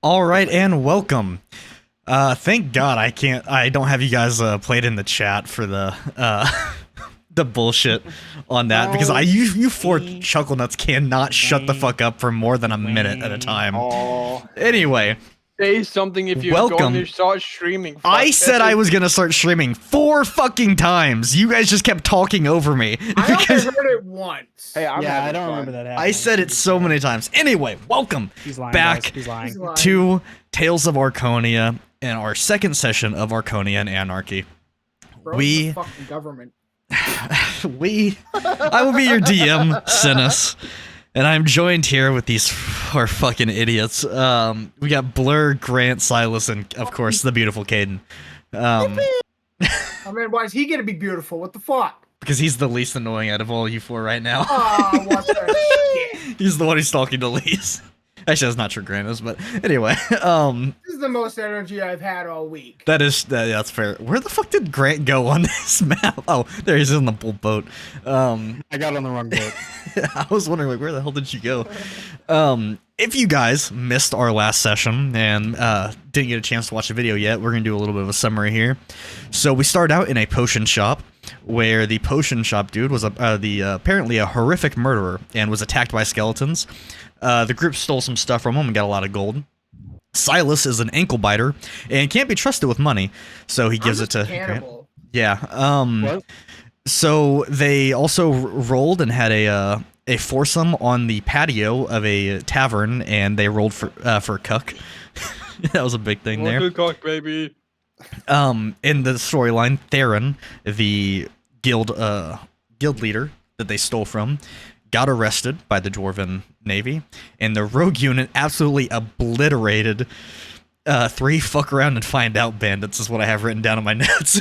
All right, and welcome. Thank God I don't have you guys played in the chat for the the bullshit on that because you four chuckle nuts cannot shut the fuck up for more than a minute at a time. Anyway, say something if you're going to start streaming. I said I was gonna start streaming 4 fucking times. You guys just kept talking over me. I only heard it once. Hey, I don't remember that happening. I said it so many times. Anyway, welcome back to Tales of Arconia and our second session of Arconia and Anarchy. Bro, the fucking government. I will be your DM, Sinus. And I'm joined here with these four fucking idiots. We got Blur, Grant, Silas, and of course the beautiful Caden. I mean, why is he gonna be beautiful? What the fuck? Because he's the least annoying out of all you four right now. Oh, what the shit? He's the one who's talking the least. Actually, that's not true, Grant is, but anyway. This is the most energy I've had all week. That's fair. Where the fuck did Grant go on this map? Oh, there he's in the boat. I got on the wrong boat. I was wondering, like, where the hell did you go? If you guys missed our last session and didn't get a chance to watch the video yet, we're going to do a little bit of a summary here. So we started out in a potion shop where the potion shop dude was apparently a horrific murderer and was attacked by skeletons. The group stole some stuff from him and got a lot of gold. Silas is an ankle biter and can't be trusted with money, so he gives it to Grant. Yeah. So they also rolled and had a foursome on the patio of a tavern, and they rolled for cuck. That was a big thing there. Cuck, baby. In the storyline, Theron, the guild leader that they stole from, got arrested by the Dwarven Navy, and the rogue unit absolutely obliterated 3 fuck around and find out bandits is what I have written down in my notes.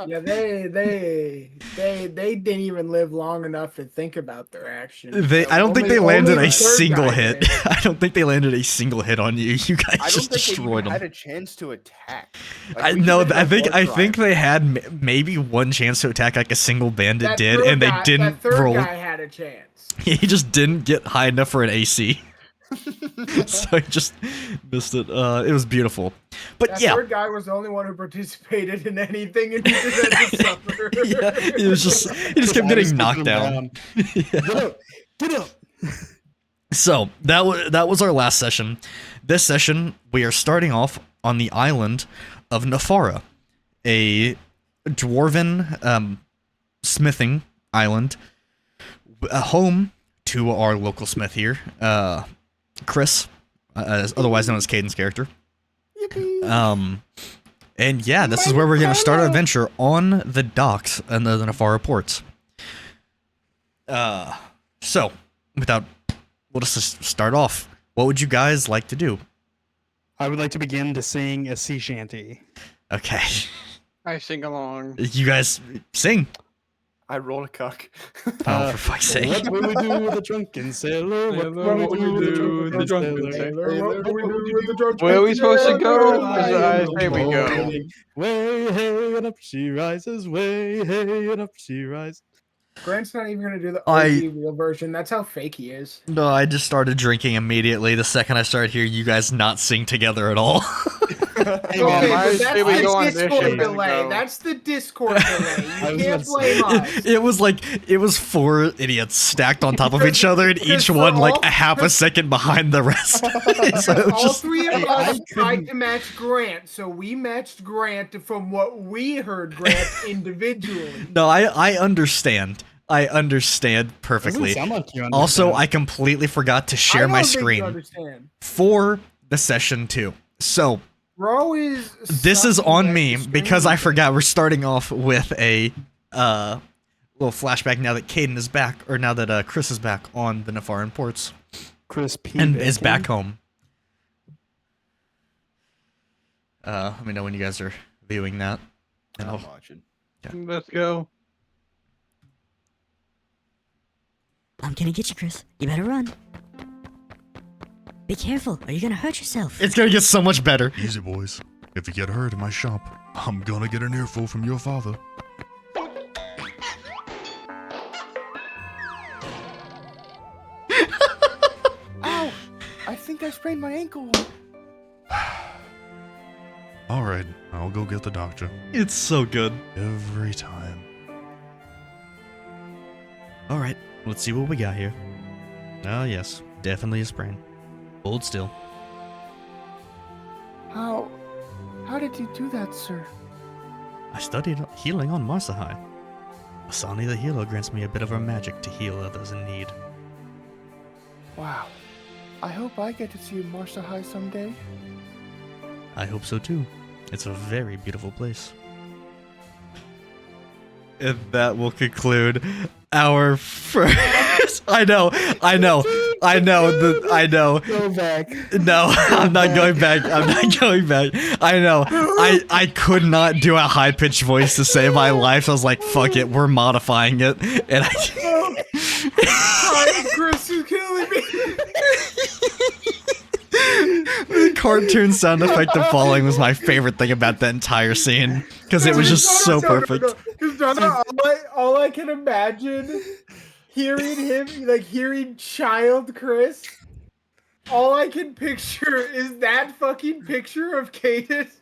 Yeah, they didn't even live long enough to think about their actions. I don't think they landed a single hit. I don't think they landed a single hit on you. You guys just destroyed them. I had a chance to attack. I think they had maybe one chance to attack, like a single bandit did, and they didn't roll. That third guy had a chance. He just didn't get high enough for an AC. So he just missed it. It was beautiful. But that yeah, third guy was the only one who participated in anything, and he just had to suffer. Yeah, he just kept getting knocked down. Yeah. Get up. So that was our last session. This session we are starting off on the island of Nefara, a dwarven smithing island, a home to our local smith here, Chris, otherwise known as Caden's character. And yeah, this is where we're gonna start our adventure on the docks and the Nefara ports. So we'll just start off. What would you guys like to do? I would like to begin to sing a sea shanty. Okay. I sing along. You guys sing. I roll a cuck. Oh, for fuck's sake. What will we do with the drunken sailor? What will we do with the drunken sailor? Where are we supposed to go? Here we go. Way, hey, and up she rises. Way, hey, and up she rises. Grant's not even gonna do the OG real version. That's how fake he is. No, I just started drinking immediately the second I started hearing you guys not sing together at all. Hey, okay, but that's the Discord delay. That's the Discord delay. You can't blame us. It was 4 idiots stacked on top of each other, and each one like a half a second behind the rest. So all 3 of us tried to match Grant, so we matched Grant from what we heard Grant individually. No, I understand. I understand perfectly. Like also, I completely forgot to share my screen for the session 2. So Bro this is on me because I forgot we're starting off with a little flashback now that Caden is back, or now that Chris is back on the Nefaran ports. Chris P. And is back home. Let me know when you guys are viewing that. And I'm watching. Yeah. Let's go. I'm gonna get you, Chris. You better run. Be careful, or you're gonna hurt yourself. It's gonna get so much better. Easy, boys. If you get hurt in my shop, I'm gonna get an earful from your father. Ow! I think I sprained my ankle. All right, I'll go get the doctor. It's so good. Every time. All right, let's see what we got here. Oh yes, definitely a sprain. Hold still. How did you do that, sir? I studied healing on Marsahai. Asani the healer grants me a bit of her magic to heal others in need. Wow. I hope I get to see Marsa High someday. I hope so too. It's a very beautiful place. And that will conclude our first. I know. Go back. No, I'm not going back. I know. I could not do a high pitched voice to save my life. So I was like, fuck it, we're modifying it. And Chris is killing me. the cartoon sound effect of falling was my favorite thing about that entire scene because it was just so perfect. All I can imagine hearing him, like hearing child Chris, all I can picture is that fucking picture of Cadence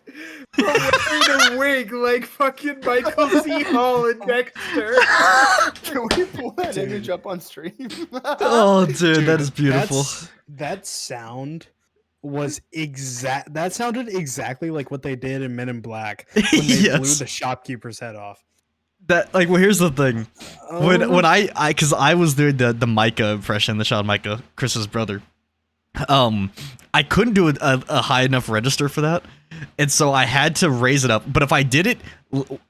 wearing a wig like fucking Michael C. Hall and Dexter. Can we pull that image up on stream? Oh, dude, that is beautiful. That sound was that sounded exactly like what they did in Men in Black when they Yes. blew the shopkeeper's head off. That well, here's the thing. When I because I was doing the Micah impression, the child Micah, Chris's brother. I couldn't do a high enough register for that, and so I had to raise it up. But if I did it,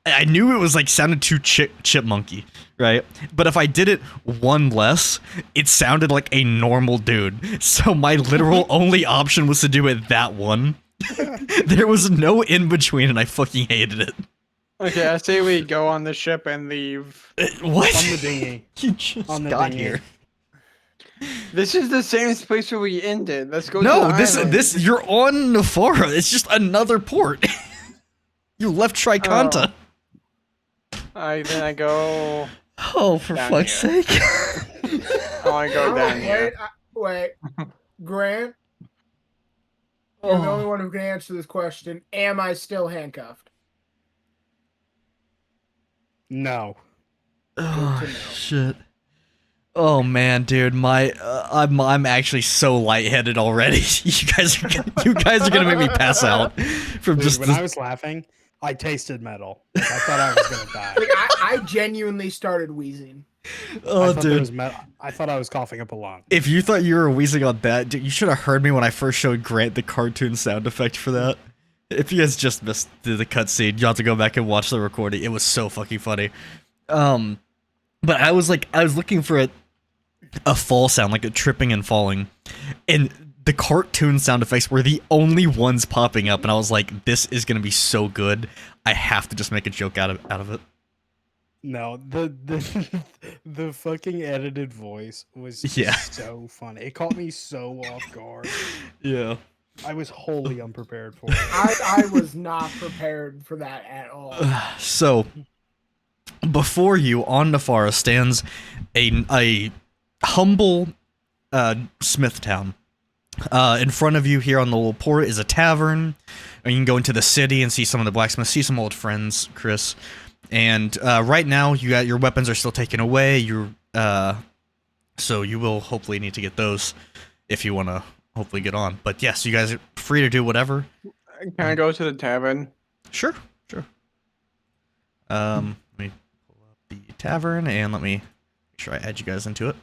I knew it was like sounded too chipmunky, right? But if I did it one less, it sounded like a normal dude. So my literal only option was to do it that one. There was no in between, and I fucking hated it. Okay, I say we go on the ship and leave. What? On the dinghy. You just On the got dinghy. here. This is the same place where we ended. Let's go. No, to the island. this you're on Nefara. It's just another port. You left Trikanta. Then I go. Oh, for Down fuck's here. sake. I go down here. Wait, Grant. You're the only one who can answer this question. Am I still handcuffed? No. Oh shit. Oh man, dude, I'm actually so lightheaded already. You guys are gonna make me pass out from Dude, just when this. I was laughing, I tasted metal. Like, I thought I was gonna die. Like I genuinely started wheezing. Oh, I thought there dude. was metal. I thought I was coughing up a lung. If you thought you were wheezing on that, dude, you should have heard me when I first showed Grant the cartoon sound effect for that. If you guys just missed the cutscene, you'll have to go back and watch the recording. It was so fucking funny. But I was looking for a fall sound, like a tripping and falling, and the cartoon sound effects were the only ones popping up, and I was like, this is gonna be so good. I have to just make a joke out of it. No, the fucking edited voice was so funny. It caught me so off guard. Yeah. I was wholly unprepared for it. I was not prepared for that at all. So, before you on Nefara stands a humble smith town. In front of you here on the little port is a tavern. You can go into the city and see some of the blacksmiths, see some old friends, Chris. And right now, your weapons are still taken away. So you will hopefully need to get those if you want to hopefully get on. But yes, you guys are free to do whatever. Can I go to the tavern? Sure. Let me pull up the tavern and let me make sure I add you guys into it.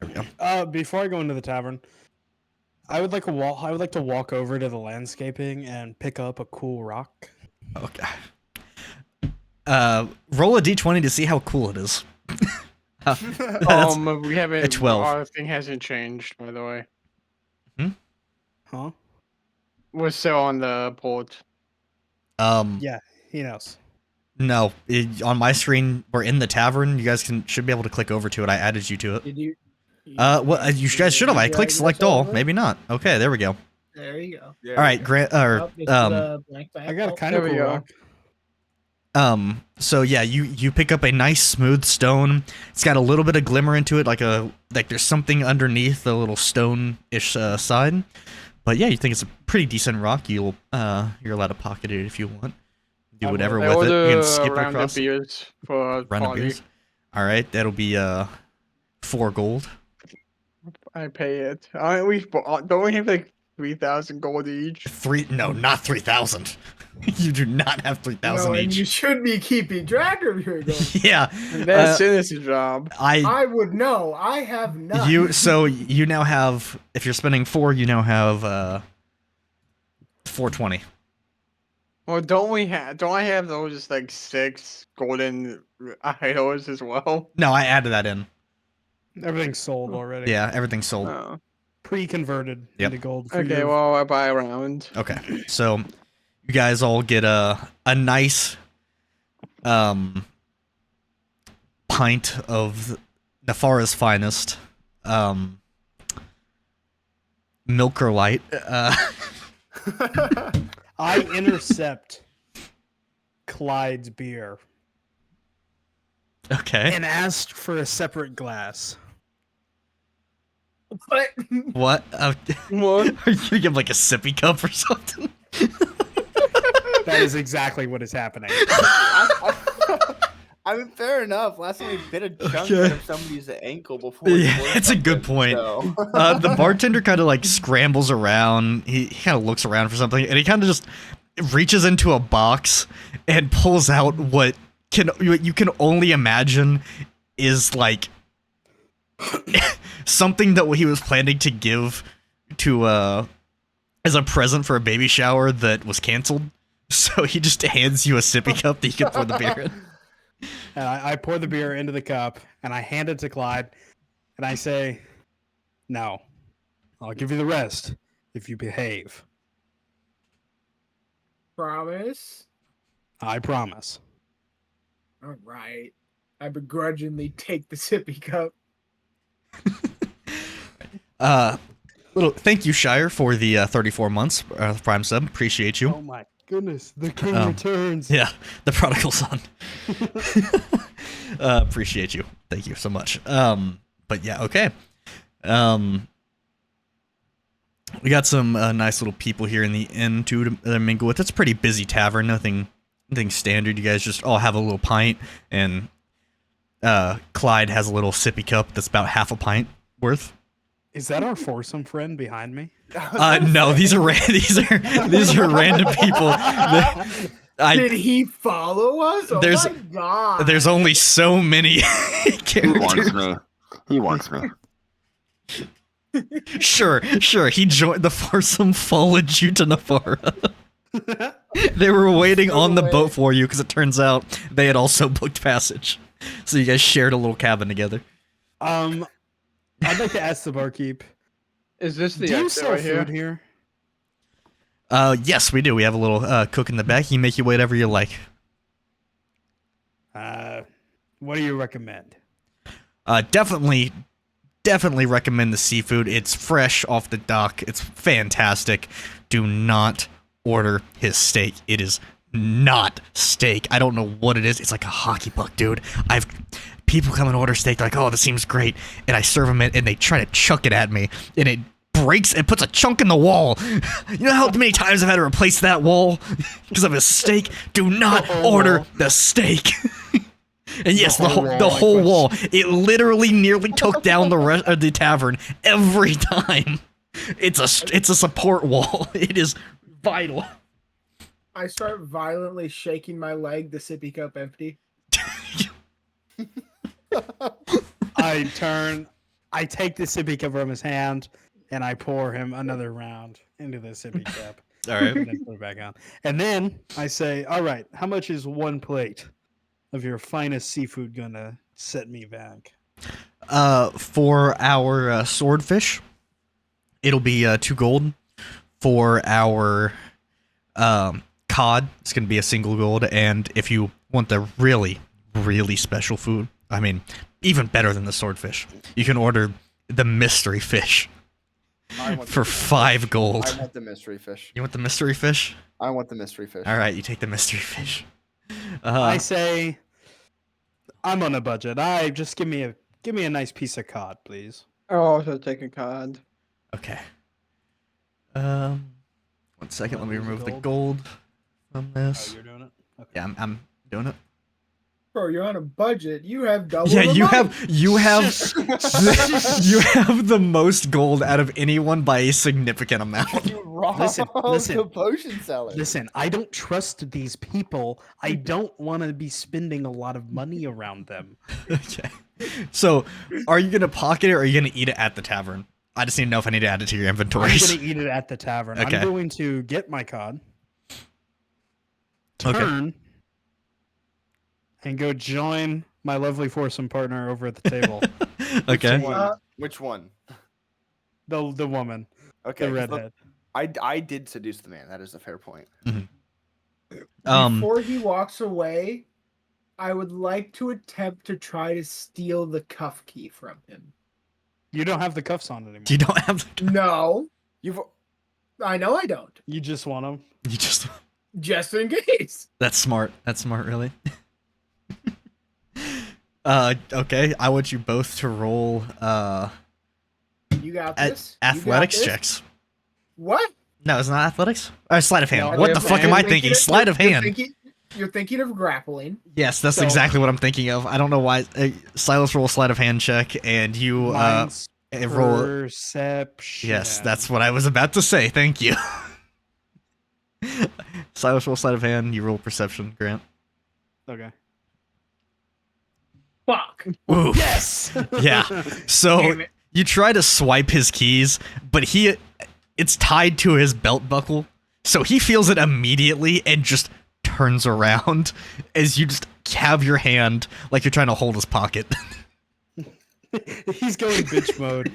There we go. Before I go into the tavern, I would like to walk over to the landscaping and pick up a cool rock. Okay. Roll a d20 to see how cool it is. That's We haven't. a 12. Our thing hasn't changed, by the way. Huh? We're still on the port. Yeah, he knows. No, on my screen, we're in the tavern. You guys should be able to click over to it. I added you to it. Did you? Well, you guys should have. I clicked select all. Maybe not. Okay, there we go. There you go. All right, Grant. Oh, this is a blank back. I got a Oh, kind of there we cool go. rock. So yeah, you pick up a nice smooth stone. It's got a little bit of glimmer into it, like there's something underneath the little stone-ish side. But yeah, you think it's a pretty decent rock. You're allowed to pocket it if you want. Do whatever I with it. You order can skip it round of across. beers for a Round of party. beers. All right, that'll be 4 gold. I pay it. Don't we have like 3,000 gold each? No, not 3,000. You do not have 3,000 No, and you each. should be keeping track of your gold. Yeah, That's Sinus' job. I would know. I have none. you now have, if you're spending 4, you now have 420. Well, don't I have those like 6 golden idols as well? No, I added that in. Everything's sold already. Yeah, everything's sold. Oh. Pre-converted Yep. into gold. For Okay, your- well, I buy a round. Okay, so you guys all get a nice pint of Nafara's finest Milker Light. I intercept Clyde's beer Okay. and ask for a separate glass. What? What? What? Are you gonna give like a sippy cup or something? That is exactly what is happening. I mean, fair enough. Last time we bit a chunk Okay. out of somebody's ankle before. we Yeah, poured it's a good something, point. so. The bartender kind of like scrambles around. He kind of looks around for something, and he kind of just reaches into a box and pulls out what you can only imagine is like something that he was planning to give to as a present for a baby shower that was canceled. So he just hands you a sippy cup that you can pour the beer in. And I pour the beer into the cup and I hand it to Clyde and I say, "No, I'll give you the rest if you behave. Promise? I promise." All right. I begrudgingly take the sippy cup. Little thank you, Shire, for the 34 months Prime sub. Appreciate you. Oh my goodness, the king Um, returns. Yeah, the prodigal son. Appreciate you. Thank you so much. But yeah, okay. We got some nice little people here in the inn to mingle with. It's a pretty busy tavern. Nothing standard. You guys just all have a little pint, and Clyde has a little sippy cup that's about half a pint worth. Is that our foursome friend behind me? No, these are random people. Did he follow us? Oh There's- my god. There's only so many He characters. wants me. He wants me. Sure. He joined the foursome, followed you to Nafara. They were waiting on the boat for you because it turns out they had also booked passage. So you guys shared a little cabin together. I'd like to ask the barkeep. Is this the Do you exit sell right food here? here? Yes, we do. We have a little cook in the back. You make you whatever you like. What do you recommend? Definitely recommend the seafood. It's fresh off the dock. It's fantastic. Do not order his steak. It is not steak. I don't know what it is. It's like a hockey puck, dude. People come and order steak, they're like, oh, this seems great, and I serve them it, and they try to chuck it at me, and it breaks. It puts a chunk in the wall. You know how many times I've had to replace that wall because of a steak? Do not order the steak. And yes, the whole wall. It literally nearly took down the rest of the tavern every time. It's a support wall. It is vital. I start violently shaking my leg, the sippy cup empty. I take the sippy cup from his hand, and I pour him another round into the sippy cup. All right. And then put it back on. And then I say, all right, how much is one plate of your finest seafood gonna set me back? For our swordfish, it'll be 2 gold. For our cod, it's gonna be a single gold. And if you want the really, really special food, I mean, even better than the swordfish, you can order the mystery fish for 5 gold. I want the mystery fish. You want the mystery fish? I want the mystery fish. All right, you take the mystery fish. I say, I'm on a budget. Just give me a nice piece of cod, please. Oh, I should take a card. Okay. 1 second. Let me Lose the remove the gold? gold from Oh, this. you're doing it? Okay. Yeah, I'm doing it. Bro, you're on a budget. You have double. Yeah, the you money. have you have the most gold out of anyone by a significant amount. You robbed Listen, the potion seller. Listen, I don't trust these people. I don't want to be spending a lot of money around them. Okay. So, are you gonna pocket it or are you gonna eat it at the tavern? I just need to know if I need to add it to your I'm inventories. going to eat it at the tavern. Okay. I'm going to get my cod, Okay. turn, and go join my lovely foursome partner over at the table. Okay. Which one? the woman, Okay. the 'cause look, redhead. I did seduce the man. That is a fair point. Before he walks away, I would like to attempt to try to steal the cuff key from him. You don't have the cuffs on anymore. You don't have the, No, You've I know I don't. You just want them. you just Just in case. That's smart. That's smart, really. Okay. I want you both to roll You got this. You got athletics this. checks. What? No, it's not athletics. Sleight of hand. No, what we the have fuck am man. I thinking? Sleight of hand. You're thinking of grappling. Yes, that's So- exactly what I'm thinking of. I don't know why. Silas roll a sleight of hand check, and you Mine's roll. perception. Yes, that's what I was about to say. Thank you. Silas roll sleight of hand. You roll perception, Grant. Okay. Fuck. Ooh. Yes. Yeah. So Damn it. you try to swipe his keys, but it's tied to his belt buckle, so he feels it immediately and just turns around as you just have your hand like you're trying to hold his pocket. He's going bitch mode.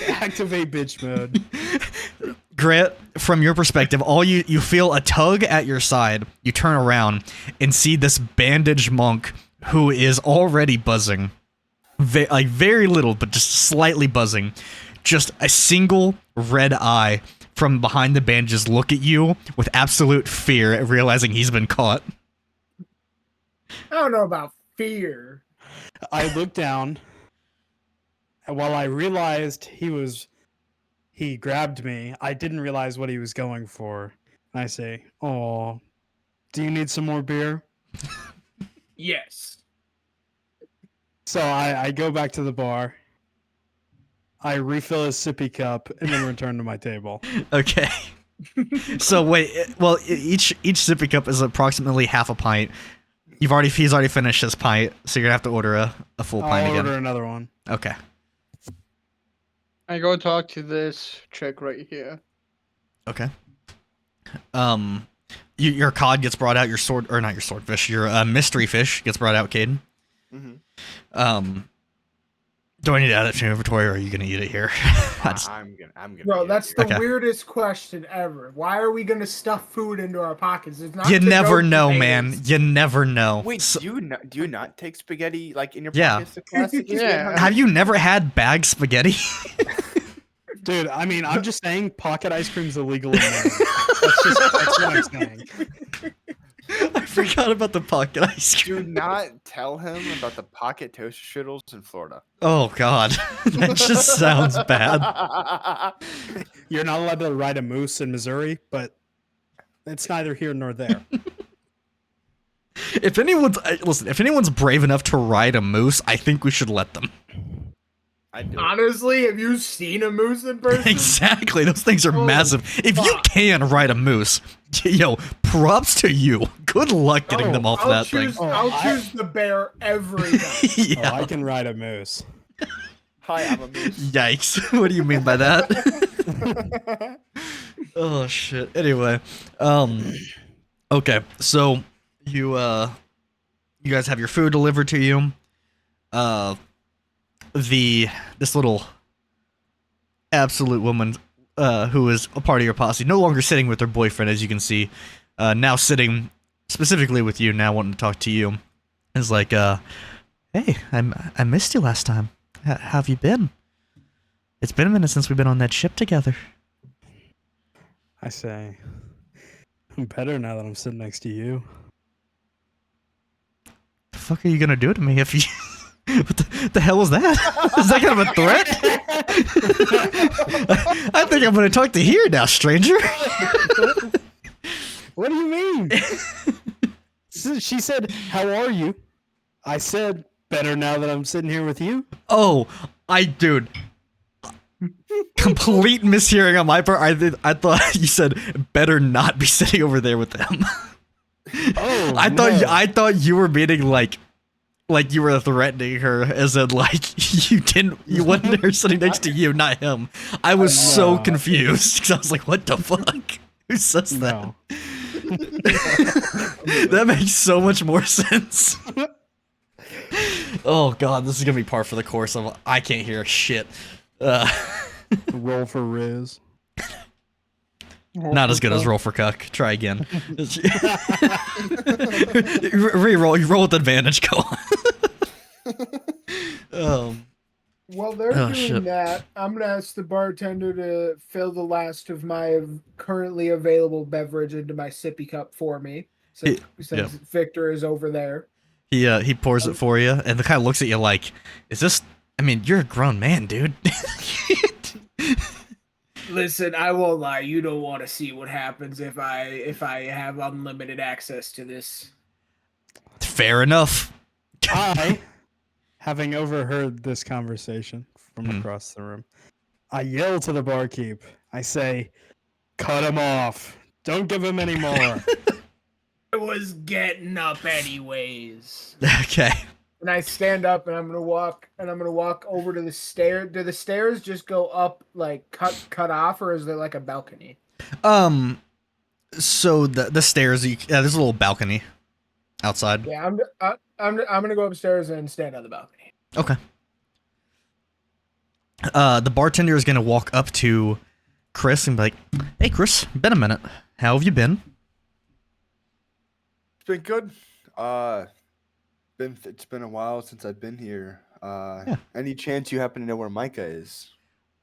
Activate bitch mode. Grant, from your perspective, all you feel a tug at your side. You turn around and see this bandaged monk who is already buzzing, like very little, but just slightly buzzing. Just a single red eye from behind the bandages look at you with absolute fear at realizing he's been caught. I don't know about fear. I looked down, and while I realized he grabbed me, I didn't realize what he was going for. And I say, "Oh, do you need some more beer?" Yes. So I go back to the bar. I refill his sippy cup and then return to my table. Okay. So wait, each sippy cup is approximately half a pint. He's already finished his pint, so you're gonna have to order a full pint I'll again. order another one. Okay. I go talk to this chick right here. Okay. Your cod gets brought out. Your sword, or not your swordfish. Your mystery fish gets brought out, Caden. Mm-hmm. Do I need to add it to your inventory, or are you gonna eat it here? I'm gonna. Bro, eat that's it. the Okay. weirdest question ever. Why are we gonna stuff food into our pockets? It's not You to never go know, conveyance. man. You never know. Wait, So- do you not take spaghetti like in your Yeah. pockets? To class if you get Yeah. hungry? have you never had bag spaghetti? Dude, I mean, I'm just saying pocket ice cream's illegal in Maryland. That's what I'm saying. I forgot about the pocket ice Do cream. not tell him about the pocket toaster strudels in Florida. Oh God, that just sounds bad. You're not allowed to ride a moose in Missouri, but it's neither here nor there. If anyone's brave enough to ride a moose, I think we should let them. I do. Honestly, have you seen a moose in person? Exactly, those things are Oh, massive. If you fuck. can ride a moose, yo, props to you. Good luck getting them off I'll that choose, thing. I'll I- choose the bear every time. Yeah. Oh, I can ride a moose. Hi, I'm a moose. Yikes. What do you mean by that? Oh shit. Anyway, okay. So you guys have your food delivered to you. This little absolute woman who is a part of your posse, no longer sitting with her boyfriend, as you can see, now sitting specifically with you, now wanting to talk to you, is like, hey, I missed you last time. How have you been? It's been a minute since we've been on that ship together. I say, I'm better now that I'm sitting next to you. The fuck are you gonna do to me if you... What the hell was that? Is that kind of a threat? I think I'm gonna talk to here now, stranger. What do you mean? She said, "How are you?" I said, "Better now that I'm sitting here with you." Oh, dude. Complete mishearing on my part. I thought you said better not be sitting over there with them. Oh, I thought you were meaning like you were threatening her, as in like you wanted her sitting next to you, not him. I was so confused because I was like, what the fuck? Who says that? No. That makes so much more sense. Oh god, this is gonna be par for the course of I can't hear shit. Roll for Riz. Not as good as roll for cuck. Try again. Re-roll. You roll with advantage. Go on. While they're doing that, I'm gonna ask the bartender to fill the last of my currently available beverage into my sippy cup for me, since Victor is over there. He pours it for you, and the guy looks at you like, "Is this? I mean, you're a grown man, dude." Listen, I won't lie. You don't want to see what happens if I have unlimited access to this. Fair enough. I, having overheard this conversation from across the room, I yell to the barkeep. I say, "Cut him off. Don't give him any more." I was getting up anyways. Okay. And I stand up and I'm gonna walk over to the stair. Do the stairs just go up like cut off, or is there like a balcony? So the stairs. There's a little balcony outside. Yeah, I'm gonna go upstairs and stand on the balcony. Okay. The bartender is gonna walk up to Chris and be like, "Hey, Chris, been a minute. How have you been?" It's been good. It's been a while since I've been here. Any chance you happen to know where Micah is?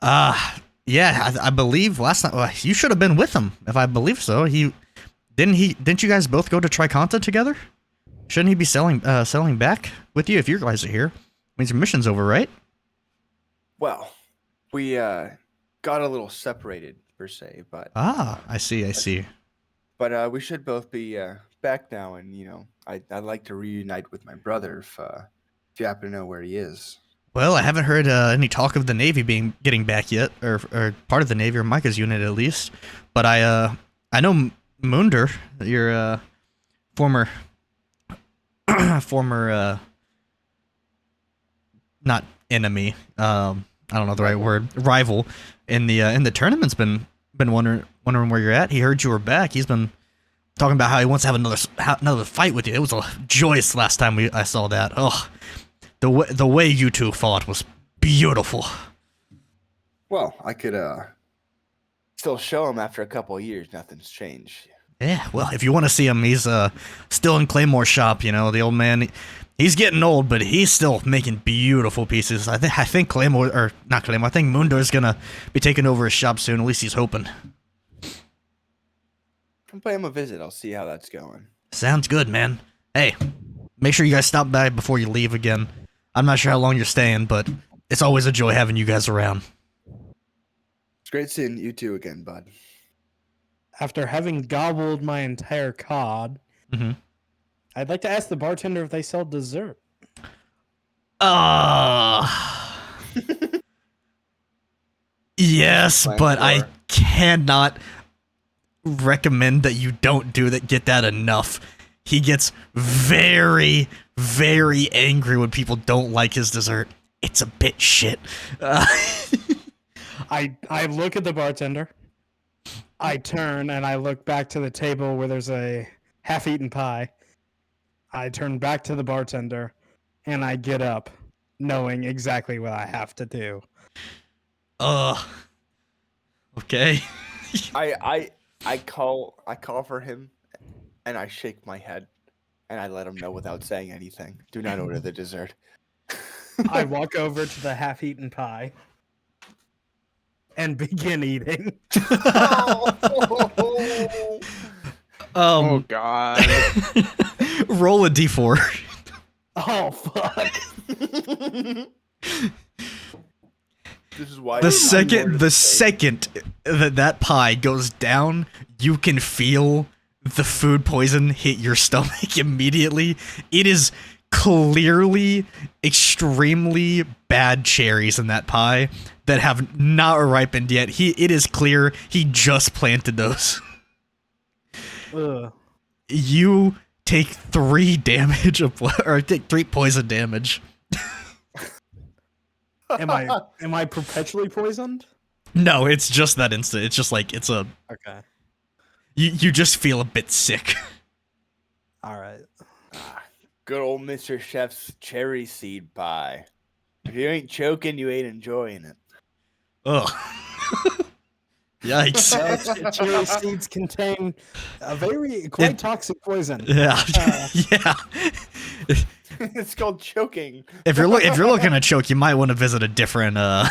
Yeah, I believe last night you should have been with him, if I believe so. Didn't you guys both go to Triconta together? Shouldn't he be selling back with you if you guys are here? Means your mission's over, right? Well, we got a little separated per se, but I see. But we should both be back now, and I'd like to reunite with my brother if you happen to know where he is. Well, I haven't heard any talk of the Navy getting back yet, or part of the Navy, or Micah's unit at least. But I know Munder, your former not enemy, I don't know the right word, rival in the tournament's been wondering where you're at. He heard you were back. He's been talking about how he wants to have another fight with you. It was joyous last time I saw that. Oh, the way you two fought was beautiful. Well, I could still show him after a couple of years. Nothing's changed. Yeah, well, if you want to see him, he's still in Claymore's shop. The old man. He's getting old, but he's still making beautiful pieces. I think Claymore, or not Claymore, I think Mundo's gonna be taking over his shop soon. At least he's hoping. Come pay him a visit. I'll see how that's going. Sounds good, man. Hey, make sure you guys stop by before you leave again. I'm not sure how long you're staying, but it's always a joy having you guys around. It's great seeing you two again, bud. After having gobbled my entire cod, I'd like to ask the bartender if they sell dessert. Yes, but I cannot recommend that you don't get that enough. He gets very, very angry when people don't like his dessert. It's a bit shit. I look at the bartender. I turn and I look back to the table where there's a half-eaten pie. I turn back to the bartender and I get up, knowing exactly what I have to do. Okay. I call for him, and I shake my head, and I let him know without saying anything. Do not order the dessert. I walk over to the half-eaten pie and begin eating. Oh God! Roll a d4. Oh fuck! This is why The second that pie goes down, you can feel the food poison hit your stomach immediately. It is clearly extremely bad cherries in that pie that have not ripened yet. It is clear he just planted those. Ugh. You take 3 damage or take 3 poison damage. Am I perpetually poisoned? No, it's just that instant. It's just like Okay. you just feel a bit sick. All right. Good old Mr. Chef's cherry seed pie. If you ain't choking, you ain't enjoying it. Ugh. Yikes. Cherry seeds contain a quite toxic poison. Yeah. Yeah. It's called choking. If you're looking to choke, you might want to visit a different a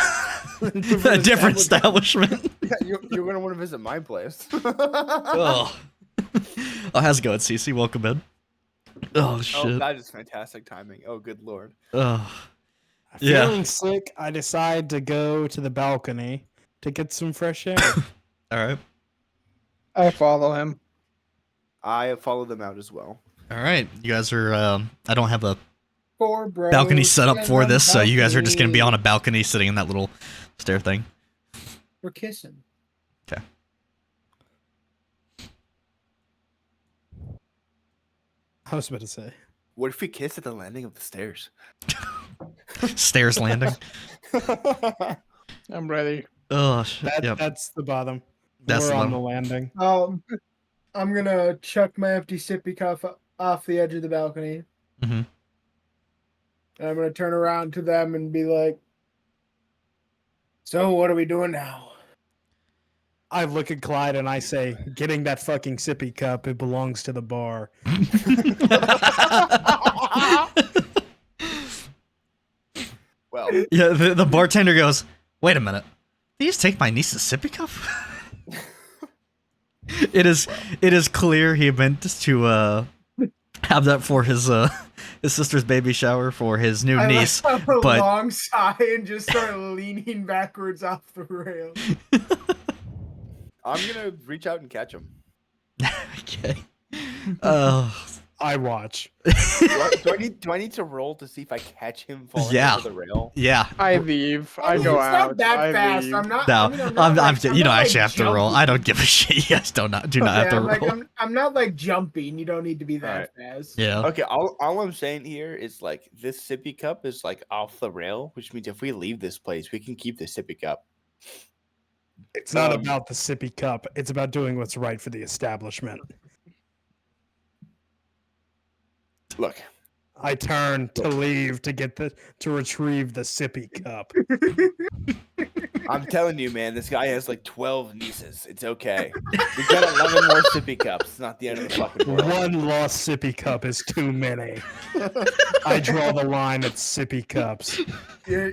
different establishment. Yeah, you're gonna want to visit my place. Oh, how's it going, Cece? Welcome in. Oh shit. Oh, that is fantastic timing. Oh, good lord. Oh, yeah. Feeling sick, I decide to go to the balcony to get some fresh air. All right. I follow him. I follow them out as well. All right. You guys are. I don't have a Four bros balcony set up sitting for on the this, so you guys are just gonna be on a balcony. balcony sitting in that little stair thing. We're kissing. Okay. I was about to say. What if we kiss at the landing of the stairs? Stairs landing. I'm ready. Oh shit. Yep. That's the bottom. That's We're the on bottom. the landing. I'm gonna chuck my empty sippy cup off the edge of the balcony. Mhm. And I'm gonna turn around to them and be like, "So what are we doing now?" I look at Clyde and I say, "Getting that fucking sippy cup. It belongs to the bar." Well, Yeah. The bartender goes, "Wait a minute. Did you just take my niece's sippy cup?" It is clear he meant to have that for his sister's baby shower for his new niece. I let out a but- long sigh and just start leaning backwards off the rail. I'm gonna reach out and catch him. Okay. Oh. I watch. Do I need to roll to see if I catch him falling Yeah. over the rail? Yeah. I leave. I mean, go it's out. not that I fast. leave. I'm not. No, I mean, I'm not like, you I'm don't not, actually like, have to roll. jumping. I don't give a shit. You guys do not have to I'm roll. like, I'm not like jumping. You don't need to be that fast. Yeah. Okay, all I'm saying here is like this sippy cup is like off the rail, which means if we leave this place, we can keep the sippy cup. It's not about the sippy cup. It's about doing what's right for the establishment. Look, I turn to leave to retrieve the sippy cup. I'm telling you, man, this guy has like 12 nieces. It's okay. We got 11 more sippy cups. It's not the end of the fucking world. One lost sippy cup is too many. I draw the line at sippy cups. You're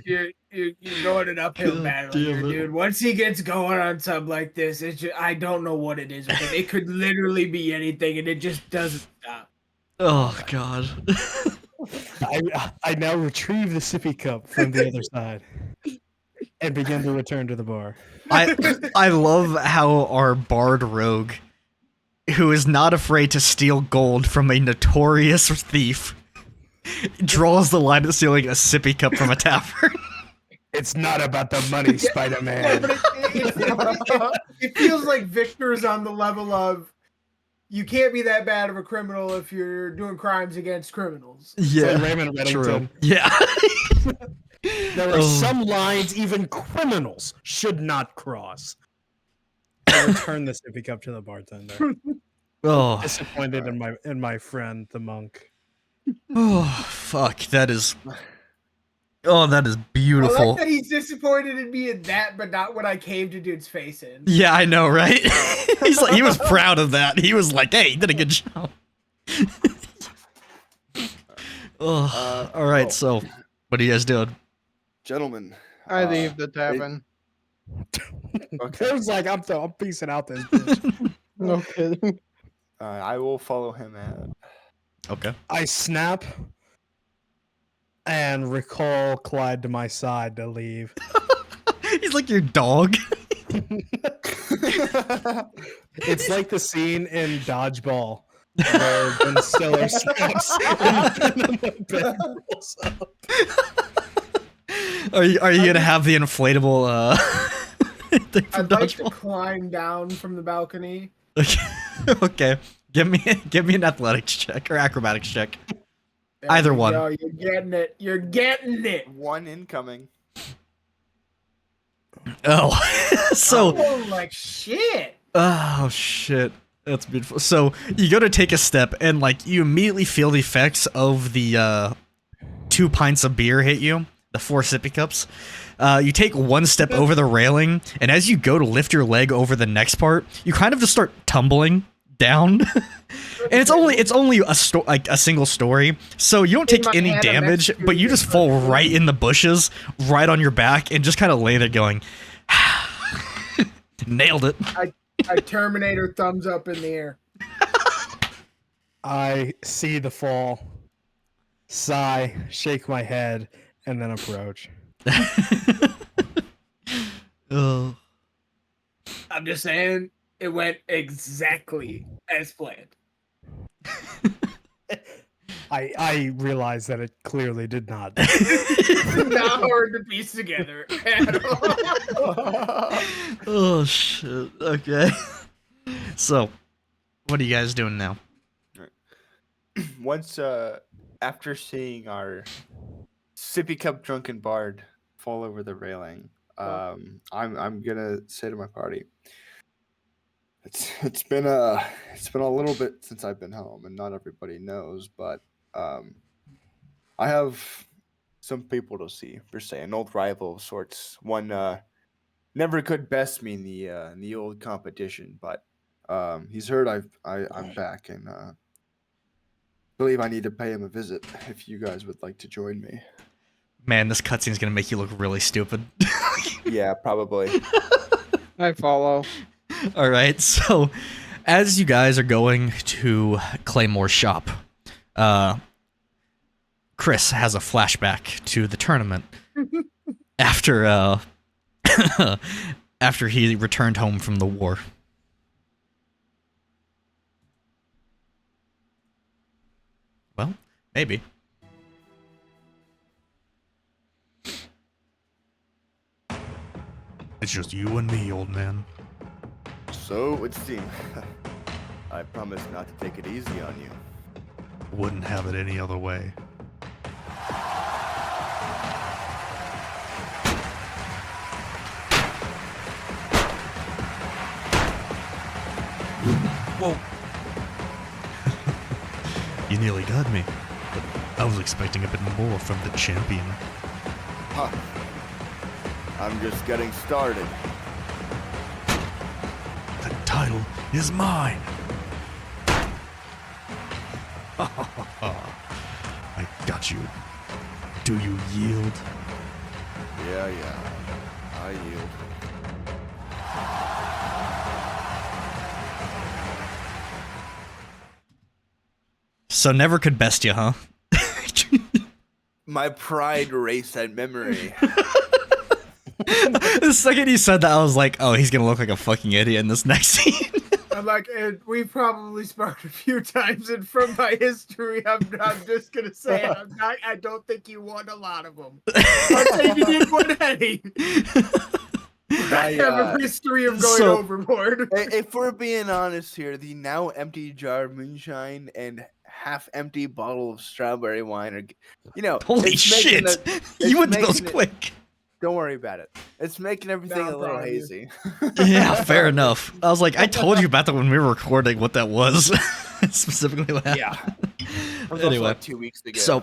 going an uphill battle here, dude. Once he gets going on something like this, it's just, I don't know what it is with him. It could literally be anything, and it just doesn't stop. Oh god. I now retrieve the sippy cup from the other side and begin to return to the bar. I love how our bard rogue, who is not afraid to steal gold from a notorious thief, draws the line at stealing a sippy cup from a tavern. It's not about the money, Yeah, Spider-Man. but it feels like Victor's on the level of you can't be that bad of a criminal if you're doing crimes against criminals. Yeah. Raymond True. Reddington. Yeah. There are some lines even criminals should not cross. I return the sippy cup to the bartender. Oh. Disappointed in my friend, the monk. Oh, fuck. That is. Oh, that is I beautiful. like that he's disappointed in me in that, but not when I caved a dude's face in. Yeah, I know, right? He was proud of that. He was like, "Hey, you did a good job." Oh, all right. So, what are you guys doing? Gentlemen, I leave the tavern. okay. It was like, I'm piecing out this bitch. No kidding. I will follow him out. Okay. I snap and recall Clyde to my side to leave. He's like your dog. It's like the scene in Dodgeball where Ben Stiller snaps and the bed rolls up. Are you gonna have the inflatable thing from I'd like to Dodgeball? climb down from the balcony. Okay. Okay. Give me an athletics check or acrobatics check. There Either we one. go, you're getting it. You're getting it. One incoming. Oh. So Oh, like shit. oh shit. That's beautiful. So you go to take a step and like you immediately feel the effects of the 2 pints of beer hit you, the 4 sippy cups. You take one step over the railing, and as you go to lift your leg over the next part, you kind of just start tumbling down. And it's only a single story, so you don't In take my any head, I'm damage, but you just executing fall right in the bushes, right on your back, and just kind of lay there going, nailed it. I Terminator thumbs up in the air. I see the fall, sigh, shake my head, and then approach. Oh. I'm just saying it went exactly as planned. I realize that it clearly did not. Not hard to piece together at all. Oh shit. Okay. So, what are you guys doing now? Once after seeing our sippy cup drunken bard fall over the railing, I'm gonna say to my party, it's been a little bit since I've been home, and not everybody knows, but I have some people to see, per se, an old rival of sorts. One never could best me in the old competition, but he's heard I'm back, and believe I need to pay him a visit. If you guys would like to join me. Man, this cutscene's gonna make you look really stupid. Yeah, probably. I follow. All right, so as you guys are going to Claymore's shop, Chris has a flashback to the tournament after after he returned home from the war. Well, maybe. It's just you and me, old man. So it would seem. I promise not to take it easy on you. Wouldn't have it any other way. Whoa. You nearly got me. But I was expecting a bit more from the champion. Huh. I'm just getting started. The title is mine. I got you. Do you yield? Yeah. I yield. So never could best you, huh? My pride raced at memory. The second you said that, I was like, oh, he's gonna look like a fucking idiot in this next scene. I'm like, and we probably sparred a few times, and from my history, I'm just gonna say I don't think you won a lot of them. I'll say you did one heady. I have a history of going overboard. If we're being honest here, the now empty jar of moonshine and half-empty bottle of strawberry wine are, Holy shit! You went to those quick. Don't worry about it. It's making everything Nah, a little probably. hazy. Yeah, fair enough. I was like, I told you about that when we were recording what that was. Specifically what happened. Yeah. It was Anyway, also like 2 weeks ago. So,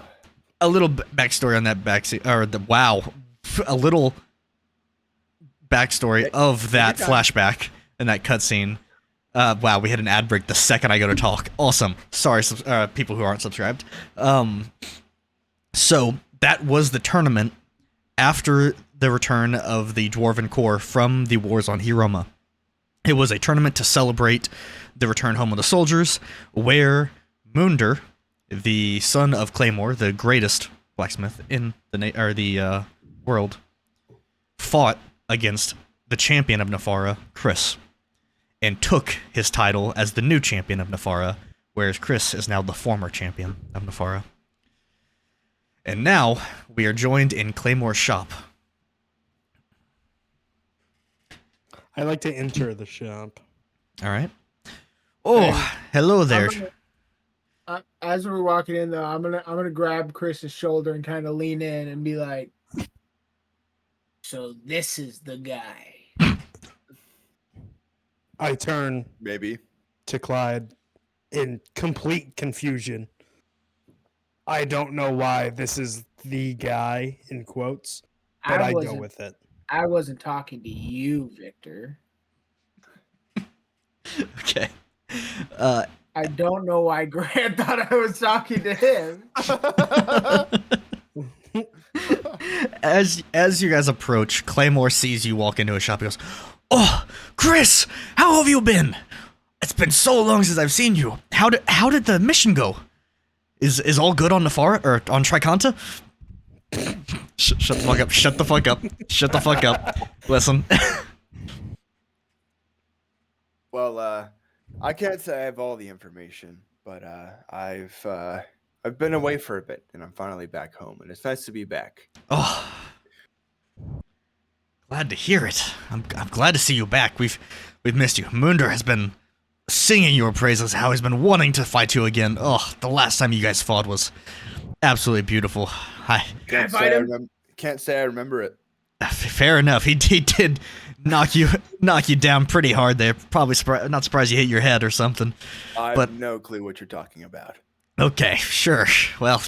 a little backstory on that a little backstory of that flashback and that cutscene. Wow, we had an ad break the second I go to talk. Awesome. Sorry, people who aren't subscribed. So that was the tournament after the return of the Dwarven Corps from the wars on Hiroma. It was a tournament to celebrate the return home of the soldiers, where Munder, the son of Claymore, the greatest blacksmith in the world, fought against the champion of Nefara, Chris, and took his title as the new champion of Nefara, whereas Chris is now the former champion of Nefara. And now we are joined in Claymore's shop. I like to enter the shop. All right. Oh, hello there. As we're walking in, though, I'm gonna grab Chris's shoulder and kind of lean in and be like, "So this is the guy." I turn Maybe. to Clyde in complete confusion. I don't know why this is the guy in quotes, but I go with it. I wasn't talking to you, Victor. Okay. I don't know why Grant thought I was talking to him. As you guys approach, Claymore sees you walk into a shop. He goes, "Oh, Chris, how have you been? It's been so long since I've seen you. How did the mission go? Is all good on Nefara or on Triconta?" Shut the fuck up. Shut the fuck up. Shut the fuck up. Listen. Well, I can't say I have all the information, but I've been away for a bit, and I'm finally back home, and it's nice to be back. Oh, glad to hear it. I'm glad to see you back. We've missed you. Munder has been singing your praises. How he's been wanting to fight you again. Oh, the last time you guys fought was absolutely beautiful. Can't say I remember it. Fair enough. He did knock you down pretty hard there. Probably not surprised you hit your head or something. I But have no clue what you're talking about. okay, sure. Well,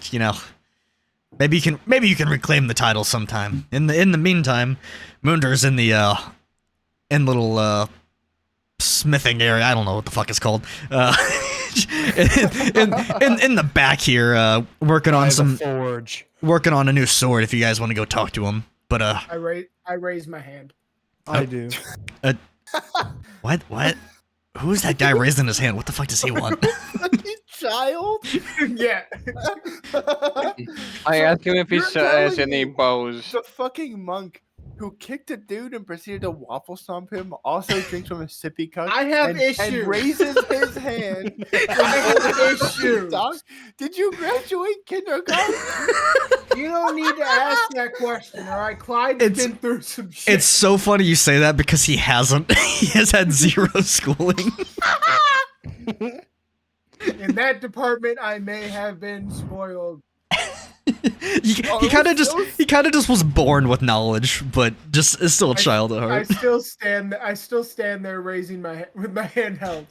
maybe you can reclaim the title sometime. In the meantime, Munder's in the little smithing area. I don't know what the fuck it's called. In the back here, working on some forge. working on a new sword. If you guys want to go talk to him, but I raise my hand. I do. What? Who's that guy raising his hand? What the fuck does he want? Child? Yeah. I asked him if he You're has telling any me bows. The fucking monk who kicked a dude and proceeded to waffle stomp him also drinks from a sippy cup. I have and issues. raises his hand. I have issues. Did you graduate kindergarten? You don't need to ask that question, all right? Clyde's It's- been through some shit. It's so funny you say that because he hasn't. He has had zero schooling. In that department, I may have been spoiled. He kind of just was born with knowledge, but just is still a child at I heart. still stand there raising with my hand held.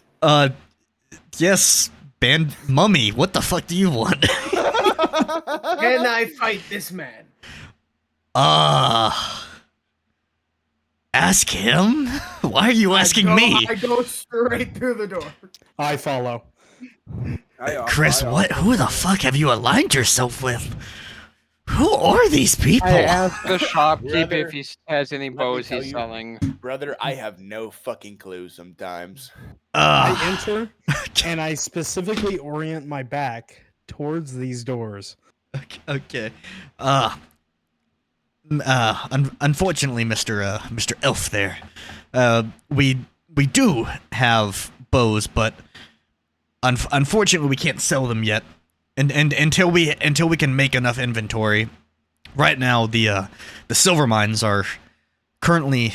Yes, band mummy. What the fuck do you want? Can I fight this man? Ask him. Why are you asking me? I go straight through the door. I follow. Chris, who the fuck have you aligned yourself with? Who are these people? I asked the shopkeep Brother, if he has any me bows tell he's you. selling. Brother, I have no fucking clue sometimes. I enter and I specifically orient my back towards these doors. Okay. Unfortunately, Mr. Elf there, we do have bows, but unfortunately we can't sell them yet, and until we can make enough inventory. Right now, the silver mines are currently,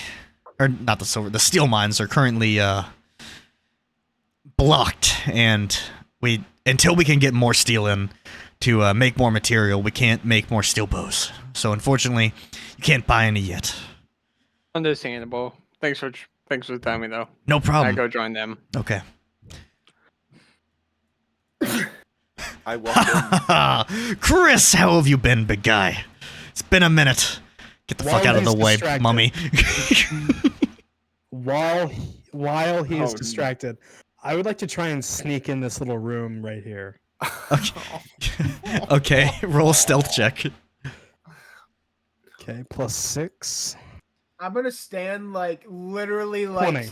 or not the steel mines are currently blocked, and until we can get more steel in to make more material, we can't make more steel bows. So unfortunately, you can't buy any yet. Understandable. Thanks for telling me though. No I problem. go join them. Okay. I walk in. Chris, how have you been, big guy? It's been a minute. Get the fuck While out of the he's way, distracted. mummy. While he is Oh, distracted, I would like to try and sneak in this little room right here. Okay, roll a stealth check. Okay, +6. I'm gonna stand literally 20.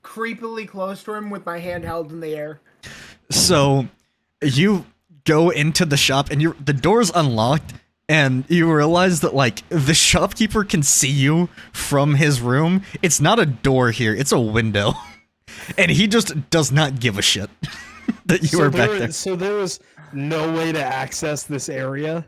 creepily close to him with my hand held in the air. So, you go into the shop and the door's unlocked, and you realize that like the shopkeeper can see you from his room. It's not a door here, it's a window. And he just does not give a shit that you are back there. So there was no way to access this area.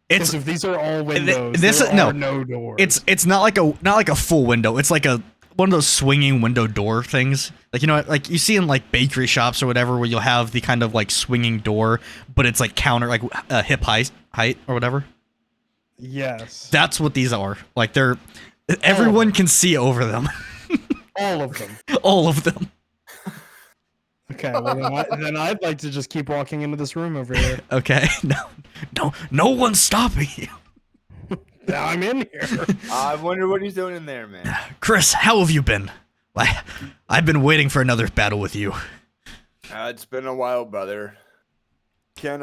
It's If these are all windows, this there no are no doors. it's not like a full window. It's like one of those swinging window door things. Like, you know, like you see in like bakery shops or whatever, where you'll have the kind of like swinging door, but it's like counter, like hip height or whatever. Yes. That's what these are. Like everyone can see over them. All of them. All of them. Okay, well then I'd like to just keep walking into this room over here. Okay. No one's stopping you. Now I'm in here. I wonder what he's doing in there, man. Chris, how have you been? I've been waiting for another battle with you. It's been a while, brother. Can't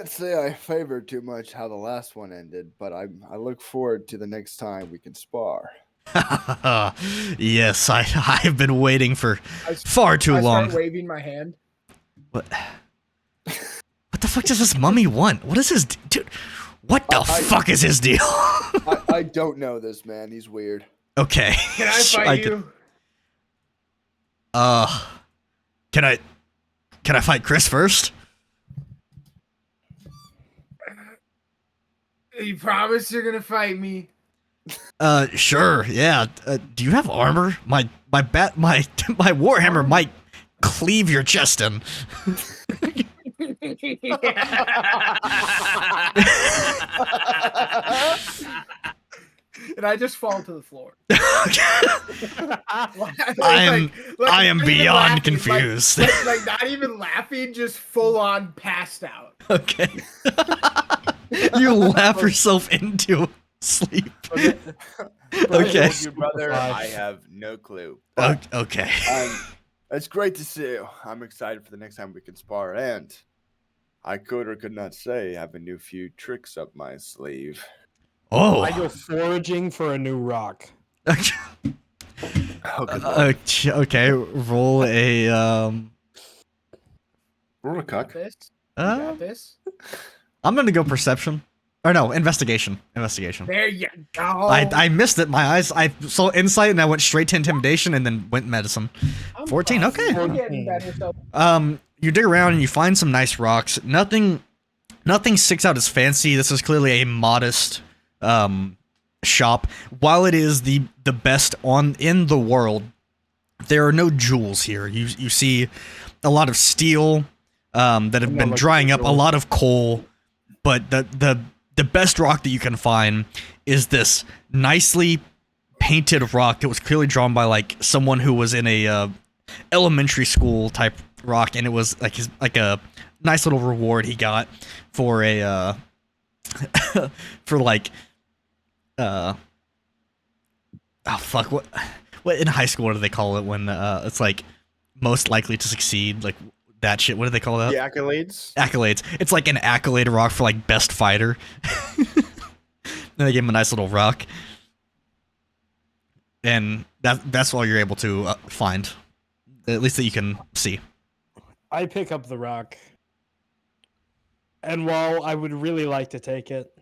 say I favor too much how the last one ended, but I look forward to the next time we can spar. Yes, I've been waiting for far too long. I start waving my hand. What the fuck does this mummy want? What is his dude? What the fuck is his deal? I don't know this man. He's weird. Okay. Can I fight you? Can I fight Chris first? You promise you're gonna fight me? Sure. Yeah. Do you have armor? My warhammer might cleave your chest in. And I just fall to the floor. I am beyond confused. Like not even laughing, just full on passed out. Okay. You laugh yourself into sleep. Okay. You, brother, I have no clue. Okay. It's great to see you. I'm excited for the next time we can spar, and I could or could not say I have a new few tricks up my sleeve. Oh. I go foraging for a new rock. Okay. Roll a Roll a cuck. This? You got this? I'm gonna go perception. Or no, investigation. Investigation. There you go. I missed it. My eyes. I saw insight and I went straight to intimidation and then went medicine. 14. Okay. I'm getting better, so. You dig around and you find some nice rocks. Nothing sticks out as fancy. This is clearly a modest shop. While it is the best in the world, there are no jewels here. You see a lot of steel that have been drying up, a lot of coal, but the best rock that you can find is this nicely painted rock that was clearly drawn by like someone who was in a elementary school type rock, and it was like a nice little reward he got for a for like oh fuck, what in high school what do they call it when it's like most likely to succeed, like that shit? What do they call that? The accolades. Accolades. It's like an accolade rock for like best fighter. Then they gave him a nice little rock, and that's all you're able to find, at least that you can see. I pick up the rock, and while I would really like to take it,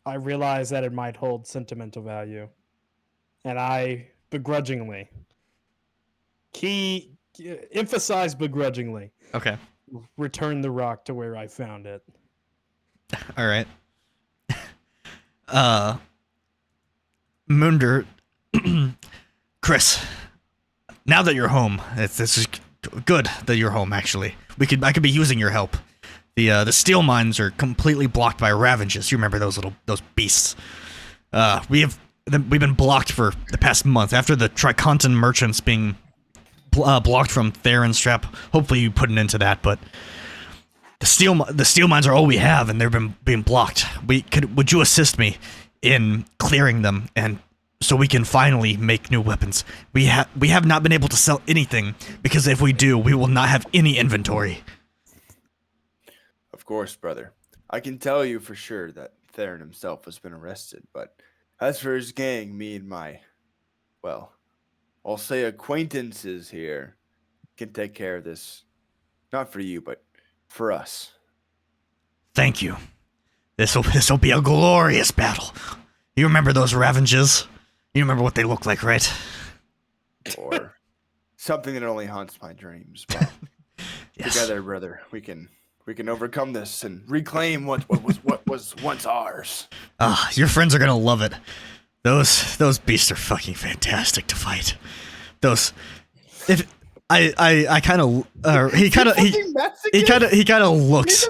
I realize that it might hold sentimental value, and I begrudgingly emphasize begrudgingly. Okay. Return the rock to where I found it. All right. Munder, Chris, now that you're home, this is good that you're home. Actually, I could be using your help. The steel mines are completely blocked by Ravengers. You remember those beasts? We've been blocked for the past month after the Tricontin merchants being blocked from Theron's trap. Hopefully you put an end to that, but the steel mines are all we have, and they've being blocked. Would you assist me in clearing them, and so we can finally make new weapons? We have not been able to sell anything, because if we do, we will not have any inventory. Of course, brother. I can tell you for sure that Theron himself has been arrested, but as for his gang, me and my, well, I'll say acquaintances here can take care of this. Not for you, but for us. Thank you. This'll be a glorious battle. You remember those Ravenges? You remember what they look like, right? Or something that only haunts my dreams. But Yes. together, brother, we can overcome this and reclaim what was once ours. Your friends are gonna love it. Those beasts are fucking fantastic to fight. I kind of he kind of looks.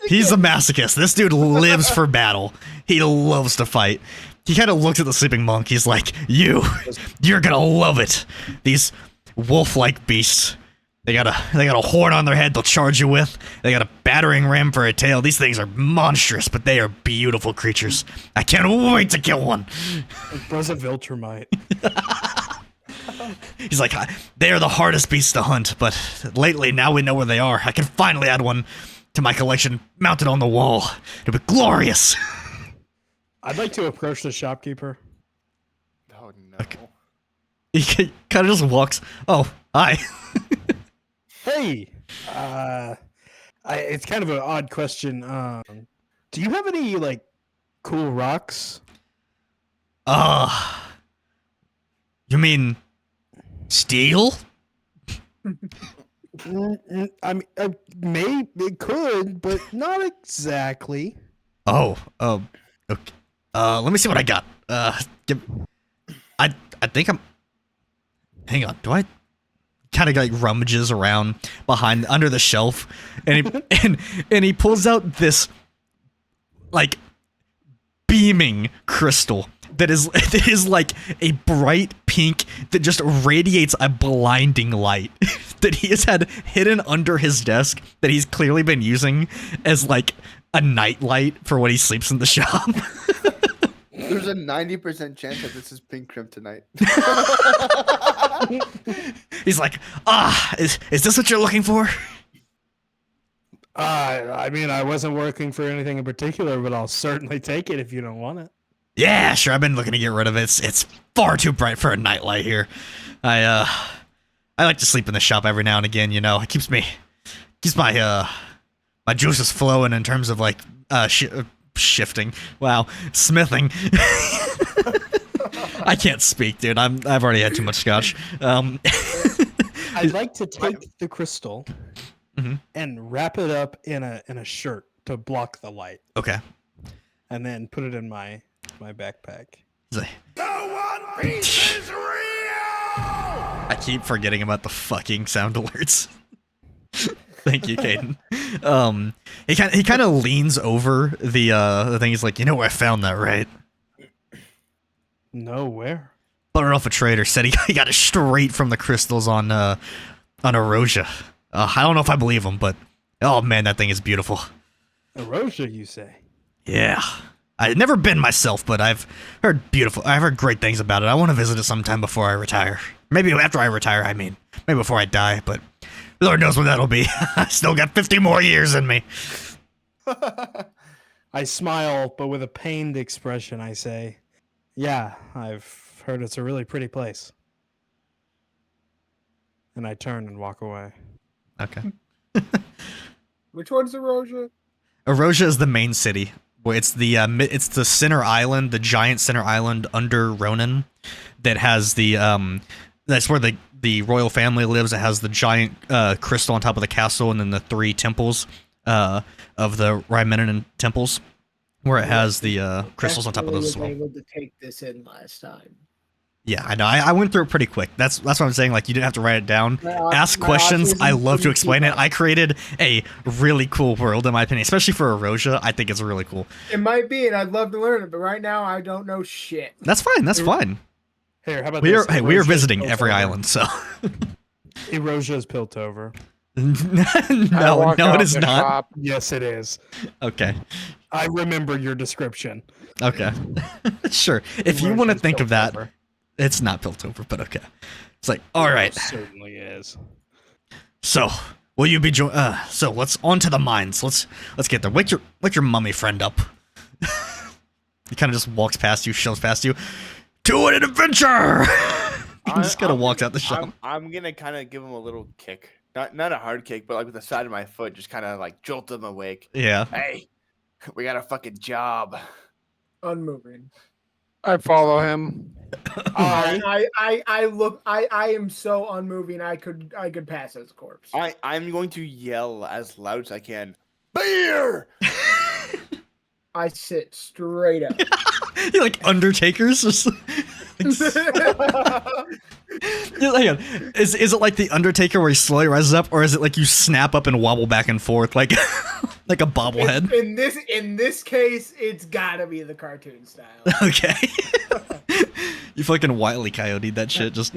He's a masochist. This dude lives for battle. He loves to fight. He kind of looks at the sleeping monk. He's like, you're gonna love it. These wolf-like beasts. They got a horn on their head they'll charge you with. They got a battering ram for a tail. These things are monstrous, but they are beautiful creatures. I can't wait to kill one. Bro's a Viltrumite. He's like, they are the hardest beasts to hunt, but lately, now we know where they are. I can finally add one to my collection, mounted on the wall. It'll be glorious. I'd like to approach the shopkeeper. Oh no. Okay. He kind of just walks. Oh, hi. Hey, it's kind of an odd question. Do you have any like cool rocks? You mean steel? I mean, maybe it could, but not exactly. Oh, okay. Let me see what I got. I think I'm. Hang on. Do I? Kind of like rummages around behind under the shelf, and he and he pulls out this like beaming crystal that is like a bright pink that just radiates a blinding light that he has had hidden under his desk that he's clearly been using as like a night light for when he sleeps in the shop. There's a 90% chance that this is pink kryptonite. He's like, is this what you're looking for? I mean, I wasn't working for anything in particular, but I'll certainly take it if you don't want it. Yeah, sure. I've been looking to get rid of it. It's far too bright for a nightlight here. I like to sleep in the shop every now and again. You know, it keeps my my juices flowing in terms of like shifting. Wow, smithing. I can't speak, dude. I've already had too much scotch. I'd like to take the crystal and wrap it up in a shirt to block the light, Okay. and then put it in my backpack. He's like, I keep forgetting about the fucking sound alerts. Thank you, Caden. He kind of leans over the thing. He's like, you know where I found that, right? No, where? Butteroff a trader said he got it straight from the crystals on Arconia. I don't know if I believe him, but oh man, that thing is beautiful. Arconia, you say? Yeah. I've never been myself, but I've heard great things about it. I want to visit it sometime before I retire. Maybe after I retire, I mean. Maybe before I die, but Lord knows when that'll be. I still got 50 more years in me. I smile, but with a pained expression, I say, yeah, I've heard it's a really pretty place. And I turn and walk away. Okay. Which one's Erosia? Arconia is the main city. Where it's the center island, the giant center island under Ronin, that has the that's where the royal family lives. It has the giant crystal on top of the castle, and then the 3 temples of the Rhymenon temples, where it has the crystals on top of those as well. Able to take this in last time. Yeah, I know. I went through it pretty quick. That's what I'm saying. Like, you didn't have to write it down. Ask questions. I love to explain it. I created a really cool world, in my opinion, especially for Arconia. I think it's really cool. It might be, and I'd love to learn it, but right now I don't know shit. That's fine. That's fine. Here, how about We this? are visiting every island, so. Erosia's Piltover. no, it is not. Shop. Yes, it is. Okay. I remember your description. Okay. Sure. If you want to think of that, it's not Piltover, but okay. It's like, all right. It certainly is. So, will you be so let's on to the mines. Let's get there. Wake your mummy friend up. He kind of just walks past you, shoves past you. To an adventure. He just kind of walks out the shop. I'm gonna kind of give him a little kick, not a hard kick, but like with the side of my foot, just kind of like jolt him awake. Yeah. Hey, We got a fucking job. Unmoving. I follow him. I look. I am so unmoving. I could pass as a corpse. I'm going to yell as loud as I can. Beer! I sit straight up. You're like Undertakers. Just hang on. Is it like the Undertaker where he slowly rises up, or is it like you snap up and wobble back and forth like like a bobblehead? In this case, it's gotta be the cartoon style. Okay. You fucking Wile E. Coyote that shit. Just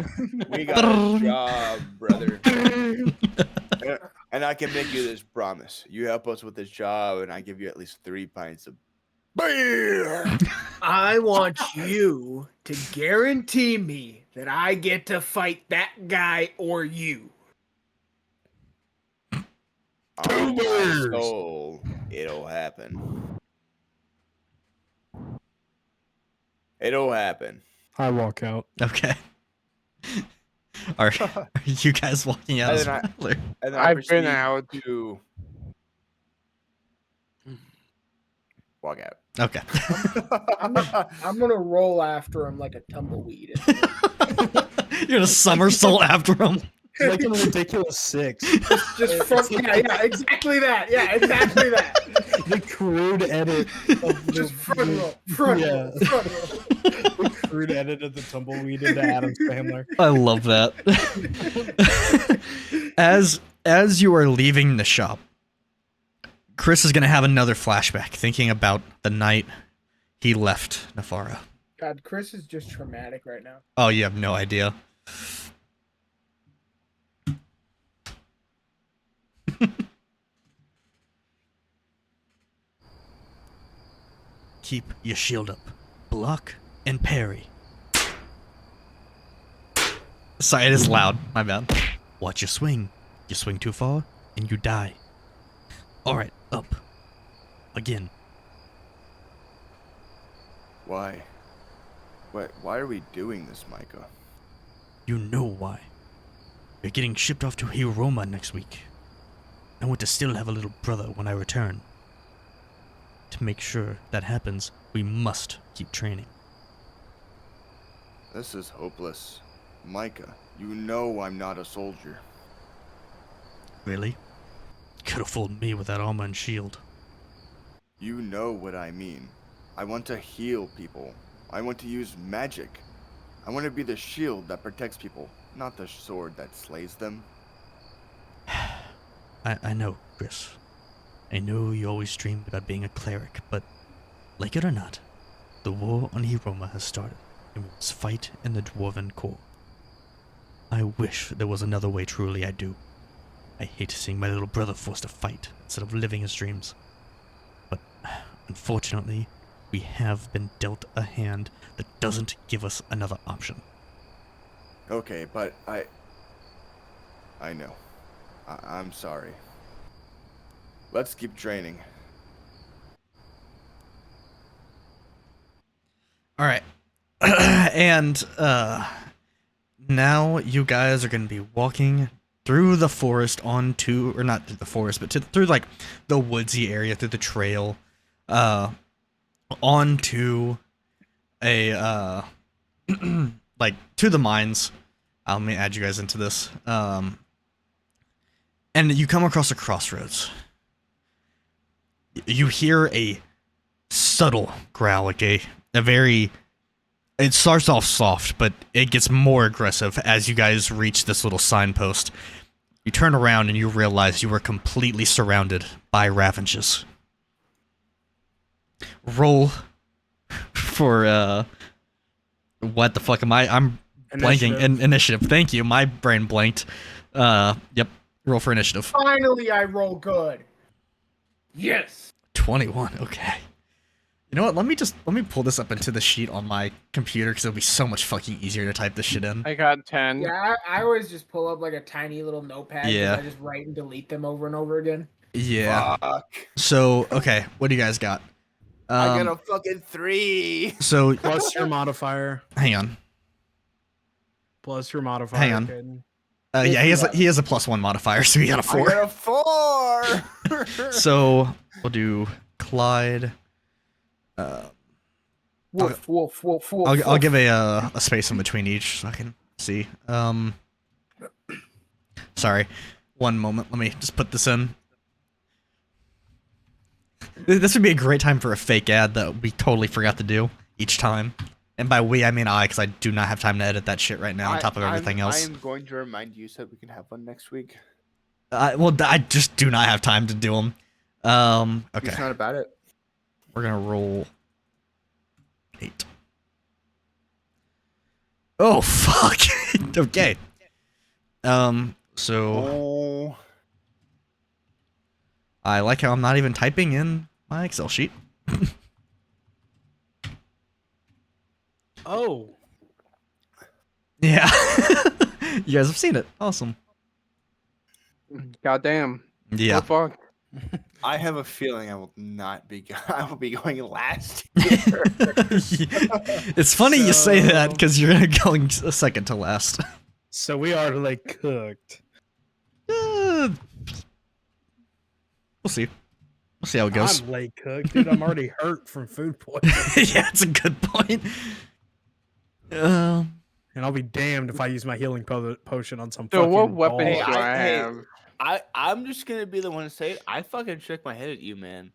We got a job, brother. And I can make you this promise. You help us with this job, and I give you at least 3 pints of beer. I want you to guarantee me that I get to fight that guy or you. On my soul, it'll happen. It'll happen. I walk out. okay. Are you guys walking out And as then well? or- And then I've been proceed out. to walk out. Okay. I'm gonna roll after him like a tumbleweed. You're gonna somersault after him. It's like a ridiculous 6. Just front, yeah, exactly that. Yeah, exactly that. The crude edit of Just front roll, front roll, Yeah. front roll. the crude edit of the tumbleweed into Adam's Family. I love that. As you are leaving the shop, Chris is gonna have another flashback, thinking about the night he left Nefara. God, Chris is just traumatic right now. Oh, you have no idea. Keep your shield up. Block and parry. Sorry, it is loud. My bad. Watch your swing. You swing too far, and you die. Alright, up. Again. Why? Why are we doing this, Micah? You know why. You're getting shipped off to Hiroma next week. I want to still have a little brother when I return. To make sure that happens, we must keep training. This is hopeless. Micah, you know I'm not a soldier. Really? Could have fooled me with that armor and shield. You know what I mean. I want to heal people. I want to use magic. I want to be the shield that protects people, not the sword that slays them. I know, Chris. I know you always dreamed about being a cleric, but like it or not, the war on Hiroma has started, and we must fight in the Dwarven core. I wish there was another way, truly I do. I hate seeing my little brother forced to fight instead of living his dreams. But unfortunately, we have been dealt a hand that doesn't give us another option. Okay, but I know. I'm sorry. Let's keep training. All right. And now you guys are going to be walking through the forest onto, or not through the forest, but through like the woodsy area, through the trail, onto a like to the mines. Let me add you guys into this. And you come across a crossroads. You hear a subtle growl, like a very... It starts off soft, but it gets more aggressive as you guys reach this little signpost. You turn around and you realize you are completely surrounded by Ravenges. Roll for, what the fuck am I? I'm blanking. Initiative. Thank you. My brain blanked. Yep. Roll for initiative. Finally, I roll good. Yes. 21. Okay. You know what? Let me pull this up into the sheet on my computer because it'll be so much fucking easier to type this shit in. I got 10. Yeah, I always just pull up like a tiny little notepad. Yeah. I just write and delete them over and over again. Yeah. Fuck. So, okay, what do you guys got? I got a fucking 3. So, Plus your modifier. hang on. Plus your modifier. Hang on. Caden. Yeah, he has a +1 modifier, so he got a 4. I got a 4. So we'll do Clyde. Woof, woof, woof, woof. I'll woof. give a space in between each so I can see. Sorry, one moment. Let me just put this in. This would be a great time for a fake ad that we totally forgot to do each time. And by we, I mean I, because I do not have time to edit that shit right now on top of everything else. I am going to remind you so that we can have one next week. Well, I just do not have time to do them. Okay. It's not about it. We're gonna roll 8. Oh fuck. Okay. So Oh. I like how I'm not even typing in my Excel sheet. Oh, Yeah. You guys have seen it. Awesome. Goddamn. Yeah. Oh, fuck. I have a feeling I will not be. I will be going last. It's funny you say that because you're going a second to last. so we are like cooked. We'll see. We'll see how it goes. I'm late cooked, dude. I'm already hurt from food poisoning. Yeah, it's a good point. And I'll be damned if I use my healing potion on some So fucking what weapons ball. do I Hey, have? I'm just gonna be the one to say it. I fucking shook my head at you, man.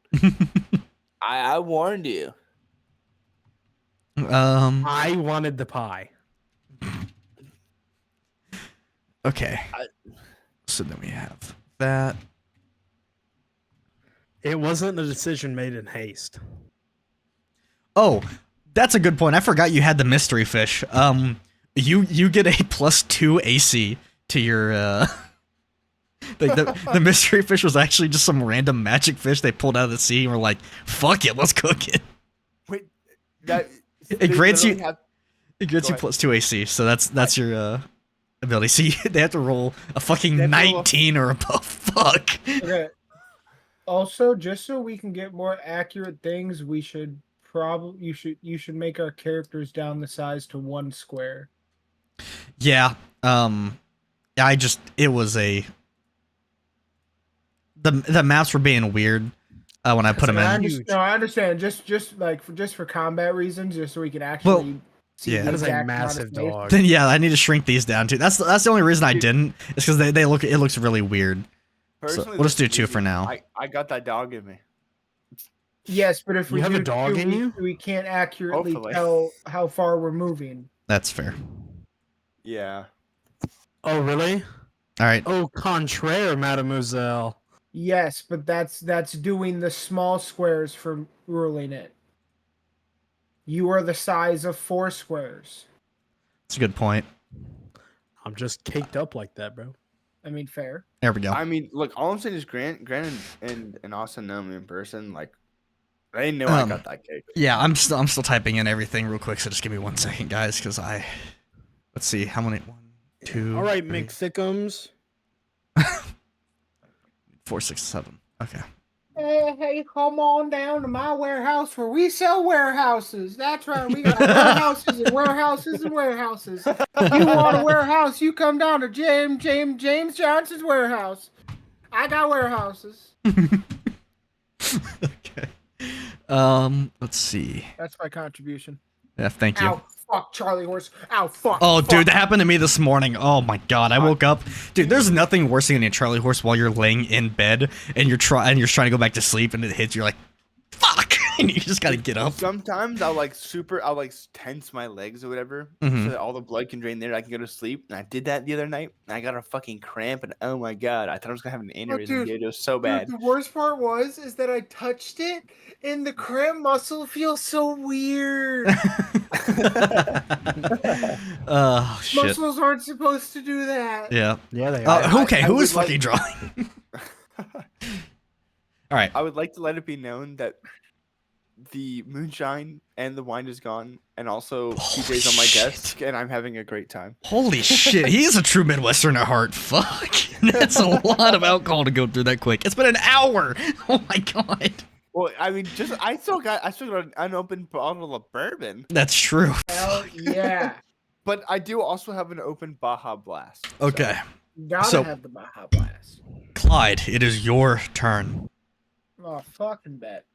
I warned you. I wanted the pie. Okay. So then we have that. It wasn't a decision made in haste. Oh, that's a good point. I forgot you had the mystery fish. You get a +2 AC to your like the mystery fish was actually just some random magic fish they pulled out of the sea and were like, fuck it, let's cook it. Wait, that It grants you it grants Go you ahead. +2 AC, so that's your ability. See, they have to roll a fucking They have to roll a- 19 or above. Fuck. Okay. Also, just so we can get more accurate things, we should you should make our characters down the size to 1 square. Yeah. It was a the maps were being weird when I put them I in. understand. Just for combat reasons, just so we can actually see yeah. the That is a exact amount of massive space. dog. Then yeah, I need to shrink these down too. That's the only reason I didn't. Is because it looks really weird. Personally, we'll just do this is 2 for easy. now. I got that dog in me. Yes, but if You we have a do dog two, in you? we can't accurately Hopefully. tell how far we're moving. That's fair. Yeah. Oh, really? All right. Oh, contraire, mademoiselle. Yes, but that's doing the small squares for ruling it. You are the size of 4 squares. That's a good point. I'm just caked up like that, bro. I mean, fair. There we go. I mean, look, all I'm saying is Grant and Austin know me in person. Like, they know I got that cake. Yeah, I'm still typing in everything real quick. So just give me 1 second, guys, because let's see how many 1, 2. All right, 3, McSickums. 4, 6, 7. Okay. Hey, come on down to my warehouse where we sell warehouses. That's right. We got warehouses and warehouses and warehouses. You want a warehouse, you come down to James Johnson's warehouse. I got warehouses. Okay. Let's see. That's my contribution. Yeah, thank you. Ow, fuck, Charlie Horse. Ow, fuck. Oh, fuck. dude, that happened to me this morning. Oh my god, I woke up. Dude, there's nothing worse than getting a Charlie horse while you're laying in bed and you're trying to go back to sleep and it hits you. You're like, fuck, and you just gotta get up. Sometimes I'll tense my legs or whatever Mhm. so that all the blood can drain there. I can go to sleep. And I did that the other night and I got a fucking cramp and oh my god, I thought I was gonna have an aneurysm. dude, It was so bad. Dude, the worst part is that I touched it and the cramp muscle feels so weird. Oh shit. Muscles aren't supposed to do that. Yeah. Yeah, they are. Okay, I who would is fucking like- drawing? All right. I would like to let it be known that the moonshine and the wine is gone, and also PJ's on my desk, and I'm having a great time. Holy shit, he is a true Midwestern at heart. Fuck. That's a lot of alcohol to go through that quick. It's been an hour. Oh my god. Well, I mean, I still got an unopened bottle of bourbon, That's true. Hell yeah. but I do also have an open Baja Blast. so- Okay. Gotta So- have the Baja Blast. Clyde, it is your turn. Oh, fucking bet.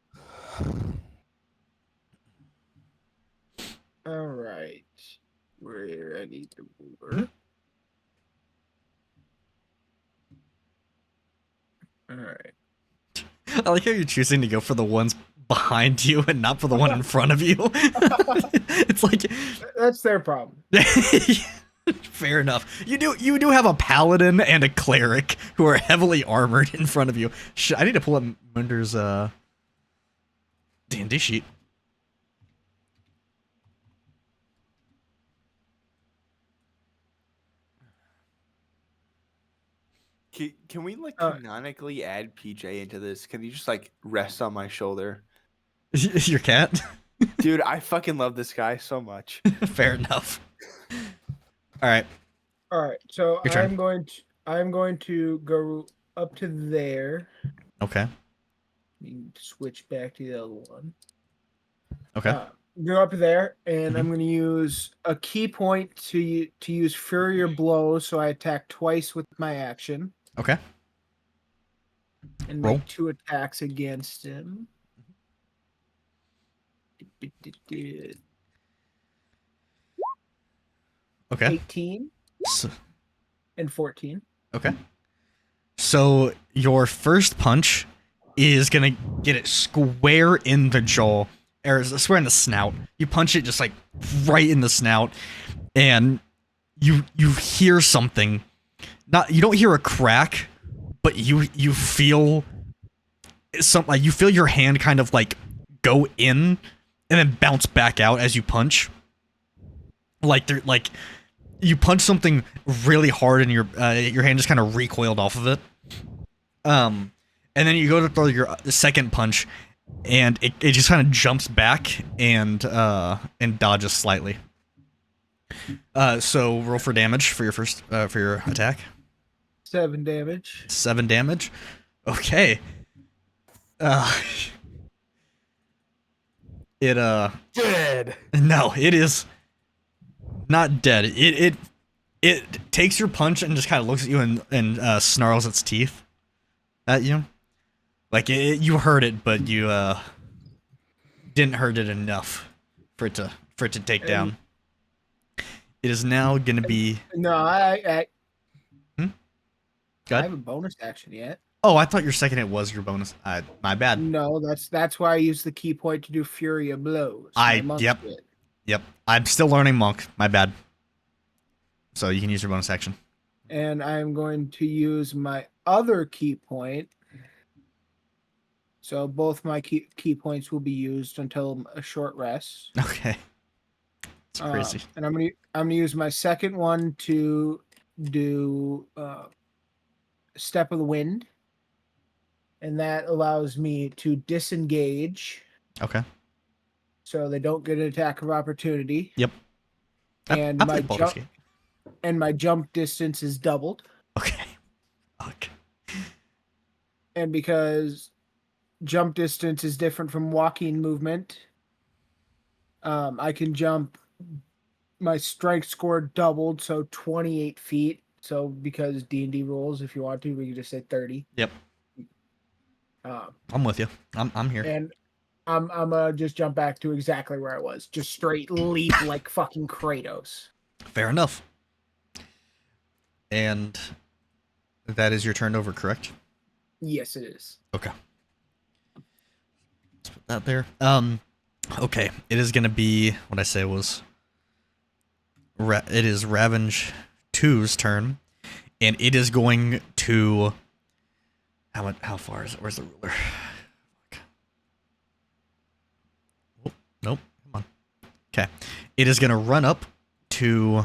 All right. We're ready to move. All right. I like how you're choosing to go for the ones behind you and not for the one in front of you. It's like That's their problem. fair enough. You do have a paladin and a cleric who are heavily armored in front of you. I need to pull up Munder's D&D sheet. Can we like canonically add PJ into this? Can you just like rest on my shoulder? Your cat? Dude, I fucking love this guy so much. Fair enough. All right. All right. So Your turn. I'm going to go up to there. Okay. Switch back to the other one. Okay. Go up there, and I'm going to use a key point to use Fury or Blow, so I attack twice with my action. Okay. And Roll. make 2 attacks against him. Okay. 18 and 14. Okay. So your first punch is gonna get it square in the jaw, or square in the snout. You punch it just like right in the snout, and you hear something. You don't hear a crack, but you feel some, like you feel your hand kind of like go in and then bounce back out as you punch. Like you punch something really hard and your hand just kind of recoiled off of it. And then you go to throw your second punch, and it just kind of jumps back and dodges slightly. So roll for damage for your first for your attack. 7 damage. 7 damage. Okay. Dead. No, it is not dead. It takes your punch and just kind of looks at you and snarls its teeth at you. Like you heard it, but you didn't hurt it enough for it to take down. It is now gonna be. No, I Go ahead. haven't bonus action yet. Oh, I thought your second hit was your bonus. My bad. No, that's why I used the key point to do Fury of Blows. my monk Yep. did. Yep. I'm still learning monk. My bad. So you can use your bonus action. And I'm going to use my other key point. So both my key points will be used until a short rest. Okay. It's crazy. And I'm gonna use my second one to do Step of the Wind, and that allows me to disengage, Okay. so they don't get an attack of opportunity. Yep. And I my played Baldur's jump Gate. and my jump distance is doubled. Okay. Fuck. And because jump distance is different from walking movement, I can jump. My strength score doubled, so 28 feet. So because D&D rules, if you want to, we can just say 30. Yep. I'm with you. I'm here. And I'm gonna just jump back to exactly where I was. Just straight leap like fucking Kratos. Fair enough. And that is your turn over, correct? Yes, it is. Okay. Let's put that there. Okay. It is gonna be what I say was. It is Ravenge 2's turn, and it is going to. How far is it? Where's the ruler? Oh, nope. Come on. Okay. It is gonna run up to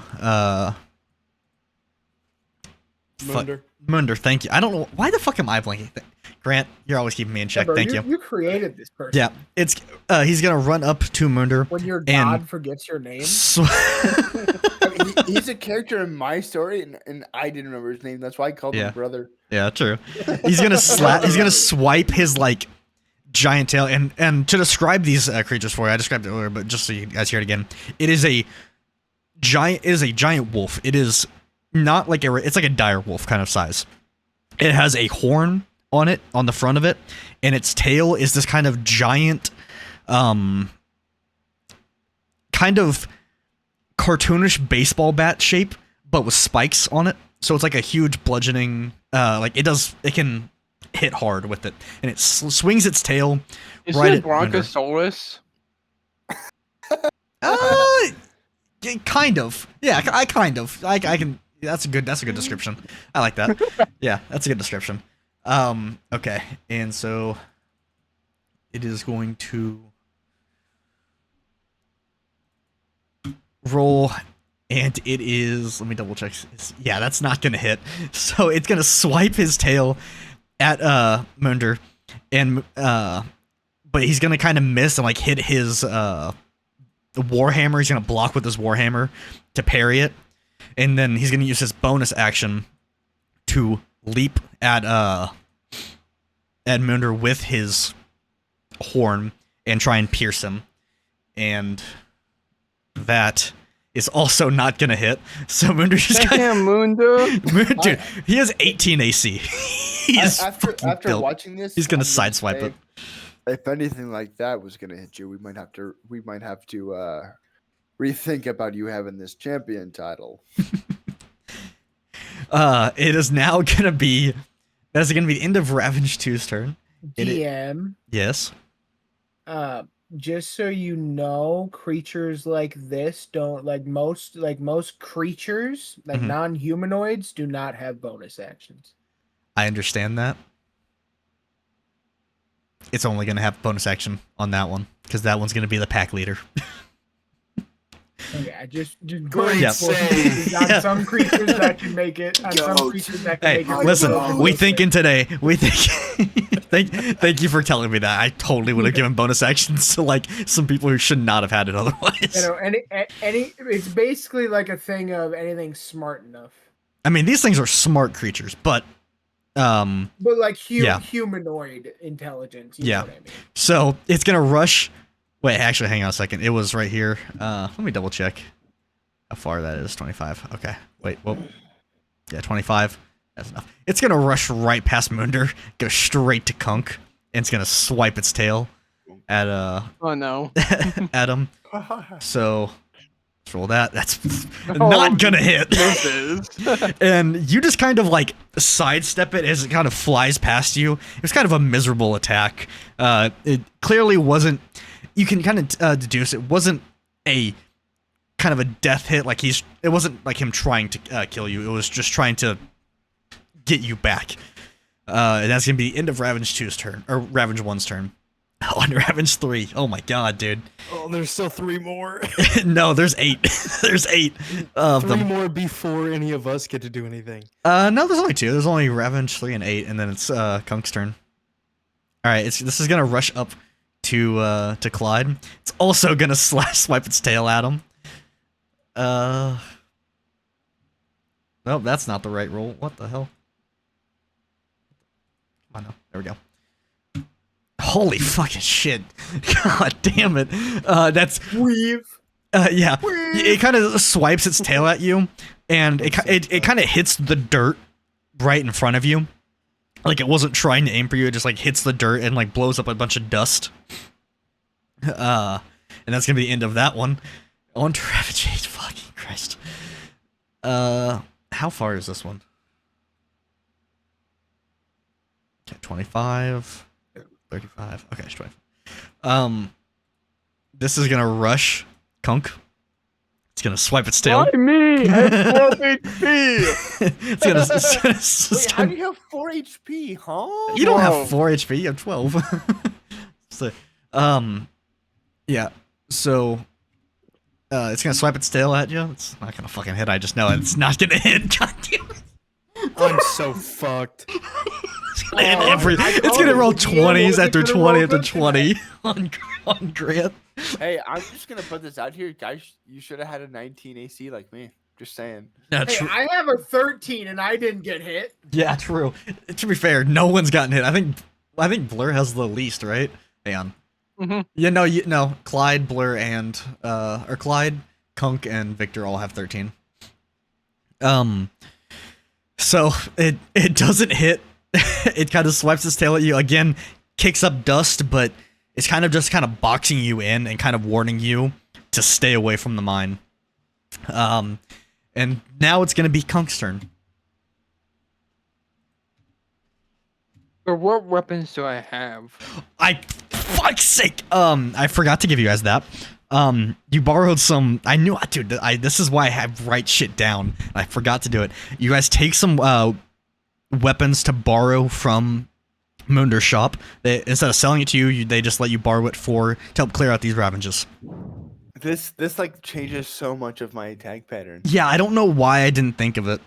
Munder, thank you. I don't know why the fuck am I blanking. Grant, you're always keeping me in check. Bro, Thank you. You created this person. Yeah, it's he's gonna run up to Munder. When your and god forgets your name. He's a character in my story, and I didn't remember his name. That's why I called him brother. Yeah, true. He's gonna He's gonna swipe his like giant tail, and to describe these creatures for you, I described it earlier, but just so you guys hear it again, it is a giant. It is a giant wolf. It is not like it's like a dire wolf kind of size. It has a horn on it, on the front of it, and its tail is this kind of giant, kind of cartoonish baseball bat shape, but with spikes on it. So it's like a huge bludgeoning, like it can hit hard with it, and it swings its tail Is right it at Munder. Bronchosaurus? Kind of. Yeah, I kind of. I can. That's a good description. I like that. Yeah, that's a good description. Okay, and so it is going to roll, and it is. Let me double check. Yeah, that's not gonna hit. So it's gonna swipe his tail at Munder, and but he's gonna kind of miss and like hit his the warhammer. He's gonna block with his warhammer to parry it, and then he's gonna use his bonus action to leap at Munder with his horn and try and pierce him, and that is also not gonna hit. So Munder just Damn, Mundo. dude, he has 18 AC. He's after built. watching this, He's gonna I'm sideswipe say, it. If anything like that was gonna hit you, we might have to rethink about you having this champion title. It is now gonna be. That's gonna be the end of Ravage 2's turn. DM. Yes. Just so you know, creatures like this don't most creatures, like Mhm. non-humanoids, do not have bonus actions. I understand that. It's only gonna have bonus action on that one because that one's gonna be the pack leader. Okay, I just Great Yeah. save. on Yeah. some creatures that can make it. On some Goat. creatures that can Hey, make it. listen, we thinking today. We think. Thank you for telling me that. I totally would have given bonus actions to like some people who should not have had it otherwise. You know, any it's basically like a thing of anything smart enough. I mean, these things are smart creatures, but But like Yeah. humanoid intelligence. You Yeah. know what I mean? so it's gonna rush. Wait, actually, hang on a second. It was right here. Let me double check how far that is. 25. Okay. Wait. Whoa. Yeah, 25. That's enough. It's gonna rush right past Munder, go straight to Kunk, and it's gonna swipe its tail at Oh no. at him. So let's roll that. That's Oh, not gonna hit. This is. And you just kind of like sidestep it as it kind of flies past you. It was kind of a miserable attack. It clearly wasn't. You can kind of deduce it wasn't a kind of a death hit. Like it wasn't like him trying to kill you. It was just trying to get you back. And that's gonna be the end of Ravage 2's turn, or Ravage 1's turn. On Ravage 3. Oh my god, dude. Oh, there's still 3 more. No, there's 8. There's 8 of 3 them. more before any of us get to do anything. No, there's only 2. There's only Ravage 3 and 8, and then it's Kunk's turn. All right, this is gonna rush up to Clyde. It's also gonna swipe its tail at him. Nope, that's not the right roll. What the hell? Oh no, there we go. Holy fucking shit! God damn it! That's Weave. yeah. It kind of swipes its tail at you, and it kind of hits the dirt right in front of you. Like it wasn't trying to aim for you. It just like hits the dirt and like blows up a bunch of dust. And that's gonna be the end of that one. On to Ravage 8. Fucking Christ. How far is this one? Okay, 25. 35. Okay, it's 25. This is gonna rush Kunk. It's gonna swipe its tail. Why me? I have 12 HP. it's Wait, how gonna do you have 4 HP, huh? you don't Whoa. have 4 HP, you have 12. So, yeah. So, it's gonna swipe its tail at you. It's not gonna fucking hit. I just know it. It's not gonna hit. God damn it. I'm so fucked. It's gonna hit every. It's gonna roll 20s after 20 after 20 on Grant. Hey, I'm just gonna put this out here, guys. You should have had a 19 AC like me. Just saying. Yeah, Hey, I have a 13 and I didn't get hit. yeah, true. To be fair, no one's gotten hit. I think Blur has the least, right? Hang on. Mhm. Yeah, no. Clyde, Blur, and or Clyde, Kunk, and Victor all have 13. So it doesn't hit it kind of swipes its tail at you again, kicks up dust, but it's kind of boxing you in and kind of warning you to stay away from the mine. And now it's gonna be Kunk's turn. Or what weapons do I have? Fuck's sake! I forgot to give you guys that. You borrowed some. I knew, dude. This is why I have write shit down. I forgot to do it. You guys take some weapons to borrow from Moonder's shop. Instead of selling it to you, they just let you borrow it to help clear out these ravages. This like changes so much of my attack pattern. Yeah, I don't know why I didn't think of it.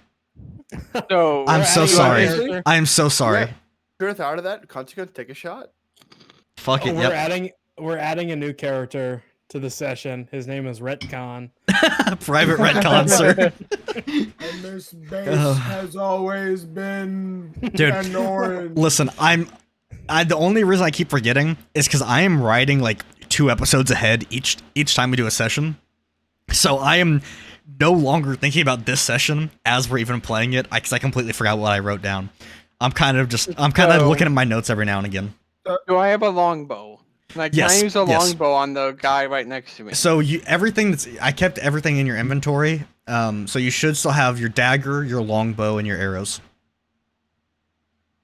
So I'm so sorry. I am so sorry. Yeah. Truth out of that, can't you go take a shot? Fuck it. We're adding a new character to the session. His name is Retcon. Private Retcon, sir. And this base has always been Dude, an orange. Listen, the only reason I keep forgetting is because I am writing like 2 episodes ahead each time we do a session. So I am no longer thinking about this session as we're even playing it, because I completely forgot what I wrote down. I'm kind of looking at my notes every now and again. Do I have a longbow? Like, Yes, can I use a yes. longbow on the guy right next to me? So I kept everything in your inventory. So you should still have your dagger, your longbow, and your arrows,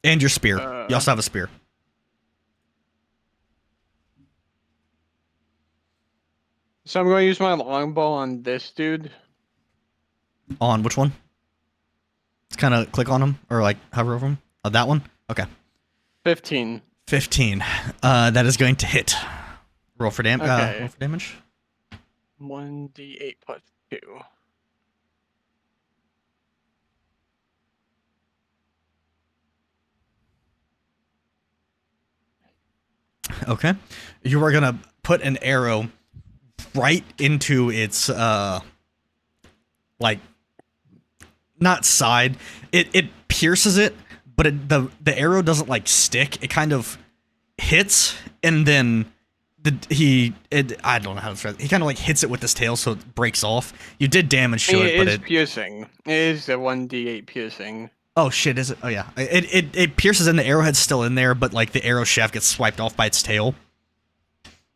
and your spear. You also have a spear. So I'm going to use my longbow on this dude. On which one? Just kind of click on him or like hover over him. Oh, that one. Okay. 15. 15. That is going to hit. Roll for damage. Okay. Roll for damage. 1d8 plus 2. Okay. You are gonna put an arrow right into its like, not side. It pierces it, but the arrow doesn't like stick. It kind of hits, and then I don't know how to describe it. He kind of like hits it with his tail, so it breaks off. You did damage to it, but It is piercing. It is a 1d8 piercing. Oh shit, is it? Oh yeah. It pierces in, the arrowhead's still in there, but like the arrow shaft gets swiped off by its tail.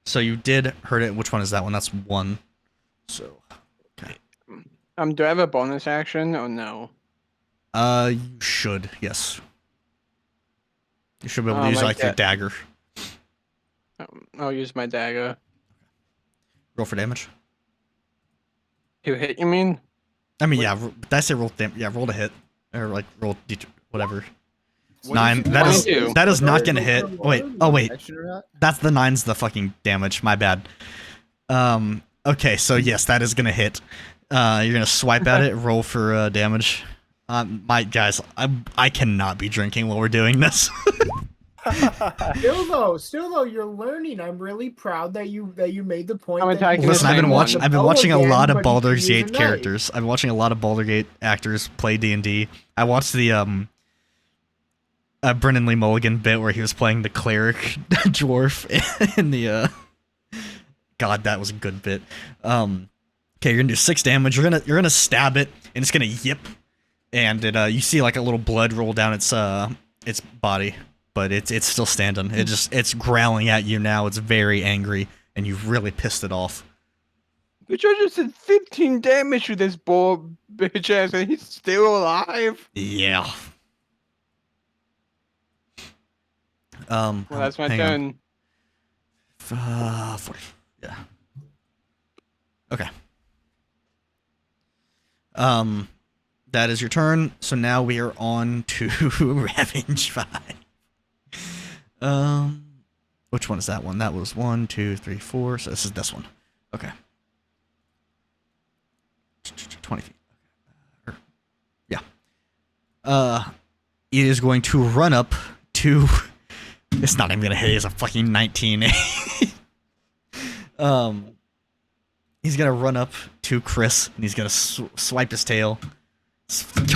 So you did hurt it. Which one is that one? That's 1. So okay. Do I have a bonus action or no? You should, yes. You should be able to use like your dagger. I'll use my dagger. Roll for damage. To hit, you mean? I mean, yeah, did I say roll damage? Yeah, roll to hit. Or like roll whatever. What 9. is it? That is not gonna hit. Wait, oh wait. Action or not? That's the 9's the fucking damage. My bad. Okay, so yes, that is gonna hit. You're gonna swipe at it, roll for damage. Guys, I cannot be drinking while we're doing this. Still though, you're learning. I'm really proud that you made the point. I'm that attacking you Listen, I've been want watching to a again, lot of but Baldur's you use Gate a knife. characters. I've been watching a lot of Baldur's Gate actors play D&D. I watched the Brennan Lee Mulligan bit where he was playing the cleric dwarf in the God, that was a good bit. Okay, you're gonna do 6 damage. You're gonna stab it, and it's gonna yip, and you see like a little blood roll down its body, but it's still standing. It's growling at you now. It's very angry, and you've really pissed it off. But you just did 15 damage to this poor bitch ass, and he's still alive. Yeah. Well, that's my hang turn. on. 40. Yeah. Okay. That is your turn. So now we are on to Revenge 5. Which one is that one? That was 1, 2, 3, 4. So this is this one. Okay. 20 feet. Yeah. It is going to run up to. It's not even gonna hit. It's a fucking 19. He's gonna run up to Chris and he's gonna swipe his tail.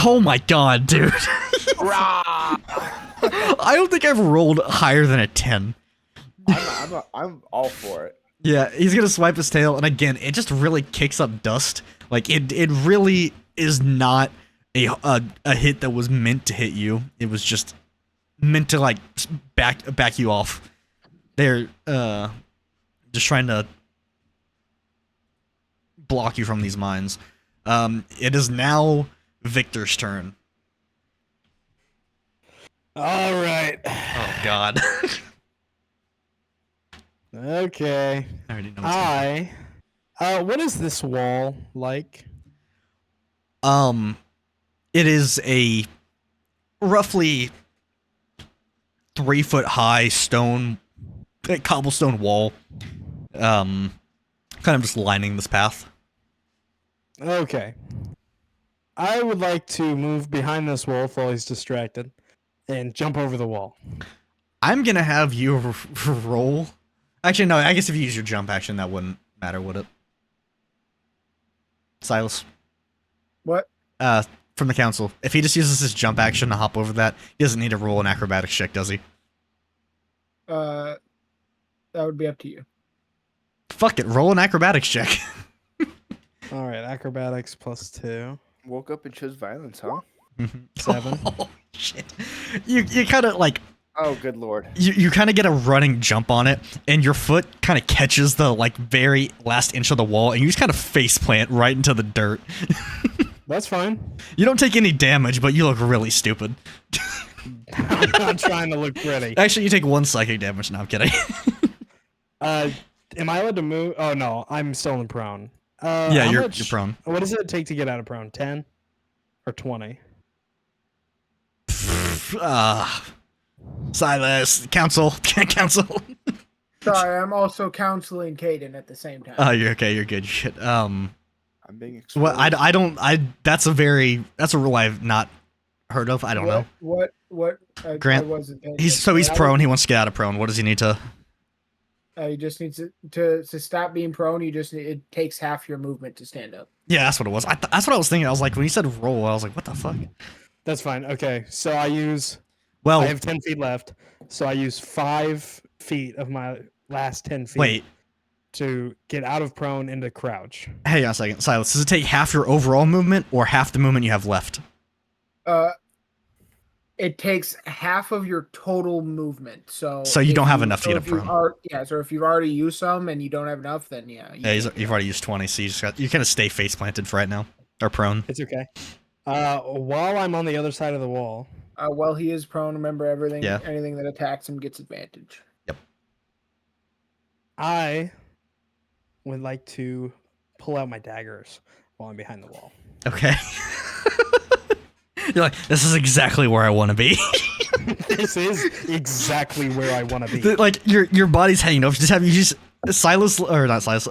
Oh my god, dude! I don't think I've rolled higher than a 10. I'm all for it. Yeah, he's gonna swipe his tail, and again, it just really kicks up dust. Like it really is not a hit that was meant to hit you. It was just meant to like back you off. They're just trying to block you from these mines. It is now Victor's turn. All right. Oh God. Okay. I already know. What's What is this wall like? It is a roughly 3 foot high cobblestone wall. Kind of just lining this path. Okay. I would like to move behind this wall while he's distracted and jump over the wall. I'm gonna have you roll. Actually, no. I guess if you use your jump action, that wouldn't matter, would it? Silas. What? From the council. If he just uses his jump action to hop over that, he doesn't need to roll an acrobatics check, does he? That would be up to you. Fuck it, roll an acrobatics check. All right, acrobatics +2. Woke up and chose violence, huh? 7. Oh, shit. You kind of like. Oh, good lord. You kind of get a running jump on it, and your foot kind of catches the like very last inch of the wall, and you just kind of face plant right into the dirt. That's fine. You don't take any damage, but you look really stupid. I'm not trying to look pretty. Actually, you take 1 psychic damage. No, I'm kidding. Am I allowed to move? Oh no, I'm still in prone. Yeah, how you're much- prone. What does it take to get out of prone? 10 or 20? Silas, council. Sorry, I'm also counseling Caden at the same time. Oh, you're okay. You're good. Shit. I'm being exposed. Well, I don't. That's a rule I've not heard of. I don't know. What? Grant, I wasn't paying He's attention. prone. He wants to get out of prone. What does he need to? He just needs to stop being prone. It takes half your movement to stand up. Yeah, that's what it was. That's what I was thinking. I was like, when he said roll, I was like, what the fuck? That's fine. Okay, so I Well, have 10 feet left, so I use 5 feet of my last 10 feet wait. to get out of prone into crouch. Hang on a second, Silas. Does it take half your overall movement or half the movement you have left? It takes half of your total movement. So you if don't have enough to get up prone. So if you've already used some and you don't have enough, then yeah. You've already used 20, so you kind of stay face planted for right now, or prone. It's okay. While I'm on the other side of the wall, While he is prone, remember everything. Yeah. Anything that attacks him gets advantage. I would like to pull out my daggers while I'm behind the wall. Okay. You're like, this is exactly where I want to be. This is exactly where I want to be. Like your body's hanging over. Just have you just Silas or not Silas?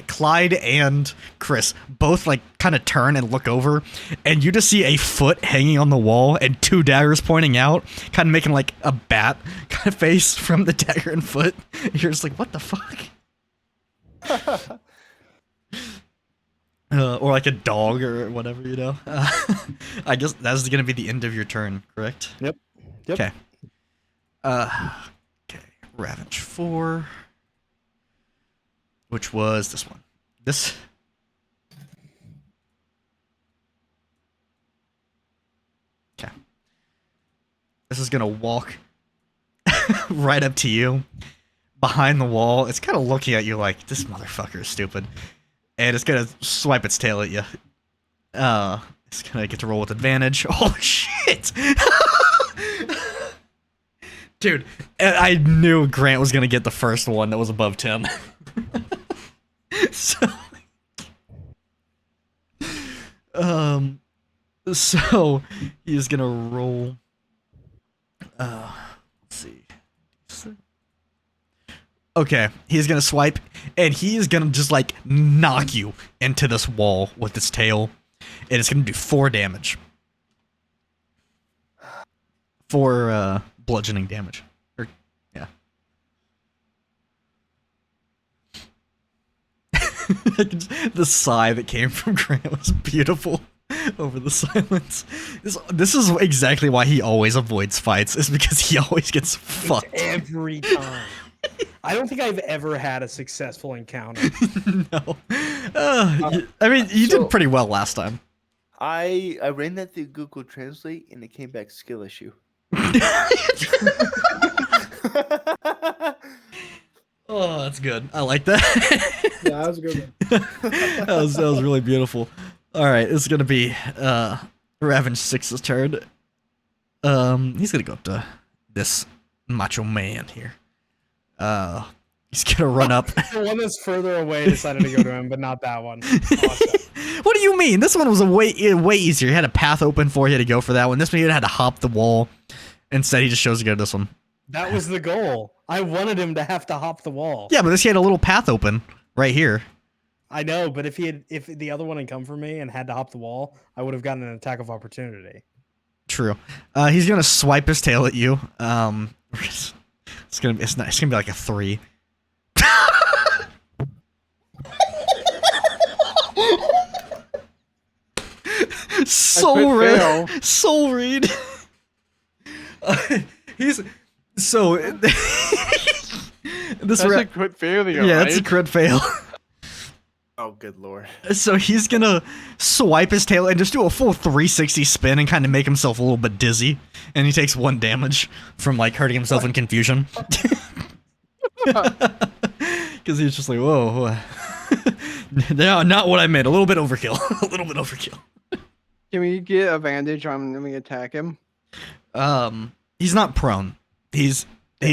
Clyde and Chris both like kind of turn and look over, and you just see a foot hanging on the wall and 2 daggers pointing out, kind of making like a bat kind of face from the dagger and foot. You're just like, what the fuck? Or like a dog or whatever, you know. I guess that's gonna be the end of your turn, correct? Yep. Okay. Okay. Ravage 4. Which was this one. This. Okay. This is gonna walk right up to you, behind the wall. It's kind of looking at you like, this motherfucker is stupid. And it's gonna swipe its tail at you. It's gonna get to roll with advantage. Oh shit! Dude, I knew Grant was gonna get the first one that was above 10. So he's gonna roll. Let's see. Okay, he's gonna swipe, and he is gonna just like knock you into this wall with its tail, and it's gonna do 4 damage. 4 bludgeoning damage. Yeah. The sigh that came from Grant was beautiful over the silence. This is exactly why he always avoids fights, is because he always gets fucked. Every time. I don't think I've ever had a successful encounter. No. I mean, you did pretty well last time. I ran that through Google Translate and it came back skill issue. Oh, that's good. I like that. Yeah, that was a good one. that was really beautiful. All right, this is gonna be Ravage 6's turn. He's gonna go up to this macho man here. He's gonna run up. The one that's further away decided to go to him, but not that one. Awesome. What do you mean? This one was way easier. He had a path open for you to go for that one. This one he had to hop the wall. Instead, he just chose to go to this one. That was the goal. I wanted him to have to hop the wall. Yeah, but this he had a little path open right here. I know, but if the other one had come for me and had to hop the wall, I would have gotten an attack of opportunity. True. He's gonna swipe his tail at you. It's gonna be like a 3. Soul Reed. Soul Reed. He's so. That's a crit failure. Yeah, right? it's a crit fail. Oh, good lord. So he's gonna swipe his tail and just do a full 360 spin and kind of make himself a little bit dizzy, and he takes 1 damage from like hurting himself in confusion. Because he's just like, whoa. No, not what I meant. A little bit overkill. A little bit overkill. Can we get advantage on when we attack him? He's not prone. He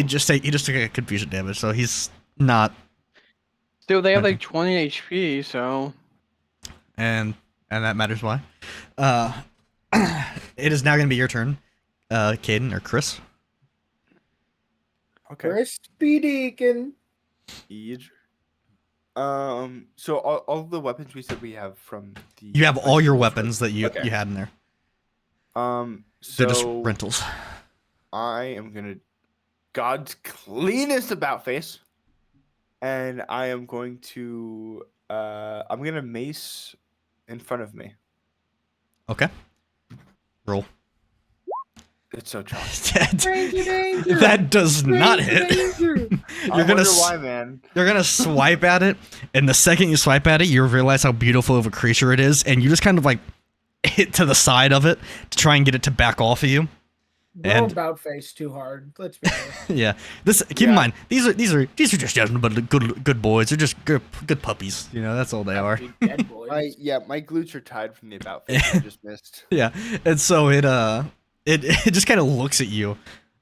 just took a confusion damage, so he's not. Still, they have like 20 HP, so. And that matters why. It is now gonna be your turn, Caden or Chris. Okay. Crispy Deacon. Siege. So all the weapons we said we have from the. You have all your weapons that you Okay. you had in there. So They're just rentals. I am gonna God's cleanest about face, and I am going to I'm gonna mace in front of me. Okay. Roll. It's so chalky. That does not hit. I wonder why, man. You're gonna swipe at it, and the second you swipe at it, you realize how beautiful of a creature it is, and you just kind of like hit to the side of it to try and get it to back off of you. Don't about face too hard. Let's be honest. Yeah. Keep in mind, these are just gentlemen, but good boys. They're just good puppies. You know, that's all they are. Dead boys. My glutes are tied from the about face I just missed. Yeah. And so it just kind of looks at you,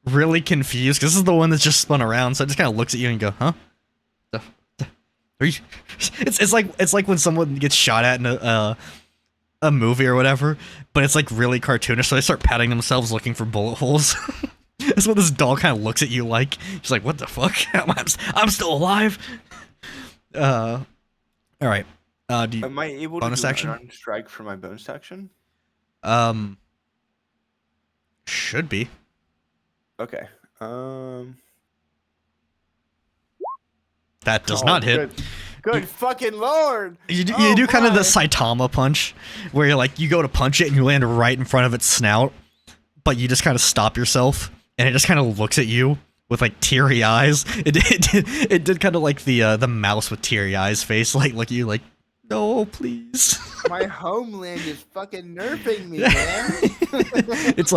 really confused, because this is the one that's just spun around. So it just kind of looks at you and go, huh? Are you? It's like when someone gets shot at in a movie or whatever, but it's like really cartoonish, so they start patting themselves looking for bullet holes. That's what this doll kind of looks at you like. She's like, what the fuck? I'm still alive. All right. Do you Am I able bonus to do action? an unarmed strike for my bonus action? Should be. Okay. That does not hit. Good fucking lord! You do kind of the Saitama punch, where you go to punch it and you land right in front of its snout, but you just kind of stop yourself, and it just kind of looks at you with like teary eyes. It did kind of like the mouse with teary eyes face, like look at you like, no, please. My homeland is fucking nerfing me, man. It's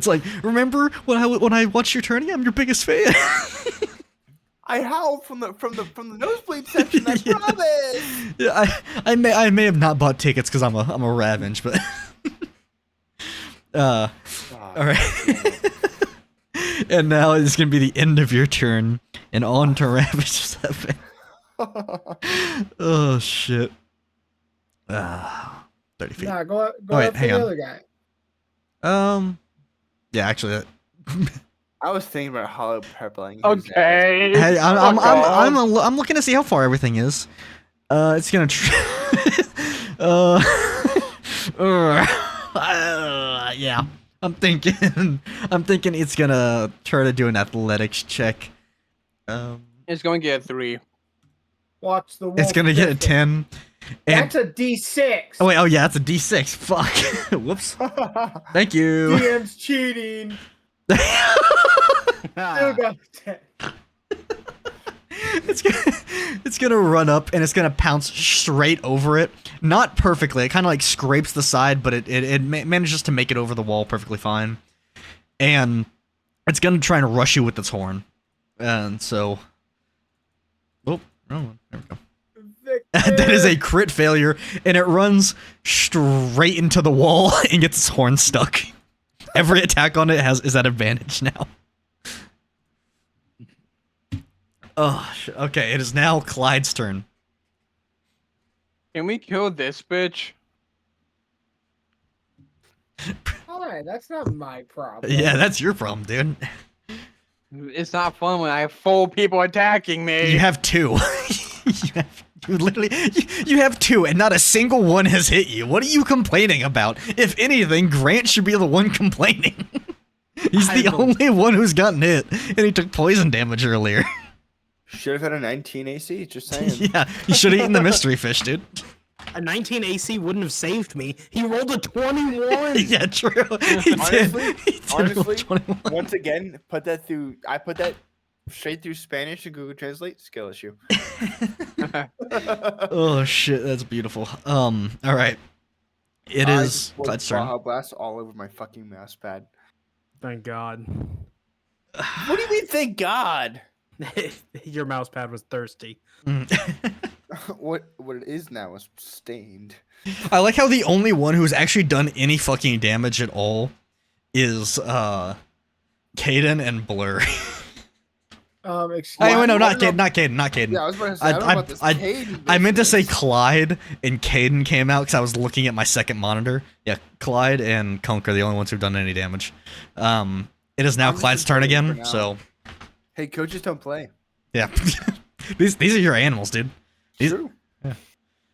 like remember when I watched your tourney? I'm your biggest fan. I howled from the nosebleed section. I promise. Yeah, I may have not bought tickets because I'm a Ravenge, but all right. And now it's gonna be the end of your turn, and on to Ravage 7. Oh shit. 30 feet. Nah, go wait, after hang the on. other guy. Yeah, actually. I was thinking about hollow purpling. Okay. Hey, Fuck off. I'm looking to see how far everything is. It's gonna. Yeah. I'm thinking it's gonna try to do an athletics check. It's going to get a 3. Watch the wolf. It's gonna get a Griffin. 10. And That's a D6. oh wait, yeah, it's a D6. Fuck. Whoops. Thank you. DM's cheating. Still got 10. it's gonna run up and it's gonna pounce straight over it. Not perfectly. It kind of like scrapes the side, but it manages to make it over the wall perfectly fine. And it's gonna try and rush you with its horn. And so, oh, wrong one. There we go. That is a crit failure, and it runs straight into the wall and gets its horn stuck. Every attack on it is at advantage now. Oh, okay. It is now Clyde's turn. Can we kill this bitch? Alright, that's not my problem. Yeah, that's your problem, dude. It's not fun when I have 4 people attacking me. You have 2. You have 2, and not a single one has hit you. What are you complaining about? If anything, Grant should be the one complaining. He's the only one who's gotten hit, and he took poison damage earlier. Should have had a 19 AC, just saying. Yeah, you should have eaten the mystery fish, dude. A 19 AC wouldn't have saved me. He rolled a 21. Yeah, true. He Honestly, did roll 21. once again, I put that straight through Spanish to Google Translate. Skill issue. Oh shit, that's beautiful. All right. It is Clyde's turn. Baja Blast all over my fucking mouse pad. Thank God. What do you mean, thank God? Your mouse pad was thirsty. What it is now is stained. I like how the only one who's actually done any fucking damage at all is Caden and Blur. Excuse Oh, wait, no, me. not Caden. Yeah, I was about to say, I don't know about this Caden I meant to say business. Clyde, and Caden came out because I was looking at my second monitor. Yeah, Clyde and Kunk are the only ones who've done any damage. It is now I'm just Clyde's turn enjoying it again, for now. so Hey, coaches don't play. yeah. These are your animals, dude. True.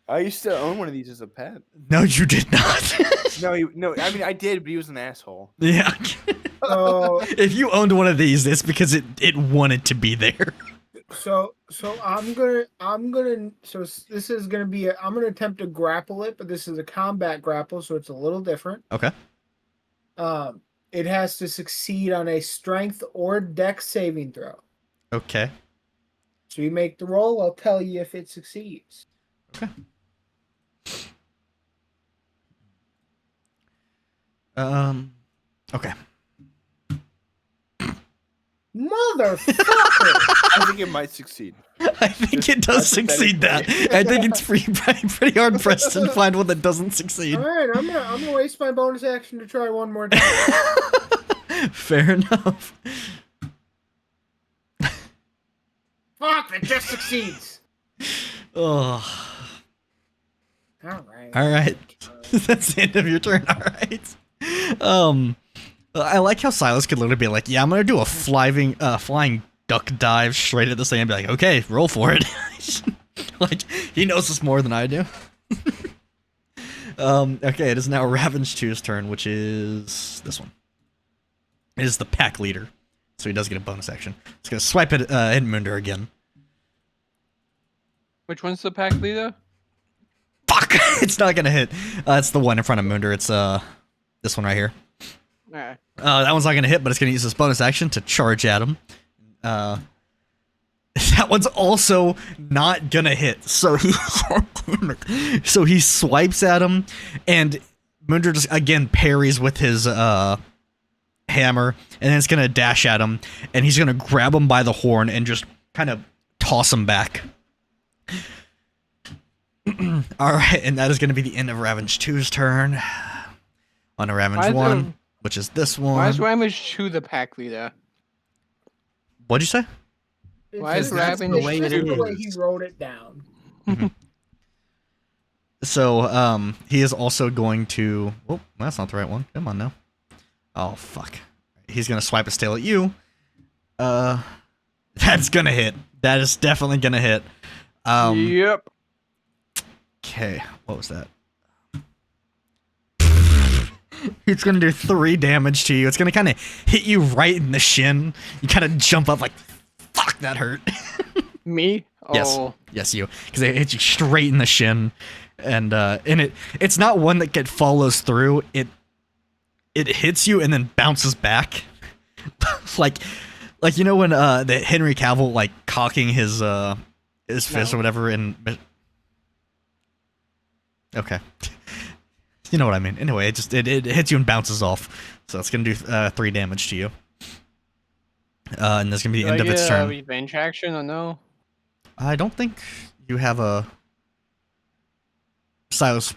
I used to own one of these as a pet. No, you did not. No. I mean, I did, but he was an asshole. Yeah. So, If you owned one of these, it's because it wanted to be there. so I'm gonna. So this is gonna be. I'm gonna attempt to grapple it, but this is a combat grapple, so it's a little different. Okay. It has to succeed on a strength or dex saving throw. Okay. So you make the roll. I'll tell you if it succeeds. Okay. Okay. Motherfucker! I think it might succeed. I think it does succeed that. I think it's pretty hard pressed to find one that doesn't succeed. All right, I'm gonna waste my bonus action to try one more time. Fair enough. Fuck! It just succeeds. Oh. All right. All right. That's the end of your turn. All right. I like how Silas could literally be like, "Yeah, I'm gonna do a flying duck dive straight at this thing," and be like, "Okay, roll for it." Like he knows this more than I do. Okay, it is now Ravenge 2's turn, which is this one. It is the pack leader, so he does get a bonus action. He's gonna swipe at Edmunder again. Which one's the pack leader? Fuck! It's not gonna hit. It's the one in front of Munder. It's this one right here. Alright. That one's not gonna hit, but it's gonna use this bonus action to charge at him. That one's also not gonna hit. So he swipes at him, and Munder just again parries with his hammer, and then it's gonna dash at him, and he's gonna grab him by the horn and just kind of toss him back. All right, and that is going to be the end of Ravenge 2's turn. On to Ravenge 1, which is this one. Why is Ravenge 2 the pack leader? What'd you say? Why is That's Ravenge the way two? the way he wrote it down. So, he is also going to... Oh, that's not the right one. Come on now. Oh, fuck. He's going to swipe his tail at you. That's going to hit. That is definitely going to hit. Yep. Okay, what was that? It's gonna do 3 damage to you. It's gonna kind of hit you right in the shin. You kind of jump up like, fuck, that hurt. Me? Yes, Oh. yes, you, because it hits you straight in the shin, and it's not one that follows through. It hits you and then bounces back, like you know when the Henry Cavill like cocking his fist or whatever, and okay, you know what I mean. Anyway, it hits you and bounces off, so it's gonna do 3 damage to you. And that's gonna be the end of its turn. Revenge action or no? I don't think you have a Silas.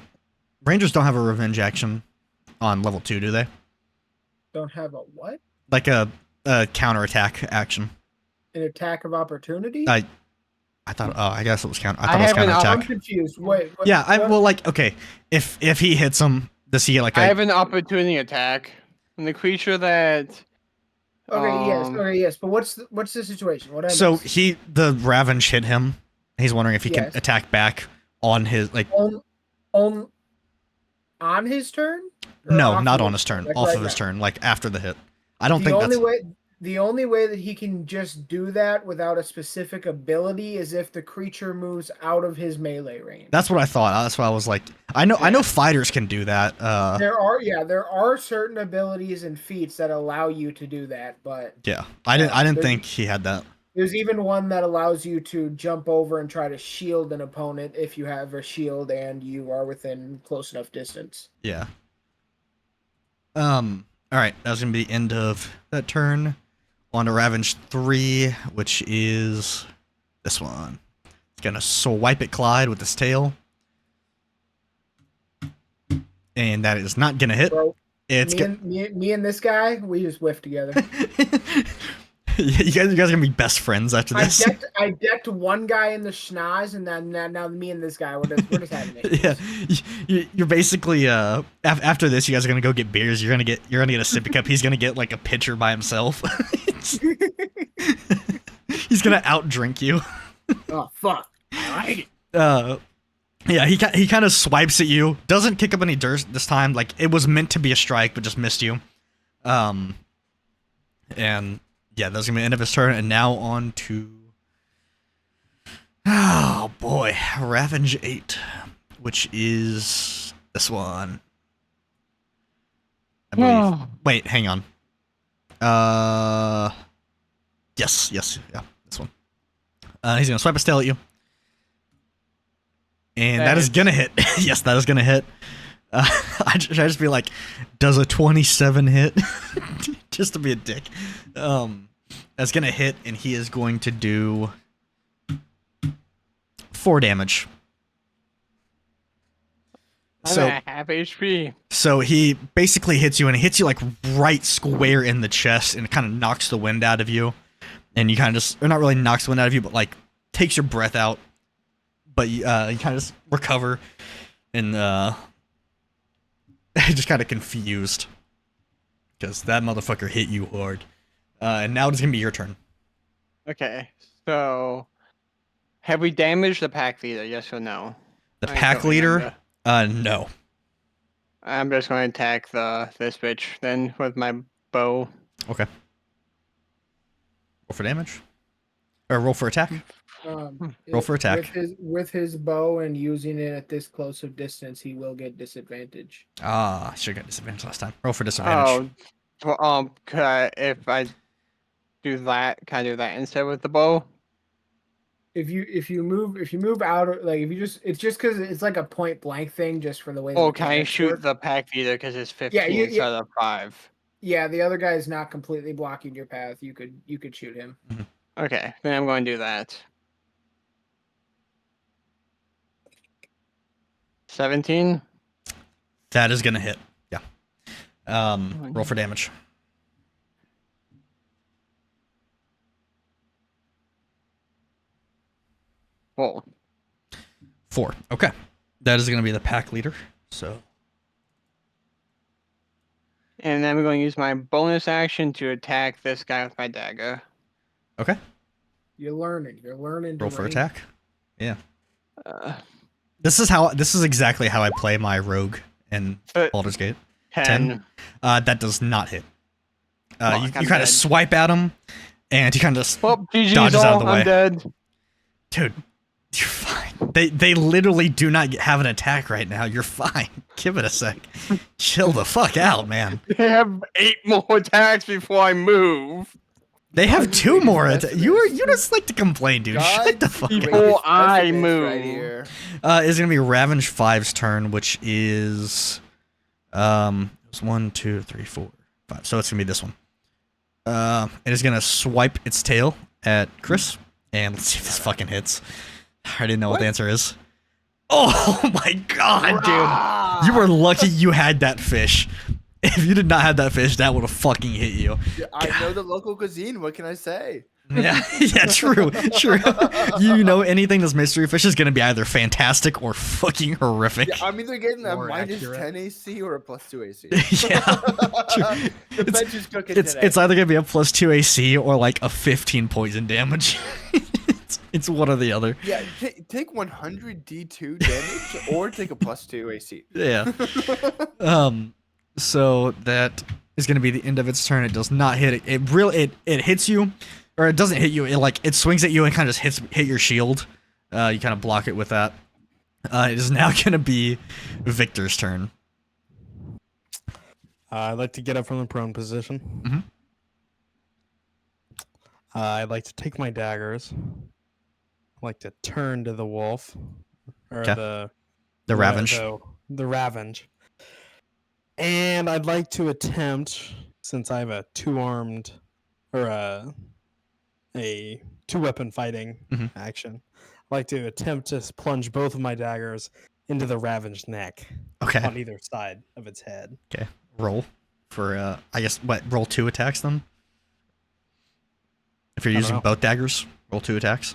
Rangers don't have a revenge action on level 2, do they? Don't have a what? Like a counterattack action. An attack of opportunity? I thought. Oh, I guess it was counter. I thought I it was have an I'm counterattack. confused. Wait. What, Yeah. what? Well, like, okay, if he hits him, does he get like I a? have an opportunity attack. And the creature that. Okay, yes. But what's the situation? What I So missed? the Ravenge hit him. He's wondering if he can Yes. attack back on his like. On his turn? Or No, off not of on his his turn. Like Off right of his now? turn, like after the hit. I don't The think only that's. way the only way that he can just do that without a specific ability is if the creature moves out of his melee range. That's what I thought. That's why I was like, I know fighters can do that. There are certain abilities and feats that allow you to do that, but Yeah, I didn't there's- think he had that. there's even one that allows you to jump over and try to shield an opponent if you have a shield and you are within close enough distance. Yeah. All right, that was gonna be the end of that turn. On to Ravage 3, which is this one. It's gonna swipe at Clyde with his tail, and that is not gonna hit. Bro, It's me and this guy, we just whiffed together. you guys are gonna be best friends after this. I decked one guy in the schnoz, and then now me and this guy, we're just having it. Yeah, you're basically after this, you guys are gonna go get beers. You're gonna get a sippy cup. He's gonna get like a pitcher by himself. He's gonna outdrink you. Oh fuck! I like it. Yeah, he kind of swipes at you. Doesn't kick up any dirt this time. Like it was meant to be a strike, but just missed you. And yeah, that's gonna be the end of his turn. And now on to oh boy, Ravage 8, which is this one. I believe. Wait, hang on. Yes, yeah, this one. He's gonna swipe his tail at you. And that is gonna hit. Yes, that is gonna hit. I just be like, does a 27 hit? Just to be a dick. That's gonna hit, and he is going to do 4 damage. I'm at half HP. So he basically hits you, and he hits you like right square in the chest, and it kind of knocks the wind out of you. And you kind of just, or not really knocks the wind out of you, but like takes your breath out. But you kind of just recover, and just kind of confused because that motherfucker hit you hard. And now it's gonna be your turn. Okay, so have we damaged the pack leader? Yes or no? The I pack don't leader? remember. No. I'm just going to attack this bitch then with my bow. Okay. Roll for damage, or roll for attack. Roll for attack. With his bow and using it at this close of distance, he will get disadvantage. Ah, I should have got disadvantage last time. Roll for disadvantage. Oh, well, if I do that, can I do that instead with the bow? If you move out, like if you just, it's just because it's like a point blank thing, just for the way. Oh, the can I mechanics shoot work. the pack leader because it's 15 Yeah, instead of 5? Yeah, the other guy is not completely blocking your path. You could shoot him. Okay, then I'm going to do that. 17. That is gonna hit. Yeah. Roll for damage. Whoa. 4. Okay. That is gonna be the pack leader. So And then I'm going to use my bonus action to attack this guy with my dagger. okay. You're learning. to Roll for range. attack. Yeah. Uh, This is exactly how I play my rogue in Baldur's Gate. 10. That does not hit. Fuck, You I'm kind dead. of swipe at him, and he kind of just Well, GG's dodges all, out of the way. I'm dead. Dude, you're fine. They literally do not have an attack right now. You're fine. Give it a sec. Chill the fuck out, man. They have 8 more attacks before I move. They have God, two greatest more. pessimist. You just like to complain, dude. Shut the God's fuck up. greatest Oh, I pessimist move. right here. It's gonna be Ravenge 5's turn, which is it's 1, 2, 3, 4, 5. So it's gonna be this one. It is gonna swipe its tail at Chris, and let's see if this fucking hits. I already know what the answer is. Oh my god, dude! You were lucky you had that fish. If you did not have that fish, that would have fucking hit you. Yeah, I know the local cuisine. What can I say? Yeah, yeah, true. You know, anything that's mystery fish is gonna be either fantastic or fucking horrific. Yeah, I'm either getting a More minus accurate. 10 AC or a plus 2 AC. Yeah, true. The bench is cooking It's today. either gonna be a +2 AC or like a 15 poison damage. it's one or the other. Yeah, take 100 D2 damage or take a plus 2 AC. Yeah. So that is gonna be the end of its turn. It does not hit it. It hits you, or it doesn't hit you. It swings at you and kind of just hit your shield. You kind of block it with that. It is now gonna be Victor's turn. I'd like to get up from the prone position. Mhm. I'd like to take my daggers. I'd like to turn to the wolf, or 'Kay. the Ravenge. The Ravenge. And I'd like to attempt, since I have a two-armed or a two-weapon fighting Mhm. action, I'd like to attempt to plunge both of my daggers into the Ravenged neck Okay. on either side of its head. Okay. Roll for I guess roll 2 attacks then. If you're I don't using know. both daggers, roll 2 attacks.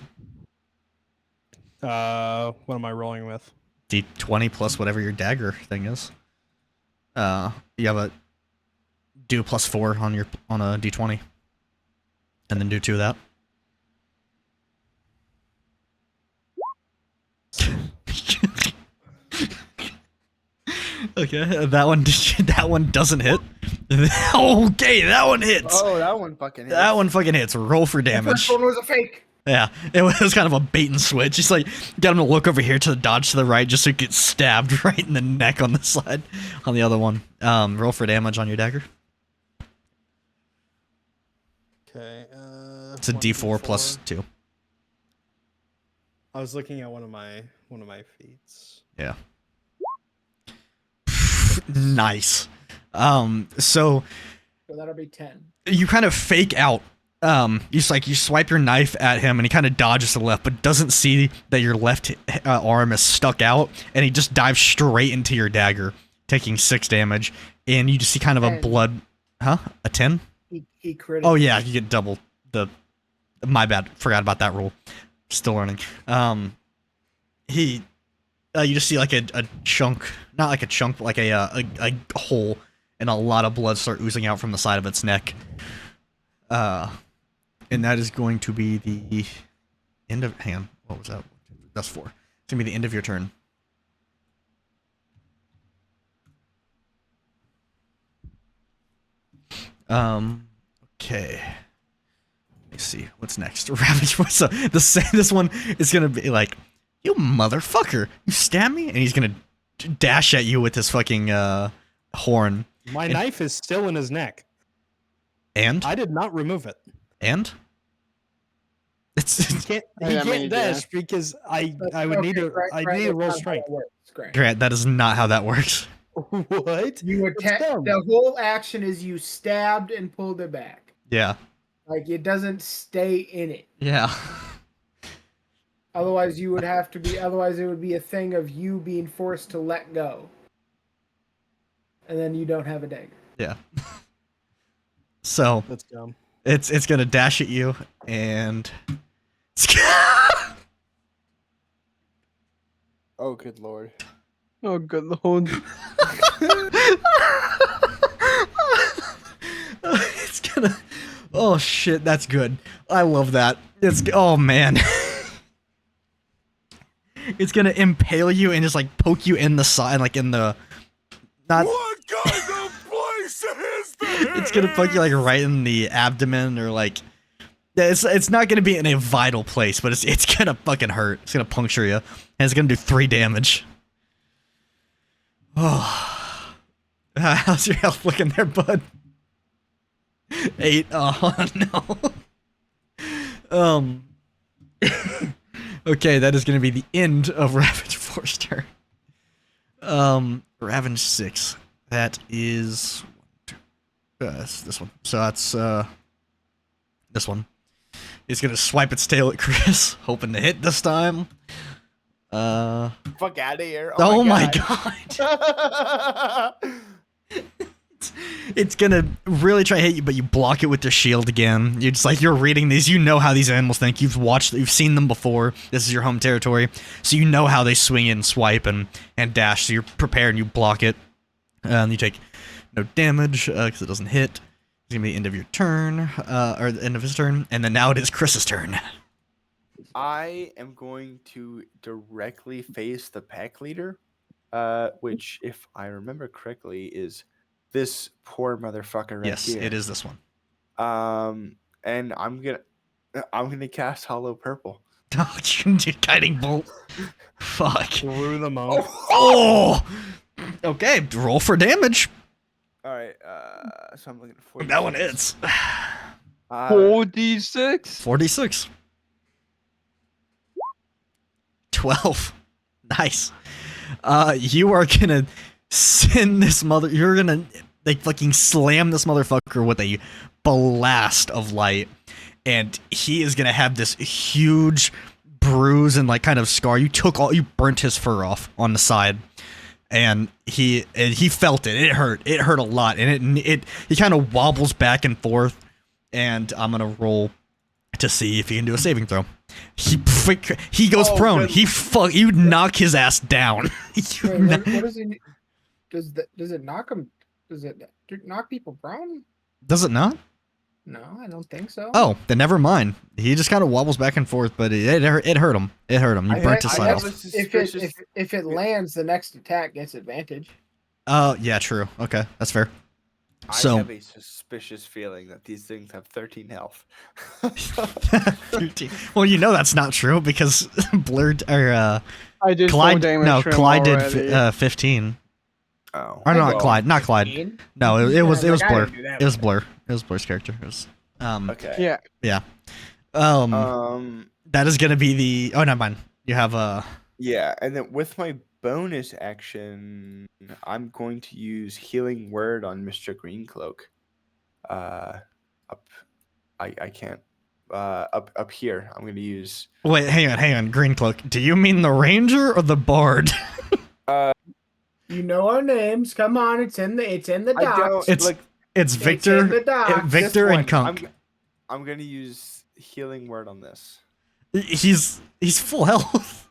What am I rolling with? D20 plus whatever your dagger thing is. You have a do +4 on a D20, and then do 2 of that. Okay, that one doesn't hit. Okay, that one hits. Oh, that one fucking hits. That one fucking hits. Roll for The damage. first one was a fake. Yeah, it was kind of a bait and switch. Just like got him to look over here to the dodge to the right, just so he gets stabbed right in the neck on the side. On the other one, roll for damage on your dagger. Okay. It's a D4 plus 2. I was looking at one of my feats. Yeah. Nice. So So that'll be 10. you kind of fake out. You swipe your knife at him, and he kind of dodges to the left, but doesn't see that your left arm is stuck out, and he just dives straight into your dagger, taking 6 damage. And you just see kind of a 10. blood, a 10? He critted. Oh yeah, you get double the. My bad, forgot about that rule. Still learning. You just see like a chunk, not like a chunk, but like a hole, and a lot of blood start oozing out from the side of its neck. And that is going to be the end of. Hang on, what was that? That's 4. It's gonna be the end of your turn. Okay. Let me see what's next. Ravage. What's up? This one is gonna be like, you motherfucker! You stab me, and he's gonna dash at you with his fucking horn. My knife is still in his neck. And I did not remove it. and He it's can't. Yeah, He I mean, can't dash because I would need to. I need to roll strength. Grant. Grant. That is not how that works. What? You attack. dumb. The whole action is you stabbed and pulled it back. Yeah. Like it doesn't stay in it. Yeah. Otherwise, you would have to be. Otherwise, it would be a thing of you being forced to let go, and then you don't have a dagger. Yeah. So That's dumb. it's gonna dash at you, and Oh, good lord. Oh, good lord. it's gonna. Oh shit, that's good. I love that. Oh man. It's gonna impale you and just like poke you in the side, like in the. Not. What kind of place is this? It's gonna poke you like right in the abdomen or like. Yeah, it's not gonna be in a vital place, but it's gonna fucking hurt. It's gonna puncture you, and it's gonna do 3 damage. Oh, how's your health looking there, bud? 8. Oh no. Um. Okay, that is going to be the end of Ravage 4's turn. Ravage 6. That is this one. So that's this one. It's gonna swipe its tail at Chris, hoping to hit this time. Fuck out of here! Oh my god! It's gonna really try to hit you, but you block it with the shield again. You're just like, you're reading these, you know how these animals think. You've seen them before. This is your home territory, so you know how they swing in, swipe, and dash. So you're prepared and you block it. And you take no damage because it doesn't hit. It's gonna be the end of your turn, or the end of his turn, and then now it is Chris's turn. I am going to directly face the pack leader, which, if I remember correctly, is this poor motherfucker right Yes, here. it is this one. And I'm gonna cast Hollow Purple. Oh, guiding bolt. Fuck. Through the mouth. Oh. Okay, roll for damage. All right. So I'm looking for That one hits. 4d6. 46. 12. Nice. You are gonna send this you're gonna like fucking slam this motherfucker with a blast of light, and he is gonna have this huge bruise and like kind of scar. You burnt his fur off on the side, and he felt it. It hurt a lot, and he kind of wobbles back and forth, and I'm gonna roll to see if he can do a saving throw. He goes prone. Good. You knock his ass down. Wait, what does it? Does it knock him? Does it knock people prone? Does it not? No, I don't think so. Oh, then never mind. He just kind of wobbles back and forth, but it hurt him. It hurt him. You burnt his side off. If it lands, the next attack gets advantage. Oh, yeah, true. Okay, that's fair. I have a suspicious feeling that these things have 13 health. 13. Well, you know that's not true because Blurred or I did Clyde. 4 damage No, to him Clyde already. did 15. Oh. Or not well, Clyde. Not Clyde. 15? No, it was Yeah, like, I Blur. didn't do that It was one. Blur. It was Blur's character. It was Okay. Yeah. That is gonna be the. Oh, never mind. You have a. Yeah, and then with my bonus action, I'm going to use Healing Word on Mr. Greencloak. I can't. Up here, I'm gonna use. Wait, hang on. Green Cloak. Do you mean the Ranger or the Bard? You know our names. Come on, it's in the I docs. don't like. It's in Victor. the docs. Victor this and one. Kunk. I'm gonna use Healing Word on this. He's full health.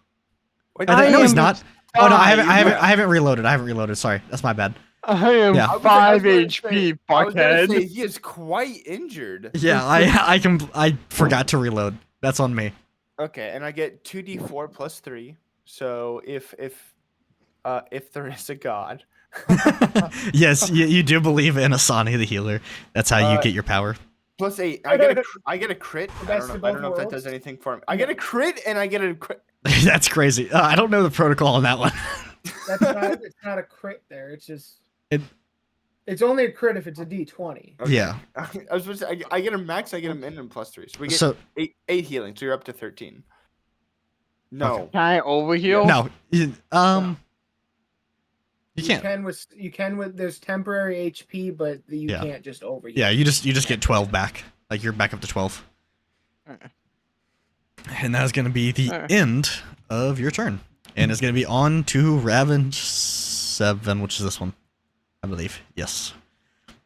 Wait, No, he's not. Oh no, I five. haven't reloaded. Sorry, that's my bad. I am Yeah. 5 I was HP, gonna say, fuckhead. he is quite injured. Yeah, I forgot to reload. That's on me. Okay, and I get 2d4 plus 3. So if there is a god, Yes, you do believe in Asani the healer. That's how you get your power. plus 8, I get a crit. The best of I both don't know if that worlds. does anything for him. I get a crit and I get a crit. That's crazy. I don't know the protocol on that one. It's not a crit there. It's just. It- It's only a crit if it's a D20. Okay. Yeah. I was supposed to say, I get a max, I get a min and plus 3. So we get So 8 healing, so you're up to 13. No. Can I overheal? no, you can't. You can with there's temporary HP, but you Yeah. can't just over. Yeah, you just get 12 back. Like you're back up to 12. And that is going to be the end of your turn. And it's going to be on to Ravage 7, which is this one, I believe. Yes.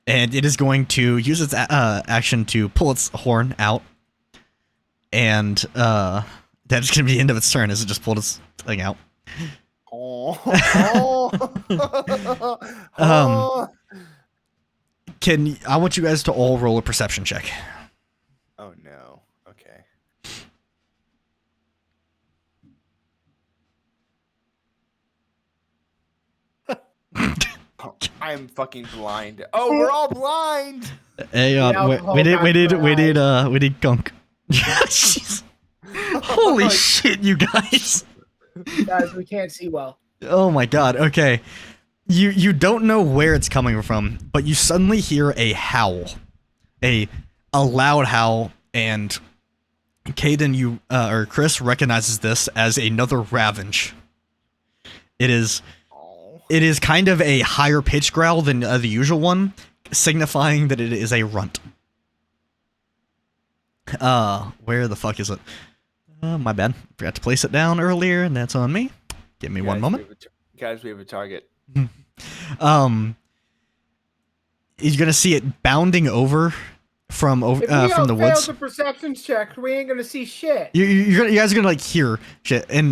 And it is going to use its action to pull its horn out. And that's going to be the end of its turn as it just pulled its thing out. Oh. I want you guys to all roll a perception check. Oh no. Okay. I'm fucking blind. Oh, we're all blind. Hey, we need gunk. Jeez. Holy shit, you guys. Guys, we can't see well. Oh my god, okay. You don't know where it's coming from, but you suddenly hear a howl. A loud howl, and Caden, you or Chris recognizes this as another ravenge. It is kind of a higher pitch growl than the usual one, signifying that it is a runt. Where the fuck is it? My bad. Forgot to place it down earlier, and that's on me. Give me one moment. Guys, we have a target. You're gonna see it bounding over from If we from the woods. failed the perceptions check, we ain't gonna see shit. You guys are gonna like hear shit, and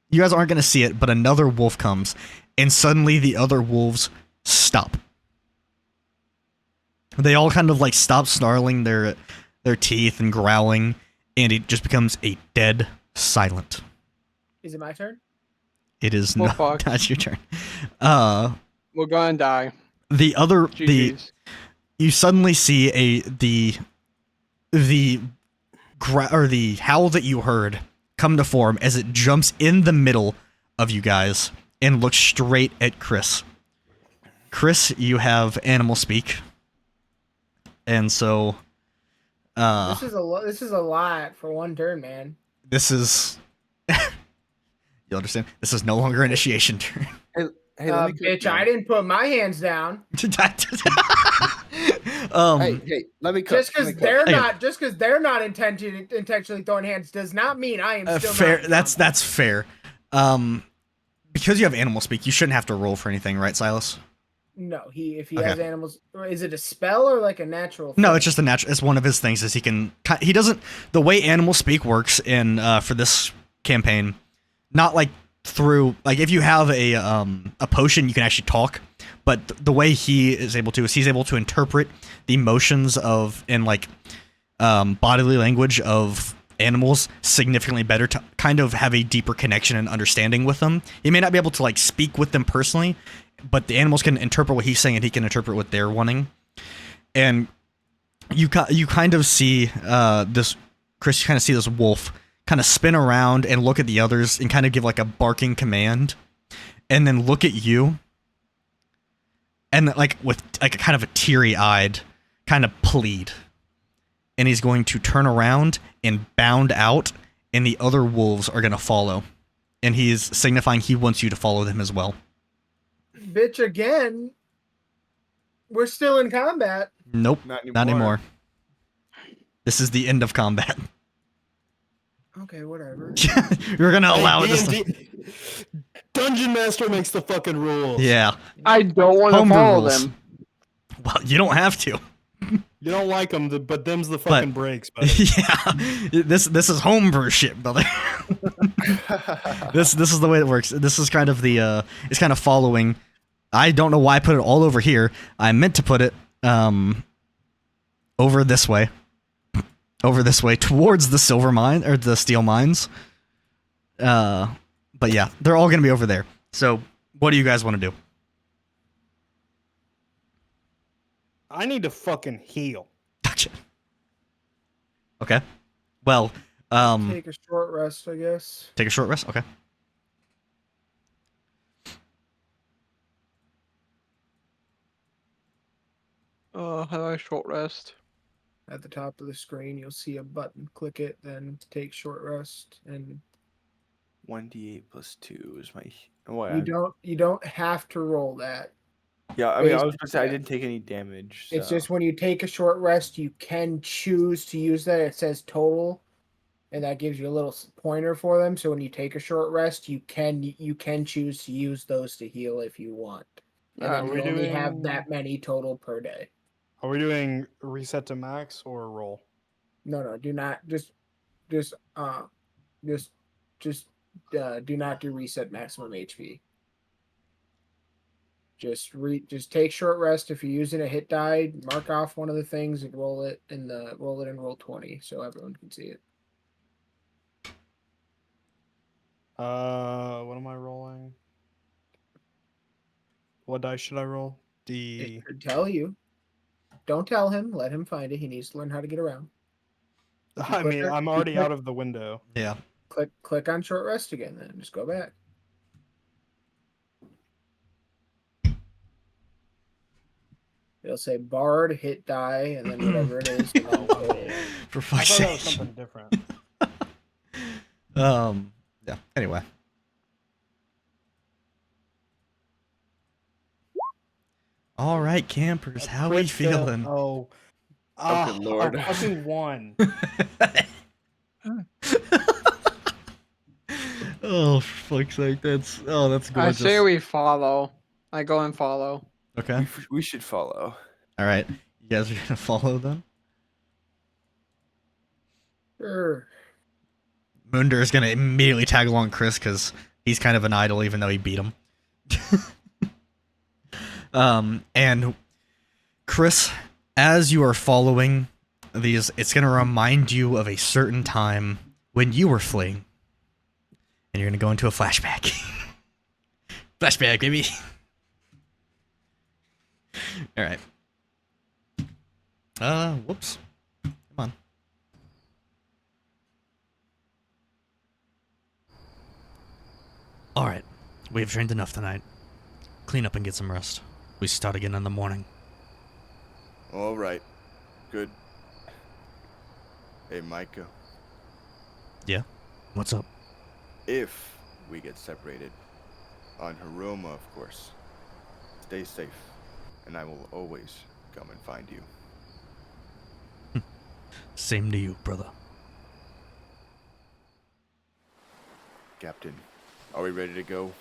you guys aren't gonna see it, but another wolf comes, and suddenly the other wolves stop. They all kind of like stop snarling their teeth and growling, and it just becomes a dead silent. Is it my turn? It is Well, not. fuck. That's your turn. We're gonna die. The other GG's. you suddenly see the howl that you heard come to form as it jumps in the middle of you guys and looks straight at Chris. Chris, you have animal speak, and so This is a lot for one turn, man. this is you understand. This is no longer initiation turn. Hey, let me Bitch, I didn't put my hands down. Hey, let me cook. Just because they're not intentionally throwing hands does not mean I am still fair. not. That's fair. Because you have animal speak, you shouldn't have to roll for anything, right, Silas? No, if he Okay. has animals, is it a spell or like a natural No, thing? it's just a natural. It's one of his things. Is he doesn't the way animal speak works in for this campaign, not like through like if you have a potion you can actually talk, but the way he is able to is he's able to interpret the emotions of and like bodily language of animals significantly better to kind of have a deeper connection and understanding with them. He may not be able to like speak with them personally, but the animals can interpret what he's saying and he can interpret what they're wanting. And you kind of see this Chris, you kind of see this wolf kind of spin around and look at the others and kind of give like a barking command, and then look at you, and then, like with like a kind of a teary-eyed kind of plead, and he's going to turn around and bound out, and the other wolves are going to follow, and he's signifying he wants you to follow them as well. Bitch, again. We're still in combat. Nope, Not not anymore. This is the end of combat. Okay, whatever. You're gonna allow it. D&D Dungeon Master makes the fucking rules. Yeah. I don't want to Homebrew follow rules. them. Well, you don't have to. You don't like them, but them's the fucking breaks, buddy. Yeah. This is homebrew shit, brother. This is the way it works. This is kind of the it's kind of following. I don't know why I put it all over here. I meant to put it over this way. Over this way towards the silver mine or the steel mines. But yeah, they're all gonna be over there. So what do you guys want to do? I need to fucking heal. Gotcha. Okay. Well, Take a short rest, I guess. take a short rest. Okay. How do I short rest? At the top of the screen, you'll see a button. Click it, then take short rest, and 1d8 plus 2 is my. What? you don't have to roll that. Yeah, I mean, I was based gonna say I on didn't take any damage. It's so- just when you take a short rest, you can choose to use that. It says total, and that gives you a little pointer for them. So when you take a short rest, you can choose to use those to heal if you want. And then Are you we only have doing- that many total per day. Are we doing reset to max or roll? No, do not do not do reset maximum HP. Just take short rest. If you're using a hit die, mark off one of the things and roll it in roll 20 so everyone can see it. What am I rolling? What dice should I roll? It could tell you. Don't tell him. Let him find it. He needs to learn how to get around. I mean, I'm already out of the window. Yeah. Click on short rest again. Then just go back. It'll say Bard, hit die, and then whatever it is. And then total. For I fuck's thought that was sake. something different. Yeah. Anyway. All right, campers, how we Crit fail- feeling? Oh. good lord. A fucking 1. Oh, for fuck's sake, that's I gorgeous. say we follow. I go and follow. Okay. We should follow. All right, you guys are gonna follow then. Sure. Munder is gonna immediately tag along Chris because he's kind of an idol, even though he beat him. And Chris, as you are following these, it's gonna remind you of a certain time when you were fleeing, and you're gonna go into a flashback. Flashback, baby. All right. Whoops. Come on. All right. We have trained enough tonight. Clean up and get some rest. We start again in the morning. All right. Good. Hey, Micah. Yeah? What's up? If we get separated, on Haroma, of course, stay safe, and I will always come and find you. Same to you, brother. Captain, are we ready to go?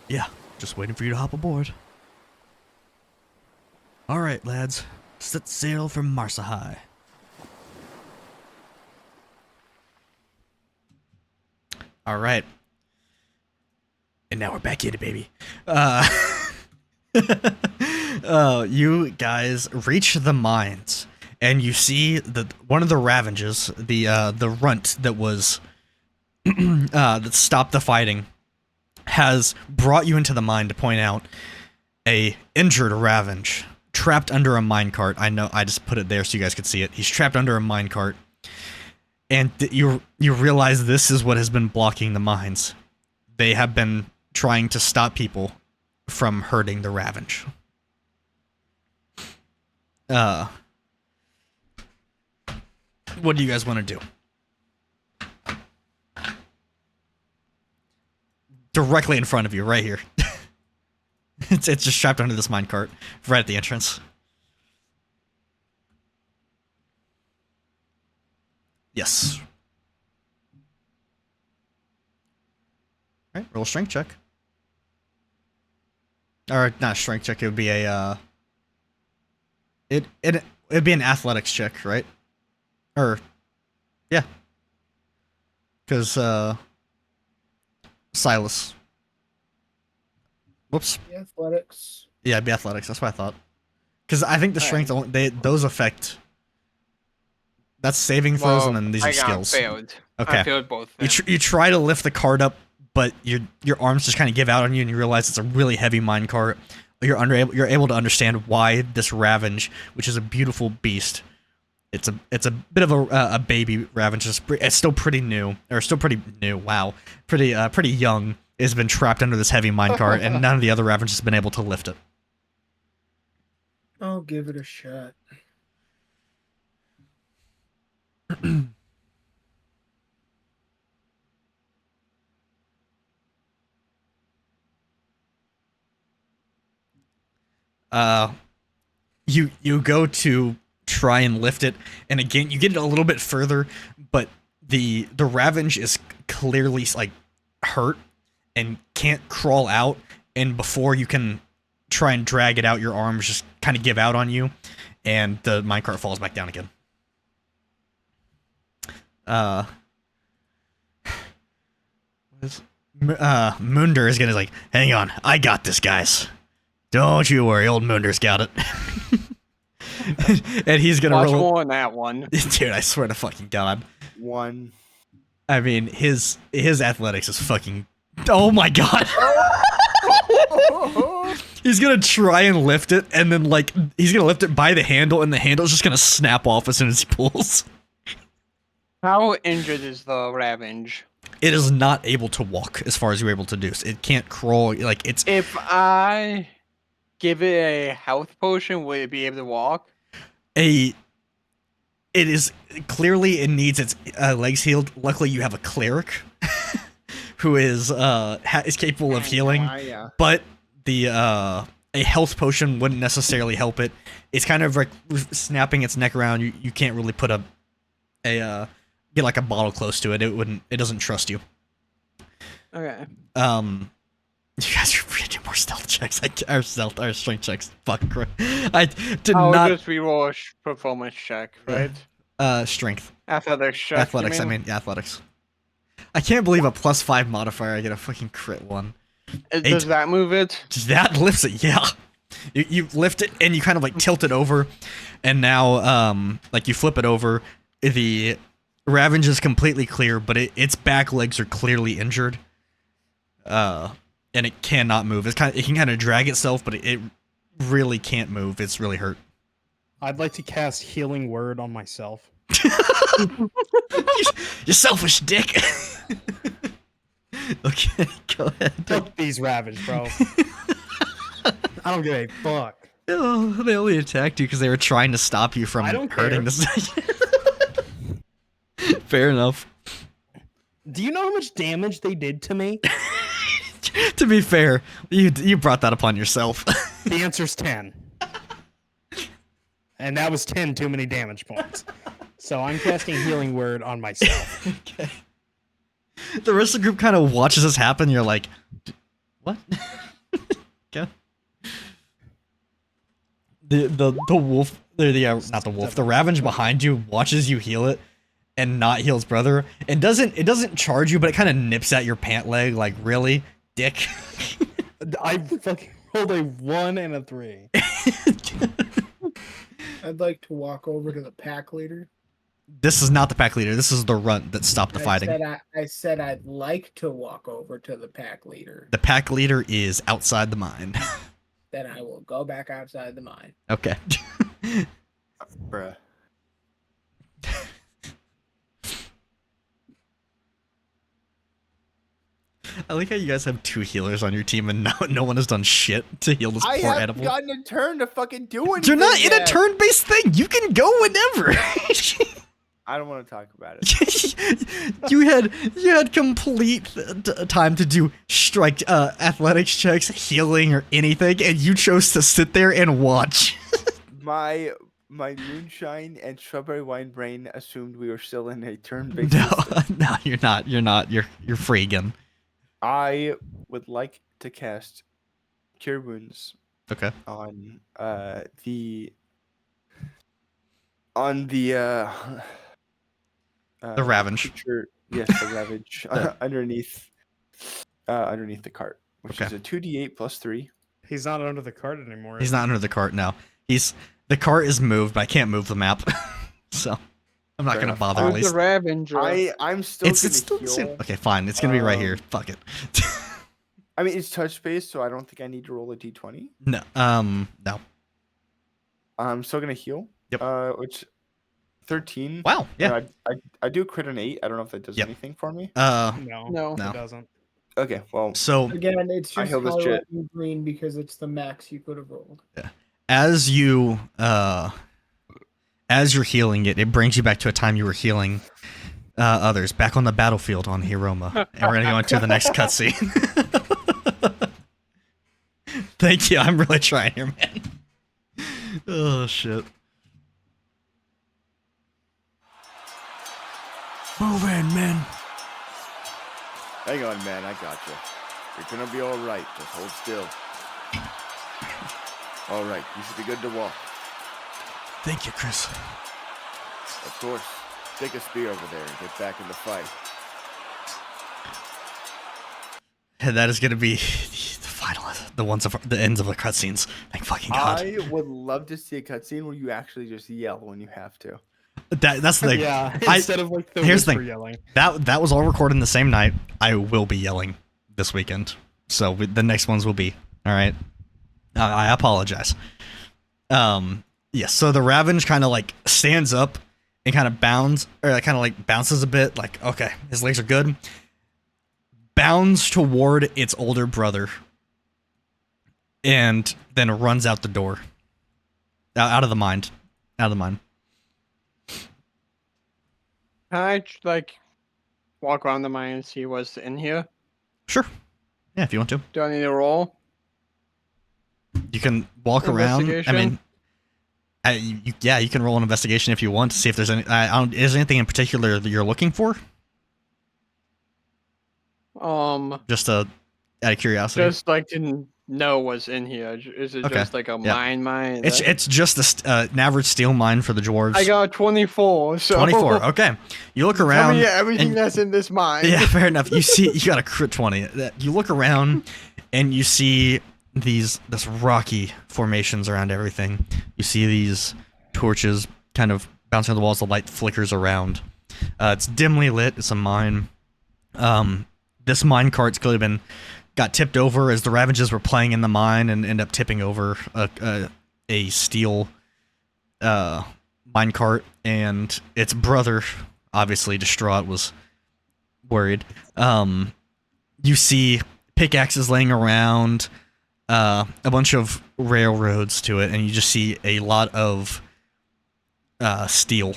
Yeah, just waiting for you to hop aboard. Alright, lads. Set sail for Marsa High. Alright. And now we're back in it, baby. You guys reach the mines, and you see that one of the Ravages, the runt that was that stopped the fighting, has brought you into the mine to point out a injured Ravage trapped under a minecart. I know, I just put it there so you guys could see it. He's trapped under a minecart, and you realize this is what has been blocking the mines. They have been trying to stop people from hurting the Ravage. What do you guys want to do? Directly in front of you, right here. It's just strapped under this minecart, right at the entrance. Yes. Alright, roll a strength check. Or not a strength check, it would be a it'd be an athletics check, right? Or yeah. Cause Silas. Whoops. Athletics. Yeah, it'd be athletics. That's what I thought. Because I think the strength, those affect. That's saving throws, and then these are skills. Failed. Okay. I failed both. You try to lift the cart up, but your arms just kind of give out on you, and you realize it's a really heavy mine cart. You're able to understand why this Ravage, which is a beautiful beast, it's a bit of a baby Ravage. It's still pretty new, or still pretty new. Wow, pretty young. Has been trapped under this heavy minecart, and none of the other Ravages has been able to lift it. I'll give it a shot. You go to try and lift it, and again you get it a little bit further, but the Ravage is clearly like hurt and can't crawl out, and before you can try and drag it out, your arms just kind of give out on you, and the minecart falls back down again. Munder is gonna like, hang on, I got this, guys. Don't you worry, old Munder's got it. And he's gonna Watch roll. more on that one. Dude, I swear to fucking God. One. I mean, his athletics is fucking. Oh my God. He's gonna try and lift it, and then like he's gonna lift it by the handle, and the handle's just gonna snap off as soon as he pulls. How injured is the Ravage? It is not able to walk as far as you're able to do. It can't crawl. Like it's. If I give it a health potion, would it be able to walk? It is clearly, it needs its legs healed. Luckily, you have a cleric who is capable of healing, but the a health potion wouldn't necessarily help it. It's kind of like snapping its neck around. You can't really put get like a bottle close to it. It doesn't trust you. Okay. You guys are reading more stealth checks. Our strength checks. Fuck. I did I'll not. just reroll a performance check, right? Strength. Athletics check. Athletics. I mean, athletics. I can't believe a +5 modifier. I get a fucking crit one. Does that move it? That lifts it. Yeah. You lift it and you kind of like tilt it over, and now like you flip it over. The Ravenge is completely clear, but its back legs are clearly injured. And it cannot move. It can kind of drag itself, but it really can't move. It's really hurt. I'd like to cast Healing Word on myself. You selfish dick. Okay, go ahead. Fuck these Ravage, bro. I don't give a fuck. Oh, they only attacked you because they were trying to stop you from hurting this. Fair enough. Do you know how much damage they did to me? To be fair, you brought that upon yourself. The answer's 10. And that was 10 too many damage points. So I'm casting Healing Word on myself. Okay. The rest of the group kind of watches this happen. You're like, what? Okay. The wolf, not the wolf. The Ravenge behind you watches you heal it, and not heal its brother. It doesn't charge you, but it kind of nips at your pant leg. Like, really, dick. I fucking rolled a 1 and a 3. I'd like to walk over to the pack leader. This is not the pack leader. This is the runt that stopped the fighting. I said I'd like to walk over to the pack leader. The pack leader is outside the mine. Then I will go back outside the mine. Okay. Bruh. I like how you guys have 2 healers on your team and no one has done shit to heal this poor I haven't animal. gotten a turn to fucking do anything. You're not in a yet. turn-based thing. You can go whenever. I don't want to talk about it. you had complete time to do athletics checks, healing, or anything, and you chose to sit there and watch. My moonshine and strawberry wine brain assumed we were still in a turn-based. No, you're not. You're free again. I would like to cast Cure Wounds. Okay. On the Ravenge. Creature, yes, the Ravage underneath the cart, which is a 2d8 plus 3. He's not under the cart anymore. He's not under the cart now. The cart is moved, but I can't move the map, so I'm not gonna bother. At least the Ravenger. I'm still. It's still the same. Okay, fine. It's gonna be right here. Fuck it. I mean, it's touch based, so I don't think I need to roll a d20. No. No. I'm still gonna heal. Yep. Which 13. Wow. Yeah. I do crit an 8. I don't know if that does anything for me. No, it doesn't. Okay. Well. So again, it's just heal this shit. green because it's the max you could have rolled. Yeah. As you're healing it brings you back to a time you were healing others back on the battlefield on Hiroma, and we're gonna go into the next cutscene. Thank you. I'm really trying here, man. Oh shit. Move in, man. Hang on, man. I got you. You're gonna be all right. Just hold still. All right. You should be good to walk. Thank you, Chris. Of course. Take a spear over there and get back in the fight. And that is gonna be the final, the ends of the cutscenes. Thank fucking God. I would love to see a cutscene where you actually just yell when you have to. That's the thing. Yeah, instead of like the here's the whisper thing. yelling. That was all recorded the same night. I will be yelling this weekend, so the next ones will be all right. I apologize. Yes. So the Ravenge kind of like stands up and kind of bounds, or kind of like bounces a bit. Like, okay, his legs are good. Bounds toward its older brother, and then runs out the door. Out of the mine. Out of the mine. Can I like walk around the mine and see what's in here? Sure. Yeah, if you want to. Do I need to roll? You can walk around. I Investigation? mean, yeah, you can roll an investigation if you want to see if there's any. Is there anything in particular that you're looking for? Just out of curiosity. Just like to know what's in here. Is it Okay, just like a yeah. mine? It's just an average steel mine for the dwarves. I got 24. So 24. Okay, you look Tell around. me everything and- that's in this mine. Yeah, fair enough. You see, you got a crit 20. You look around, and you see this rocky formations around everything. You see these torches kind of bouncing on the walls. The light flickers around. It's dimly lit. It's a mine. This mine cart's clearly got tipped over as the Ravages were playing in the mine and end up tipping over a steel mine cart, and its brother, obviously distraught, was worried. You see pickaxes laying around, a bunch of railroads to it, and you just see a lot of steel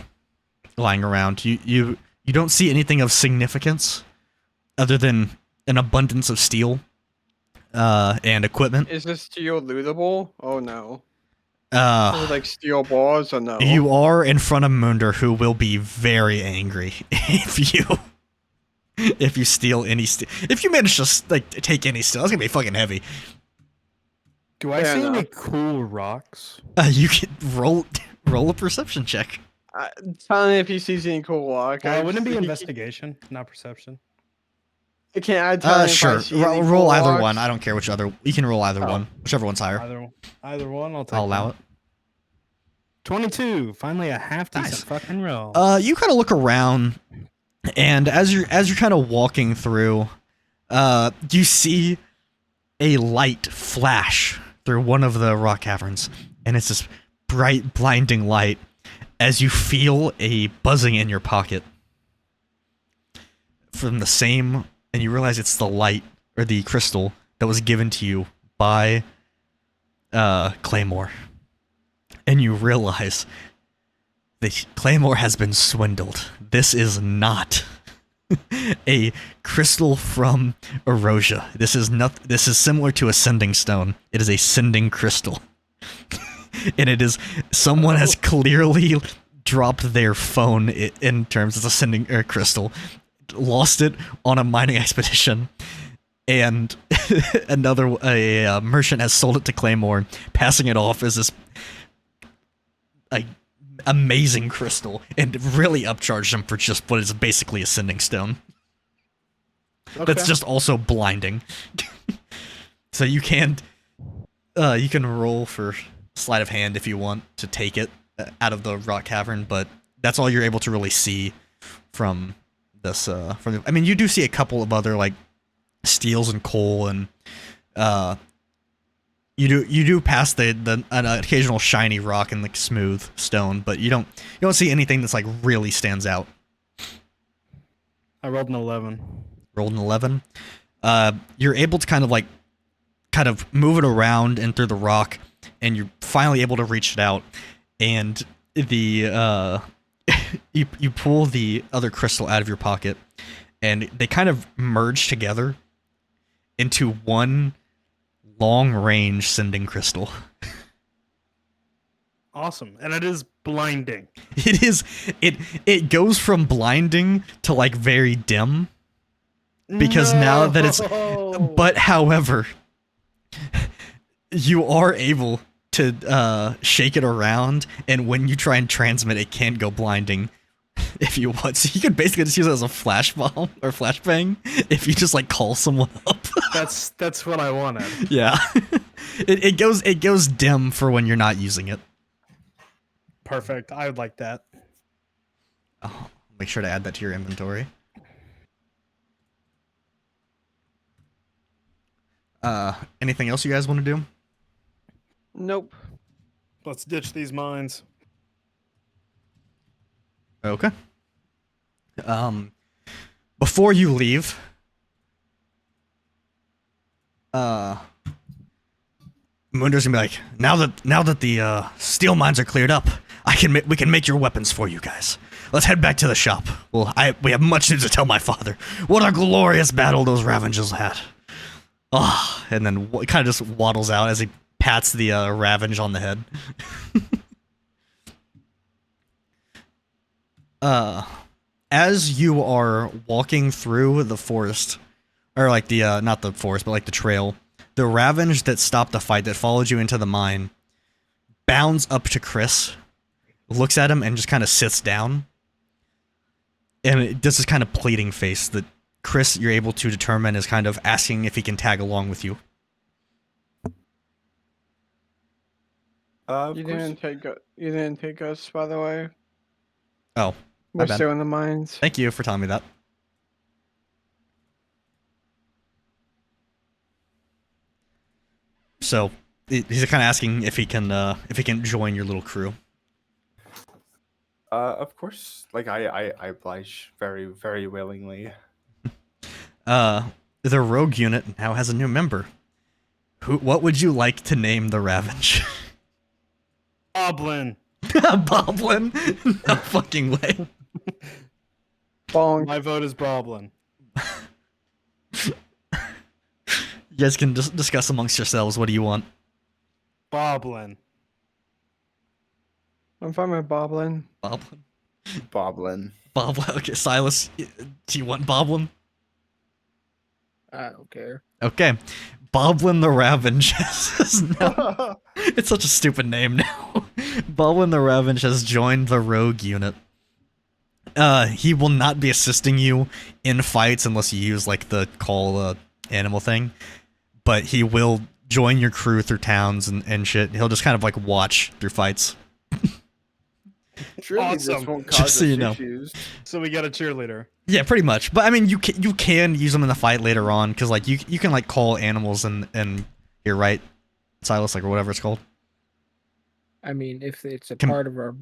lying around. You don't see anything of significance other than an abundance of steel and equipment. Is this steel lootable? Oh no. Is it like steel balls or no? You are in front of Munder, who will be very angry if you steal any steel. If you manage to like take any steel, that's gonna be fucking heavy. Do I Fair see any enough. cool rocks? You can roll a perception check. Tell me if he sees any cool rock. Wouldn't it be investigation, not perception? Can I tell him if I Sure. see any Roll cool either rocks? one. I don't care which other. You can roll either Oh. one, whichever one's higher. Either one, I'll take. I'll allow it. 22. Finally, a half decent Nice. fucking roll. You kind of look around, and as you're kind of walking through, you see a light flash through one of the rock caverns, and it's this bright, blinding light as you feel a buzzing in your pocket from the same, and you realize it's the light or the crystal that was given to you by Claymore. And you realize that Claymore has been swindled. This is not a crystal from Erosia. This is similar to a sending stone. It is a sending crystal. And it is someone has clearly dropped their phone in terms of a sending crystal, lost it on a mining expedition, and a merchant has sold it to Claymore, passing it off as this amazing crystal, and really upcharged him for just what is basically a sending stone. That's just also blinding. So you can roll for sleight of hand if you want to take it out of the rock cavern, but that's all you're able to really see from this. I mean, you do see a couple of other like steels and coal, and you do pass an occasional shiny rock and like smooth stone, but you don't see anything that's like really stands out. I rolled an 11. Rolled an 11. You're able to kind of move it around and through the rock, and you're finally able to reach it out, and the you pull the other crystal out of your pocket, and they kind of merge together into one long-range sending crystal. Awesome. And it is blinding. It goes from blinding to like very dim, because now that it's, but however, you are able to shake it around, and when you try and transmit, it can go blinding if you want. So you could basically just use it as a flash bomb or flashbang if you just like call someone up. That's what I wanted. Yeah. it goes dim for when you're not using it. Perfect. I would like that. Oh, make sure to add that to your inventory. Anything else you guys want to do? Nope. Let's ditch these mines. Okay. Before you leave, Munder's gonna be like, now that the steel mines are cleared up, we can make your weapons for you guys. Let's head back to the shop. Well, we have much news to tell my father. What a glorious battle those Ravengers had. Oh, and then kind of just waddles out as he pats the Ravenge on the head. As you are walking through the forest, or like the not the forest, but like the trail, the Ravenge that stopped the fight, that followed you into the mine, bounds up to Chris, looks at him, and just kind of sits down. And it does this kind of pleading face that Chris, you're able to determine, is kind of asking if he can tag along with you. You didn't take us, by the way. Oh, my We're bad. still in the mines. Thank you for telling me that. So he's kind of asking if he can join your little crew. Of course. Like I oblige very, very willingly. The rogue unit now has a new member. What would you like to name the Ravenge? Boblin. Boblin? No fucking way. Bonk. My vote is Boblin. You guys can discuss amongst yourselves. What do you want? Boblin. I'm fine with Boblin. Boblin? Boblin. Boblin. Okay, Silas, do you want Boblin? I don't care. Okay. Boblin the Ravenge has now... It's such a stupid name now. Boblin the Ravenge has joined the rogue unit. He will not be assisting you in fights unless you use, like, the call animal thing. But he will join your crew through towns and shit. He'll just kind of, like, watch through fights. Surely Awesome. this won't Just cause so you us know. issues. So we got a cheerleader. Yeah, pretty much. But I mean, you can use them in the fight later on because like you can like call animals and you're right, Silas, like or whatever it's called. I mean, if it's a Can- part of our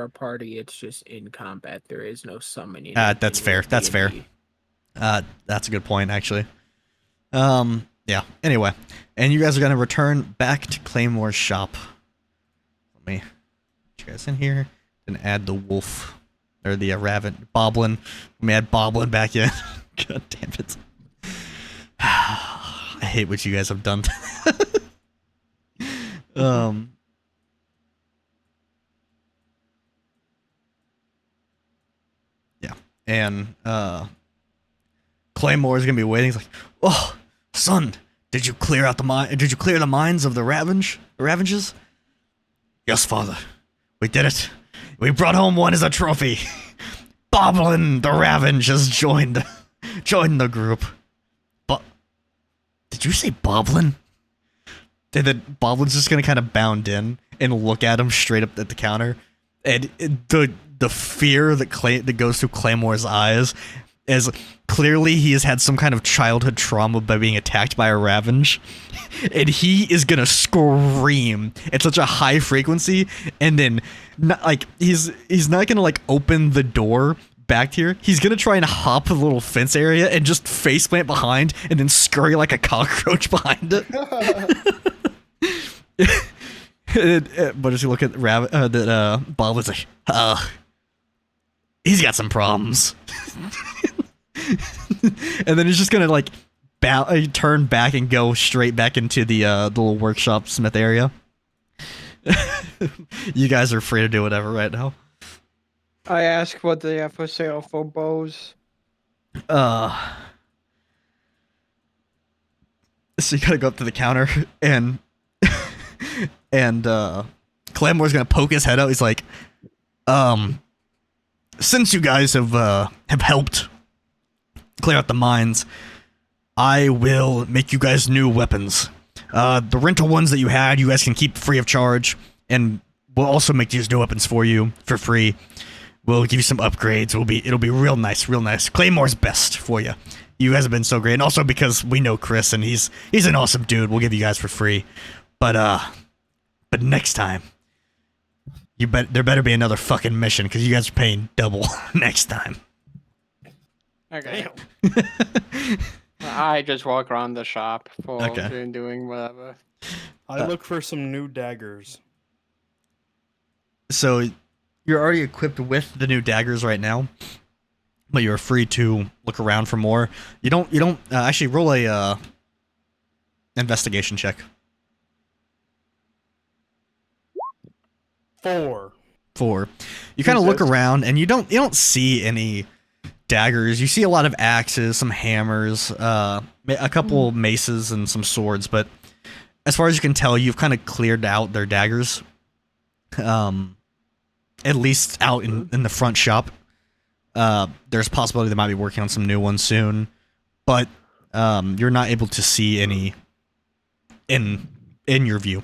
party, it's just in combat. There is no summoning. That's in fair. That's fair. D&D. That's a good point actually. Yeah. Anyway, and you guys are gonna return back to Claymore's shop. Let me get you guys in here and add the wolf. Or the Raven Boblin. Let me add Boblin back in. God damn it. I hate what you guys have done. Yeah. And Claymore's gonna be waiting. He's like, "Oh, son, did you clear out the mine? Did you clear the mines of the Ravenges?" "Yes, father. We did it. We brought home one as a trophy. Boblin the Ravenge has joined the group." But did you say Boblin? And then Boblin's just gonna kind of bound in and look at him straight up at the counter, and the fear that goes through Claymore's eyes is clearly he has had some kind of childhood trauma by being attacked by a Ravenge, and he is gonna scream at such a high frequency, and then he's not gonna like open the door back here. He's gonna try and hop the little fence area and just faceplant behind, and then scurry like a cockroach behind it. But as you look at Bob was like, he's got some problems. And then he's just gonna like turn back and go straight back into the little workshop smith area. You guys are free to do whatever right now. I asked what they have for sale for bows. So you gotta go up to the counter and Claymore's gonna poke his head out. He's like, since you guys have helped clear out the mines, I will make you guys new weapons. The rental ones that you had, you guys can keep free of charge, and we'll also make these new weapons for you for free. We'll give you some upgrades. It'll be real nice, real nice. Claymore's best for you. You guys have been so great, and also because we know Chris and he's an awesome dude. We'll give you guys for free, but next time, there better be another fucking mission because you guys are paying double next time. Okay. I just walk around the shop for doing whatever. I look for some new daggers. So you're already equipped with the new daggers right now, but you're free to look around for more. You don't actually roll a investigation check. 4. 4. You kind of look Jesus. around and you don't see any daggers. You see a lot of axes, some hammers, a couple maces, and some swords. But as far as you can tell, you've kind of cleared out their daggers. At least out in the front shop. There's a possibility they might be working on some new ones soon, but you're not able to see any in your view.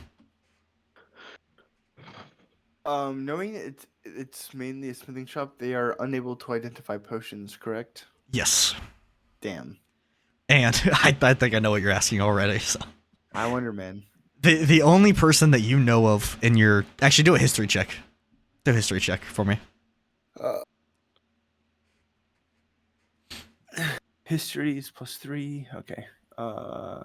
Knowing it's mainly a smithing shop, they are unable to identify potions, correct? Yes. Damn. And I think I know what you're asking already. So I wonder, man. the only person that you know of in your actually do a history check. Do a history check for me. History is +3. Okay. Oh,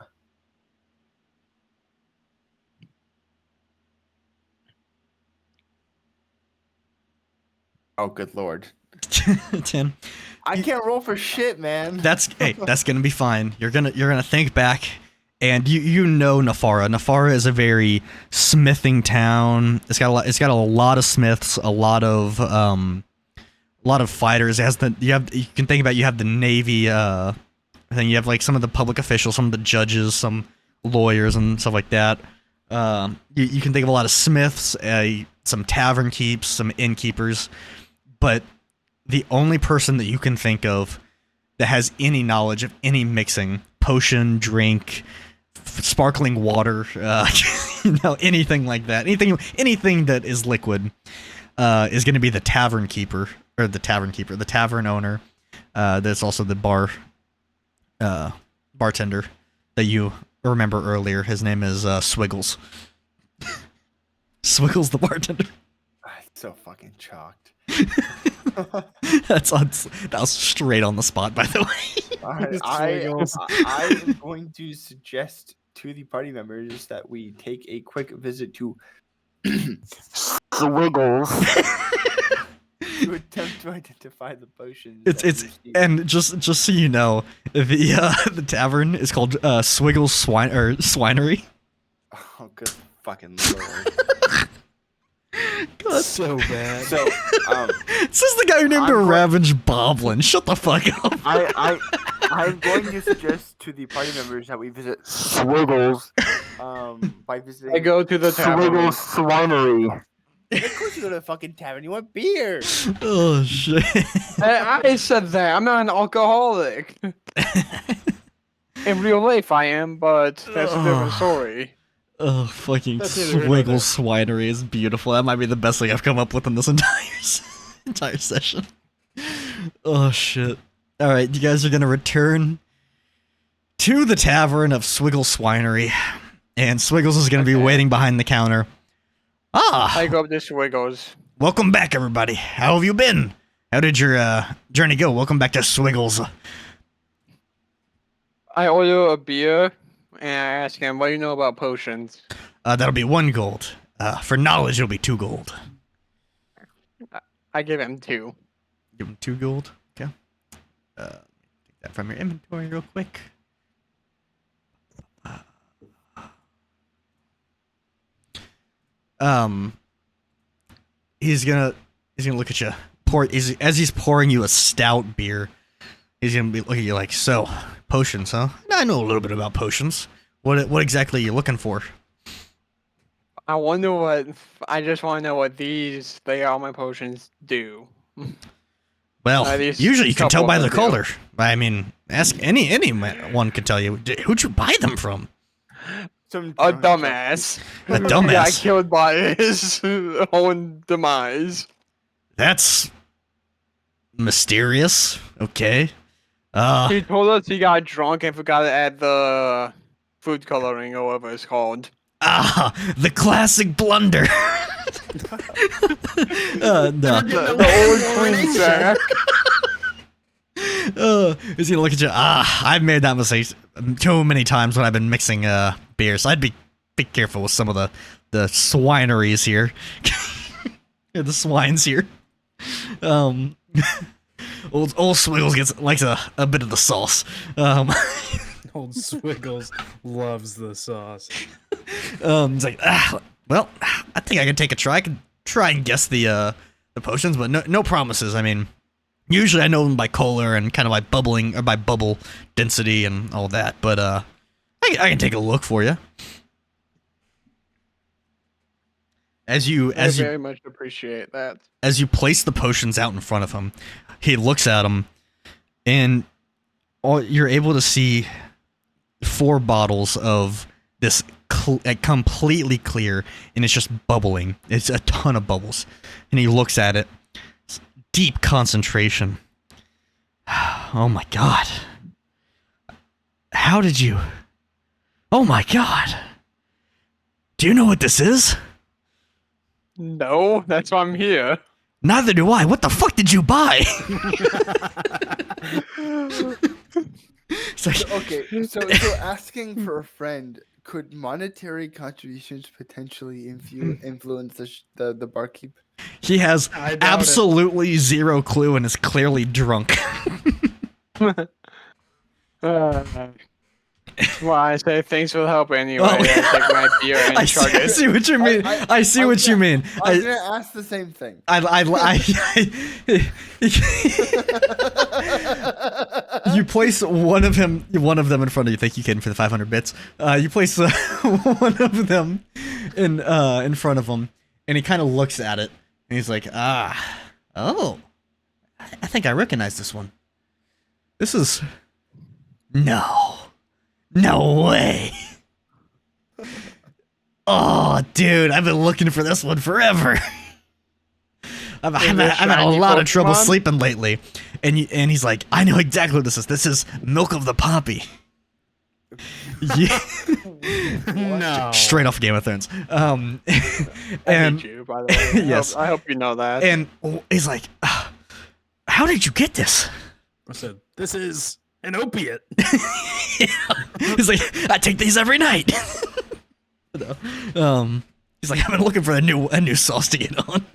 good lord. 10. I can't roll for shit, man. That's gonna be fine. You're gonna think back, and you know Nafara. Nafara is a very smithing town. It's got a lot of smiths, a lot of fighters. It has you can think about, you have the navy. I think you have like some of the public officials, some of the judges, some lawyers, and stuff like that. You can think of a lot of smiths, some tavern keeps, some innkeepers, but the only person that you can think of that has any knowledge of any mixing, potion, drink, sparkling water, anything like that, anything that is liquid, is going to be the tavern owner. That's also the bartender that you remember earlier. His name is Swiggles. Swiggles the bartender. So fucking chalked. That was straight on the spot, by the way. I'm going to suggest to the party members that we take a quick visit to Swiggles to attempt to identify the potions. And just so you know, the tavern is called Swiggles Swinery. Oh, good fucking lord. God. So bad. So, this is the guy who named a Ravage Boblin. Shut the fuck up. I'm going to suggest to the party members that we visit Swiggles by visiting I go to the tavern. Swiggles Swinery. Of course you go to the fucking tavern. You want beer. Oh, shit. I said that. I'm not an alcoholic. In real life, I am, but that's a different story. Oh, fucking That's neither here nor Swiggles Swinery is beautiful. That might be the best thing I've come up with in this entire session. Oh, shit. Alright, you guys are gonna return to the tavern of Swiggles Swinery, and Swiggles is gonna be waiting behind the counter. I go up to Swiggles. Welcome back, everybody. How have you been? How did your journey go? Welcome back to Swiggles. I order a beer, and I ask him, what do you know about potions? That'll be 1 gold. For knowledge, it'll be 2 gold. I give him 2. Give him 2 gold. Okay. Take that from your inventory real quick. He's gonna look at you. As he's pouring you a stout beer, he's gonna be looking at you like, so, potions, huh? I know a little bit about potions. What exactly are you looking for? I just want to know what all my potions do. Well, These usually you can tell couple by of the them do. color. I mean, ask anyone can tell you. Who'd you buy them from? Some A drunk dumbass. A Got dumbass. killed by his own demise. That's mysterious. Okay. He told us he got drunk and forgot to add the food coloring or whatever it's called. The classic blunder. No. The old twin sack. He's gonna look at you. I've made that mistake too many times when I've been mixing beers. I'd be be careful with some of the swineries here. Yeah, the swines here. Old Swiggles likes a bit of the sauce. Old Swiggles loves the sauce. He's like, well, I think I can take a try. I can try and guess the potions, but no promises. I mean, usually I know them by color and kind of by bubbling or by bubble density and all that, but I can take a look for you. I very much appreciate that. As you place the potions out in front of him, he looks at them, and you're able to see 4 bottles of this completely clear, and it's just bubbling. It's a ton of bubbles, and he looks at it. It's deep concentration. Oh my god! How did you? Oh my god! Do you know what this is? No, that's why I'm here. Neither do I. What the fuck did you buy? It's like, Okay, so asking for a friend, could monetary contributions potentially influence the barkeep? he has I doubt it. absolutely zero clue and is clearly drunk. Well, I say thanks for the help anyway. Oh. I take my beer and I chug it. see what you mean. I see what you mean. I was gonna ask the same thing. You place one of them in front of you. Thank you, Kid, for the 500 bits. You place one of them in front of him, and he kind of looks at it, and he's like, I think I recognize this one. This is no way. Oh, dude, I've been looking for this one forever. I've had a lot of trouble sleeping lately, and he's like, I know exactly what this is. This is milk of the poppy. Yeah. No. Straight off Game of Thrones. I And hate you, by the way. Yes. I hope you know that. and he's like, how did you get this? I said, this is an opiate. He's like, I take these every night. He's like, I've been looking for a new sauce to get on.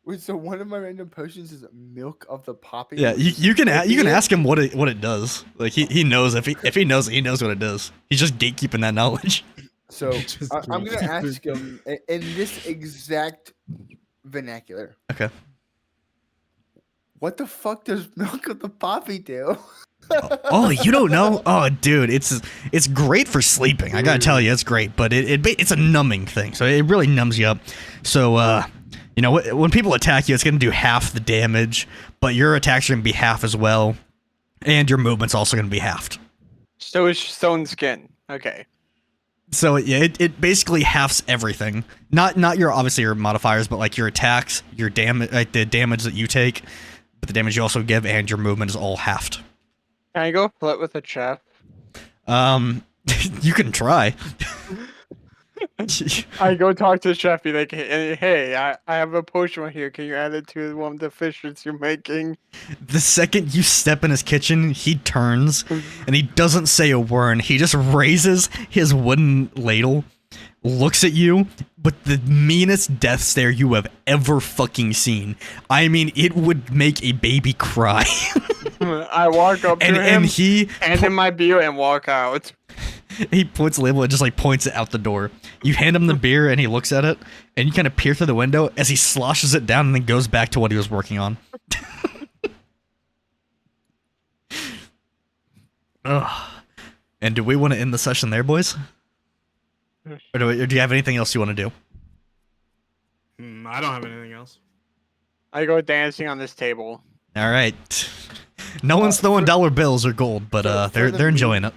Wait, so one of my random potions is milk of the poppy? Yeah, you can ask him what it does. Like he knows if he knows it, he knows what it does. He's just gatekeeping that knowledge. So I'm gonna ask him in this exact vernacular. Okay. What the fuck does milk of the poppy do? Oh, you don't know? Oh, dude, it's great for sleeping. I gotta tell you, it's great, but it's a numbing thing, so it really numbs you up. So you know, when people attack you, it's gonna do half the damage, but your attacks are gonna be half as well, and your movement's also gonna be halved. So it's stone skin. Okay. So yeah, it basically halves everything. Not your obviously your modifiers, but like your attacks, your damage, like the damage that you take, but the damage you also give, and your movement is all halved. Can I go flirt with a chef? You can try. I go talk to the chef, be like, hey, I have a potion right here. Can you add it to one of the fishes you're making? The second you step in his kitchen, he turns and he doesn't say a word. He just raises his wooden ladle, looks at you with the meanest death stare you have ever fucking seen. I mean, it would make a baby cry. I walk up to him, and he hand him my beer, and walk out. He points the label and just like points it out the door. You hand him the beer and he looks at it, and you kind of peer through the window as he sloshes it down and then goes back to what he was working on. Ugh. And do we want to end the session there, boys? Or do you have anything else you want to do? I don't have anything else. I go dancing on this table. All right. No one's throwing dollar bills or gold, but they're enjoying it.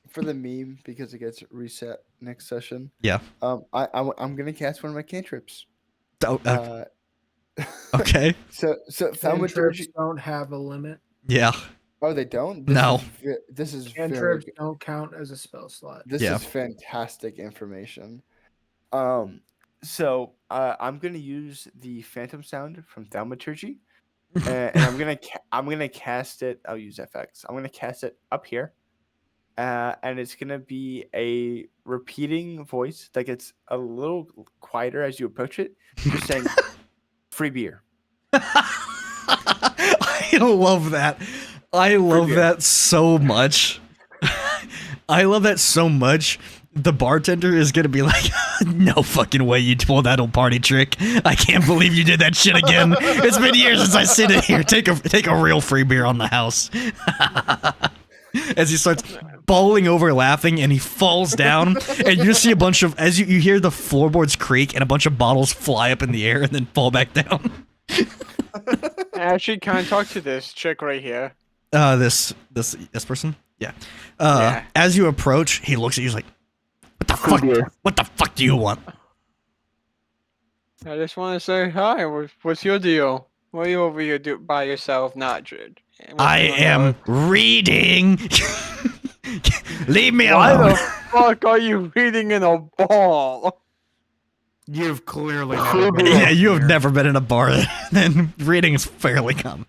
For the meme, because it gets reset next session. Yeah. I'm gonna cast one of my cantrips. Oh, okay. So Cantrips don't have a limit. Yeah. Oh, they don't. No. This is Cantrips don't count as a spell slot. This is fantastic information. So I'm gonna use the Phantom Sound from Thaumaturgy, and I'm gonna cast it. I'll use FX. I'm gonna cast it up here, and it's gonna be a repeating voice that gets a little quieter as you approach it, just saying, "Free beer." I love that. I love that so much. I love that so much. The bartender is gonna be like, "No fucking way you pulled that old party trick! I can't believe you did that shit again. It's been years since I sit in here. Take a real free beer on the house." As he starts bowling over laughing and he falls down, and you just see a bunch of, as you hear the floorboards creak and a bunch of bottles fly up in the air and then fall back down. Actually, can I talk to this chick right here? This person? Yeah. As you approach, he looks at you, he's like, "What the fuck? What the fuck do you want?" I just want to say hi. What's your deal? What are you over here by yourself, not Jid? I am reading. Leave me Why alone. the fuck are you reading in a ball? You've clearly never been Yeah, in you have here. never been in a bar. Then reading is fairly common.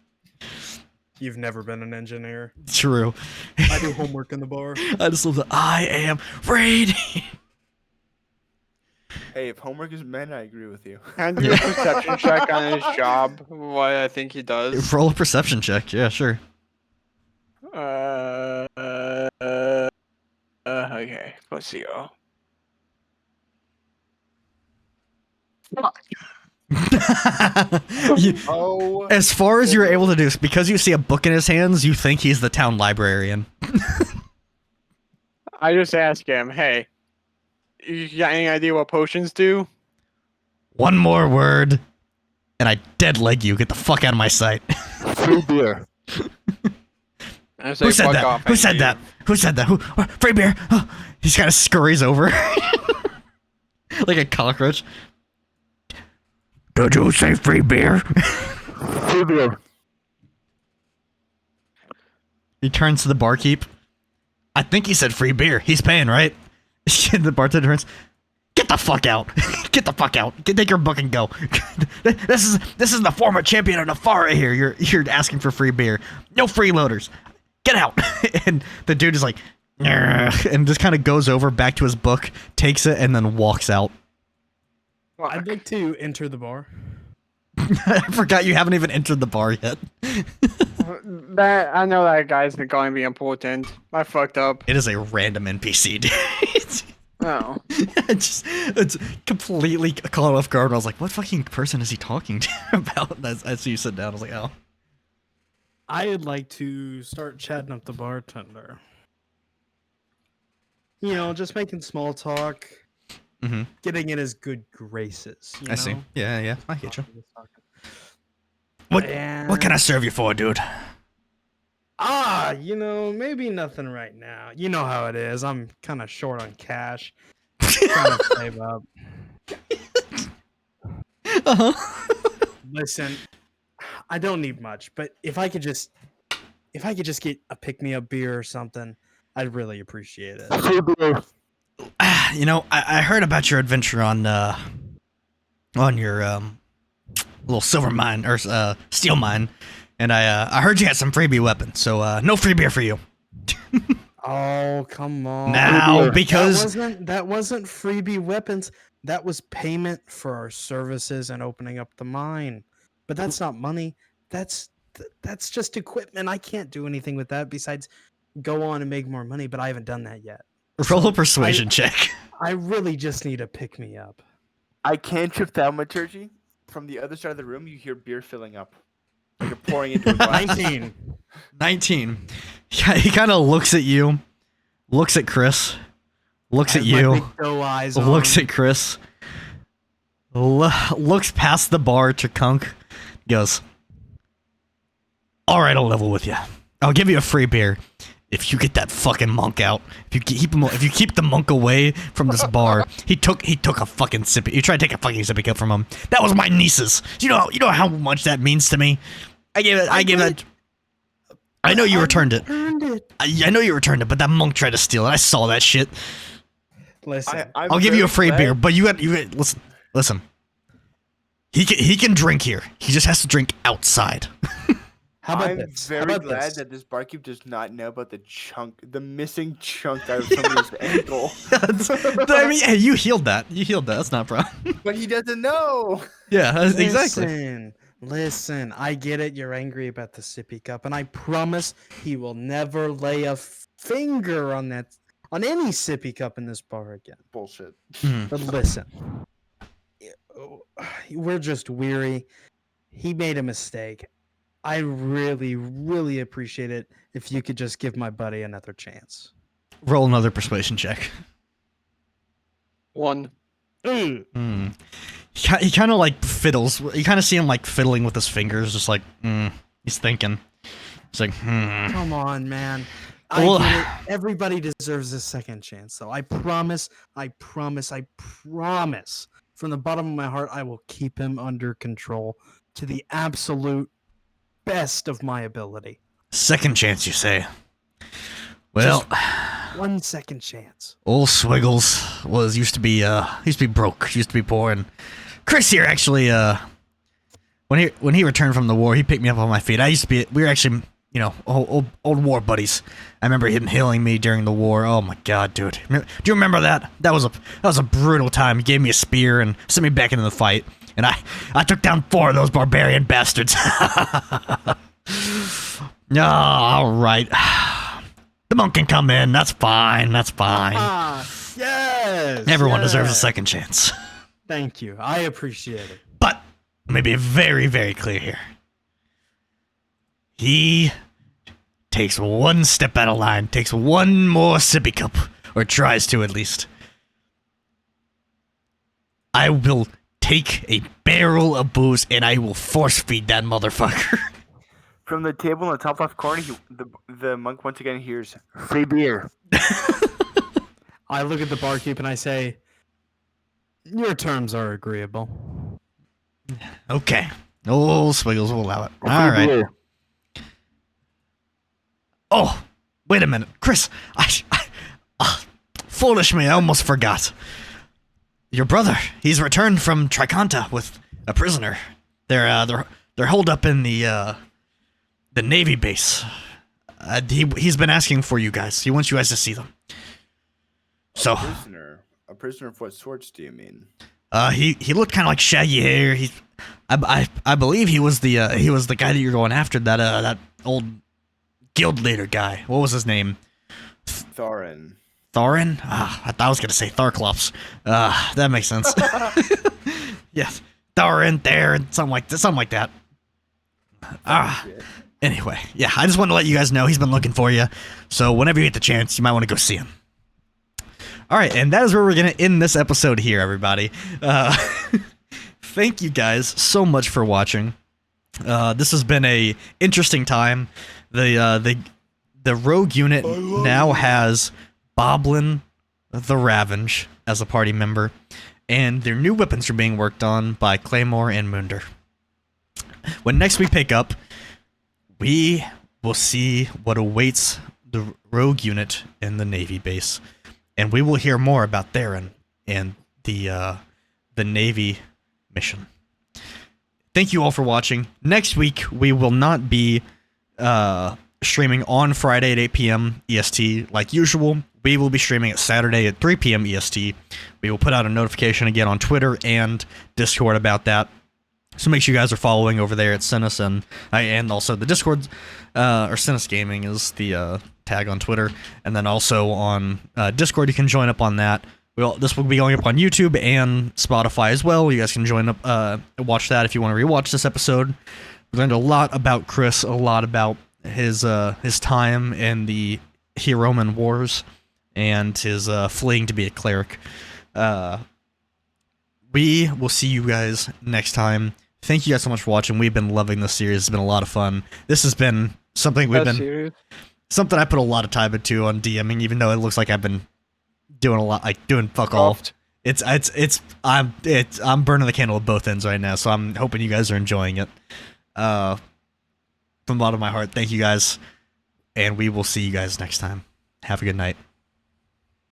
You've never been an engineer. True. I do homework in the bar. I just love that. I am reading. Hey, if homework is meant, I agree with you. Can I do a perception check on his job? What I think he does. Roll a perception check. Yeah, sure. Okay. Let's see. You- Oh, as far as you're able to do, because you see a book in his hands, you think he's the town librarian. I just ask him, hey, you got any idea what potions do? One more word, and I dead leg you. Get the fuck out of my sight. free beer. I say, Who said fuck that? off, Who and said leave. that? Who said that? Who? Free beer. Oh, he kind of scurries over like a cockroach. Did you say free beer? Free beer. He turns to the barkeep. I think he said free beer. He's paying, right? The bartender turns. Get the fuck out! Get the fuck out! Take your book and go. This is the former champion of Nafara here. You're asking for free beer. No freeloaders. Get out! And the dude is like, "Nyeh," and just kind of goes over back to his book, takes it, and then walks out. I'd like to enter the bar. I forgot you haven't even entered the bar yet. That I know that guy's going to be important. I fucked up. It is a random NPC, dude. Oh. It's completely caught off guard. I was like, what fucking person is he talking to about? As you sit down, I was like, oh. I'd like to start chatting up the bartender. You know, just making small talk, Mm-hmm. getting in his good graces. You I see. know? Yeah, I get you. What And- can I serve you for, dude? You know, maybe nothing right now. You know how it is. I'm kind of short on cash. Trying to save up. Uh-huh. Listen, I don't need much, but if I could just get a pick-me-up beer or something, I'd really appreciate it. You know, I heard about your adventure on your little silver mine or steel mine, and I heard you had some freebie weapons. So no free beer for you. Oh, come on. Now, because that wasn't freebie weapons. That was payment for our services and opening up the mine. But that's not money. That's just equipment. I can't do anything with that besides go on and make more money, but I haven't done that yet. roll a persuasion check. I really just need a pick me up. I cantrip thaumaturgy. From the other side of the room, you hear beer filling up. Like you're pouring into a glass. 19. 19. Yeah, he kind of looks at you, looks at Chris, looks I at have my you, big doe eyes on. looks at Chris, looks past the bar to Kunk, goes, "All right, I'll level with you. I'll give you a free beer if you get that fucking monk out. If you keep the monk away from this bar." He took a fucking sip. You tried to take a fucking sippy cup from him. That was my niece's. You know how much that means to me. I gave that. I know you returned it. I know you returned it, but that monk tried to steal it. I saw that shit. Listen, I'll give you a free beer, but you got listen. He can drink here. He just has to drink outside. How about I'm this? very How about glad this? that this barkeep does not know about the missing chunk out of somebody's ankle. I mean, yeah, you healed that. You healed that. That's not a problem. But he doesn't know. Yeah, exactly. Listen, I get it. You're angry about the sippy cup, and I promise he will never lay a finger on any sippy cup in this bar again. Bullshit. But listen, we're just weary. He made a mistake. I really, really appreciate it if you could just give my buddy another chance. Roll another persuasion check. 1. Hmm. He kind of like fiddles. You kind of see him like fiddling with his fingers, just like he's thinking. He's like, Come on, man. Well- I get it. Everybody deserves a second chance, though. I promise. From the bottom of my heart, I will keep him under control to the absolute best of my ability. Second chance, you say? Well, 1 second chance. old Swiggles used to be broke, used to be poor, and Chris here actually when he returned from the war, he picked me up on my feet. We were actually, you know, old war buddies. I remember him healing me during the war. Oh my god, dude. Do you remember that? That was a brutal time. He gave me a spear and sent me back into the fight. And I took down 4 of those barbarian bastards. All right. The monk can come in. That's fine. That's fine. Yes. Everyone deserves a second chance. Thank you. I appreciate it. But let me be very, very clear here. He takes one step out of line, takes one more sippy cup, or tries to at least. I will take a barrel of booze and I will force feed that motherfucker. From the table in the top left corner, the monk once again hears free beer. I look at the barkeep and I say, your terms are agreeable. Okay. Oh, Swiggles will allow it. All right. Oh, wait a minute. Chris, foolish me, I almost forgot. Your brother, he's returned from Triconta with a prisoner. They're holed up in the Navy base. He's been asking for you guys. He wants you guys to see them. So, A prisoner of what sorts do you mean? he looked kind of like shaggy hair. I believe he was the guy that you're going after. That old guild leader guy. What was his name? Thorin. Thorin? I thought I was gonna say Tharklops. That makes sense. Yes, Thorin, Theron, something like that. Anyway, yeah, I just wanted to let you guys know he's been looking for you. So whenever you get the chance, you might want to go see him. All right, and that is where we're gonna end this episode here, everybody. Thank you guys so much for watching. This has been a interesting time. The rogue unit now has Boblin the Ravenge as a party member, and their new weapons are being worked on by Claymore and Munder. When next we pick up, we will see what awaits the rogue unit in the Navy base, and we will hear more about Theron and the Navy mission. Thank you all for watching. Next week, we will not be streaming on Friday at 8 p.m. EST like usual. We will be streaming at Saturday at 3 p.m. EST. We will put out a notification again on Twitter and Discord about that. So make sure you guys are following over there at Sinus and also the Discord, or Sinus Gaming is the tag on Twitter. And then also on Discord, you can join up on that. This will be going up on YouTube and Spotify as well. You guys can join up, watch that if you want to rewatch this episode. We learned a lot about Chris, a lot about his time in the Roman Wars and his fleeing to be a cleric. We will see you guys next time. Thank you guys so much for watching. We've been loving this series. It's been a lot of fun. This has been something something I put a lot of time into on DMing, even though it looks like I've been doing a lot, like doing fuck all. I'm burning the candle at both ends right now, so I'm hoping you guys are enjoying it. From the bottom of my heart, thank you guys, and we will see you guys next time. Have a good night.